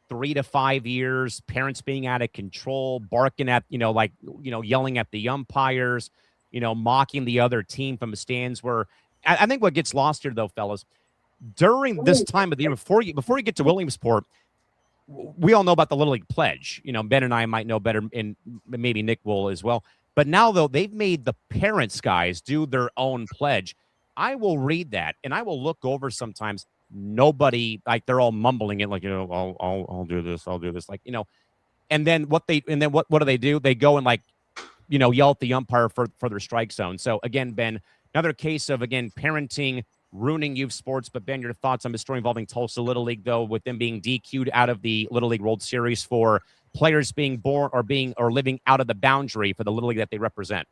3 to 5 years, parents being out of control, barking at, yelling at the umpires, mocking the other team from the stands. Where I think what gets lost here, though, fellas, during this time of the year, before you get to Williamsport, we all know about the Little League Pledge. Ben and I might know better, and maybe Nick will as well. But now, though, they've made the parents, guys, do their own pledge. I will read that, and I will look over sometimes. Nobody, they're all mumbling it, I'll do this, and then what do they do? They go and yell at the umpire for their strike zone. So again, Ben, another case of parenting ruining youth sports. But Ben, your thoughts on the story involving Tulsa Little League, though, with them being DQ'd out of the Little League World Series for players being born or living out of the boundary for the Little League that they represent.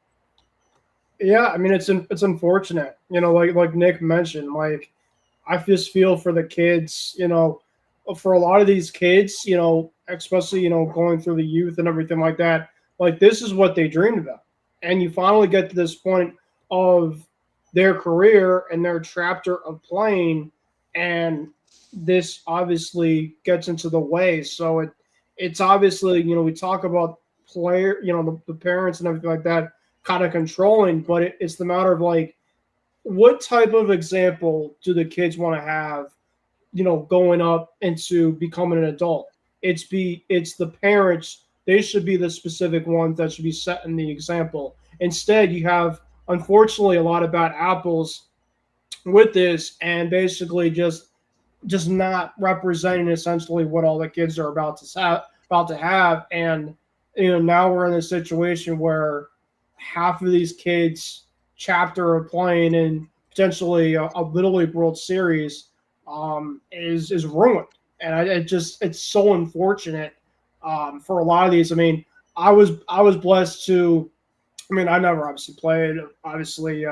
Yeah, I mean, it's unfortunate, like Nick mentioned, I just feel for the kids, for a lot of these kids, especially, going through the youth and everything like that, this is what they dreamed about. And you finally get to this point of their career and their chapter of playing, and this obviously gets into the way. So it's obviously, we talk about player, the parents and everything like that kind of controlling, but it's the matter of what type of example do the kids want to have, going up into becoming an adult? It's the parents. They should be the specific ones that should be setting the example. Instead, you have, unfortunately, a lot of bad apples with this, and basically just not representing essentially what all the kids are about to have. And now we're in a situation where half of these kids chapter are playing in potentially a Little League World Series is ruined. And it's so unfortunate for a lot of these. I mean, I was blessed to. I mean, I never obviously played. Obviously,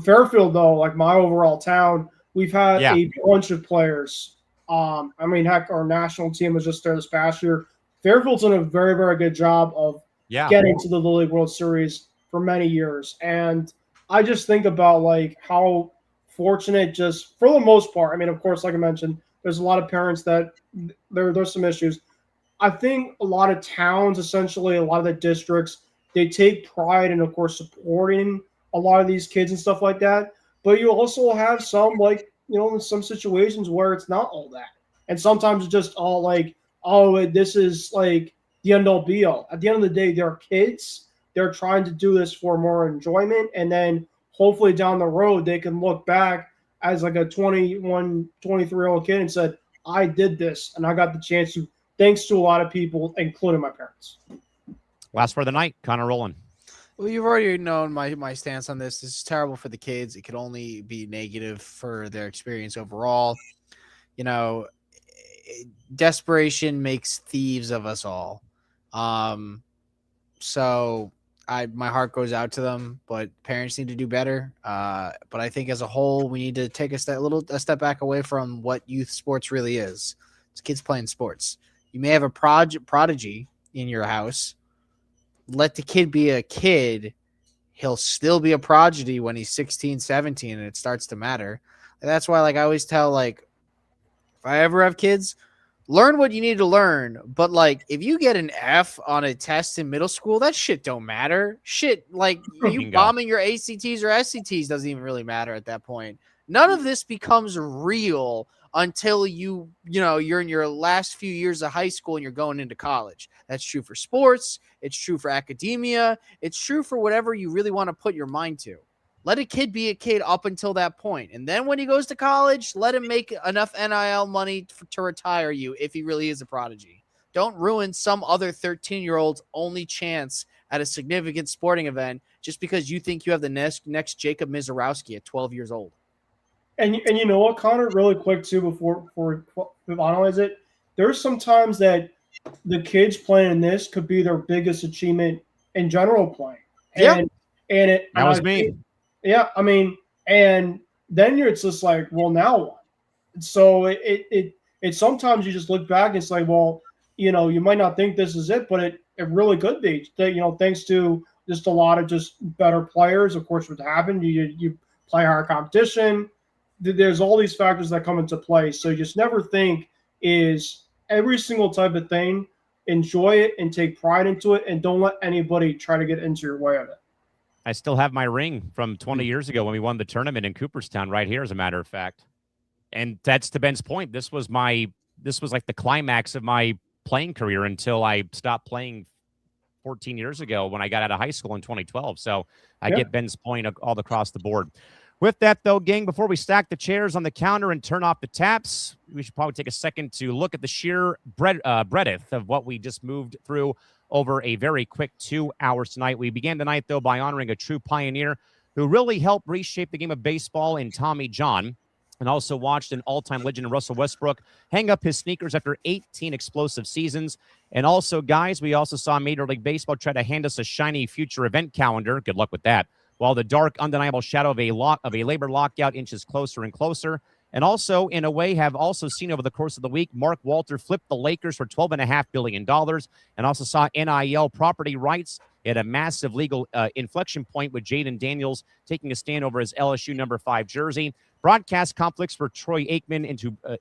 Fairfield though, like my overall town, we've had a bunch of players. I mean, heck, our national team was just there this past year. Fairfield's done a very, very good job of getting to the Little League World Series for many years, and I just think about like how fortunate, just for the most part. I mean, of course, like I mentioned, there's a lot of parents that there's some issues. I think a lot of towns, essentially, a lot of the districts, they take pride in, of course, supporting a lot of these kids and stuff like that. But you also have some, like, in some situations where it's not all that. And sometimes it's just all like, oh, this is like the end all be all. At the end of the day, they're kids. They're trying to do this for more enjoyment. And then hopefully down the road, they can look back as like a 21, 23-year-old kid and said, I did this and I got the chance to, thanks to a lot of people, including my parents. Last for the night, Connor Rowland. Well, you've already known my stance on this. This is terrible for the kids. It could only be negative for their experience overall. Desperation makes thieves of us all. So my heart goes out to them, but parents need to do better. But I think as a whole, we need to take a step back away from what youth sports really is. It's kids playing sports. You may have a prodigy in your house. Let the kid be a kid. He'll still be a prodigy when he's 16, 17, and it starts to matter. And that's why, like, I always tell, like, if I ever have kids, learn what you need to learn. But, like, if you get an F on a test in middle school, that shit don't matter. Shit, like, you bombing your ACTs or SCTs doesn't even really matter at that point. None of this becomes real until you're in your last few years of high school and you're going into college. That's true for sports. It's true for academia. It's true for whatever you really want to put your mind to. Let a kid be a kid up until that point. And then when he goes to college, let him make enough NIL money to retire you if he really is a prodigy. Don't ruin some other 13-year-old's only chance at a significant sporting event just because you think you have the next Jacob Mizorowski at 12 years old. And you know what, Connor, really quick too, before we analyze it, there's some times that the kids playing this could be their biggest achievement in general playing. That was me. Yeah, I mean, and then it's just like, well, now what? So it sometimes you just look back and it's like, well, you might not think this is it, but it really could be. Thanks to just a lot of just better players. Of course, what happened, you play higher competition. There's all these factors that come into play. So just never think is every single type of thing. Enjoy it and take pride into it, and don't let anybody try to get into your way of it. I still have my ring from 20 years ago when we won the tournament in Cooperstown right here, as a matter of fact. And that's to Ben's point. This was like the climax of my playing career until I stopped playing 14 years ago when I got out of high school in 2012. So I get Ben's point all across the board. With that, though, gang, before we stack the chairs on the counter and turn off the taps, we should probably take a second to look at the sheer breadth of what we just moved through over a very quick 2 hours tonight. We began the night, though, by honoring a true pioneer who really helped reshape the game of baseball in Tommy John, and also watched an all-time legend in Russell Westbrook hang up his sneakers after 18 explosive seasons. And also, guys, we also saw Major League Baseball try to hand us a shiny future event calendar. Good luck with that. While the dark, undeniable shadow of a labor lockout inches closer and closer. And also, in a way, have also seen over the course of the week, Mark Walter flipped the Lakers for $12.5 billion, and also saw NIL property rights at a massive legal inflection point with Jayden Daniels taking a stand over his LSU number 5 jersey. Broadcast conflicts for Troy Aikman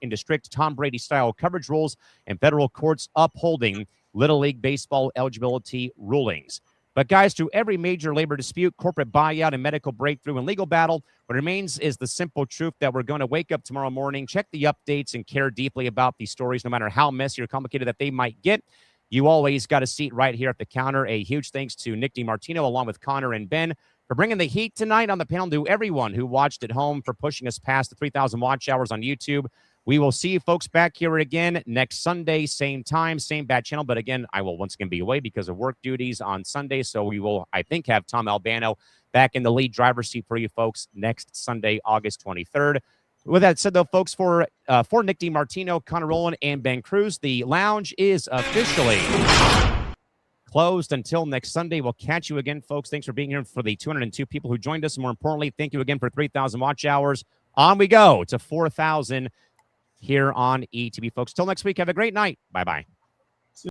into strict Tom Brady-style coverage rules, and federal courts upholding Little League Baseball eligibility rulings. But, guys, through every major labor dispute, corporate buyout, and medical breakthrough and legal battle, what remains is the simple truth that we're going to wake up tomorrow morning, check the updates, and care deeply about these stories, no matter how messy or complicated that they might get. You always got a seat right here at the counter. A huge thanks to Nick DiMartino, along with Connor and Ben, for bringing the heat tonight on the panel, to everyone who watched at home, for pushing us past the 3,000 watch hours on YouTube. We will see you folks back here again next Sunday, same time, same bad channel. But again, I will once again be away because of work duties on Sunday. So we will, I think, have Tom Albano back in the lead driver's seat for you folks next Sunday, August 23rd. With that said, though, folks, for Nick DiMartino, Connor Rowland, and Ben Cruz, the lounge is officially closed until next Sunday. We'll catch you again, folks. Thanks for being here for the 202 people who joined us. More importantly, thank you again for 3,000 watch hours. On we go to 4,000 here on ETB, folks. Till next week, have a great night. Bye-bye.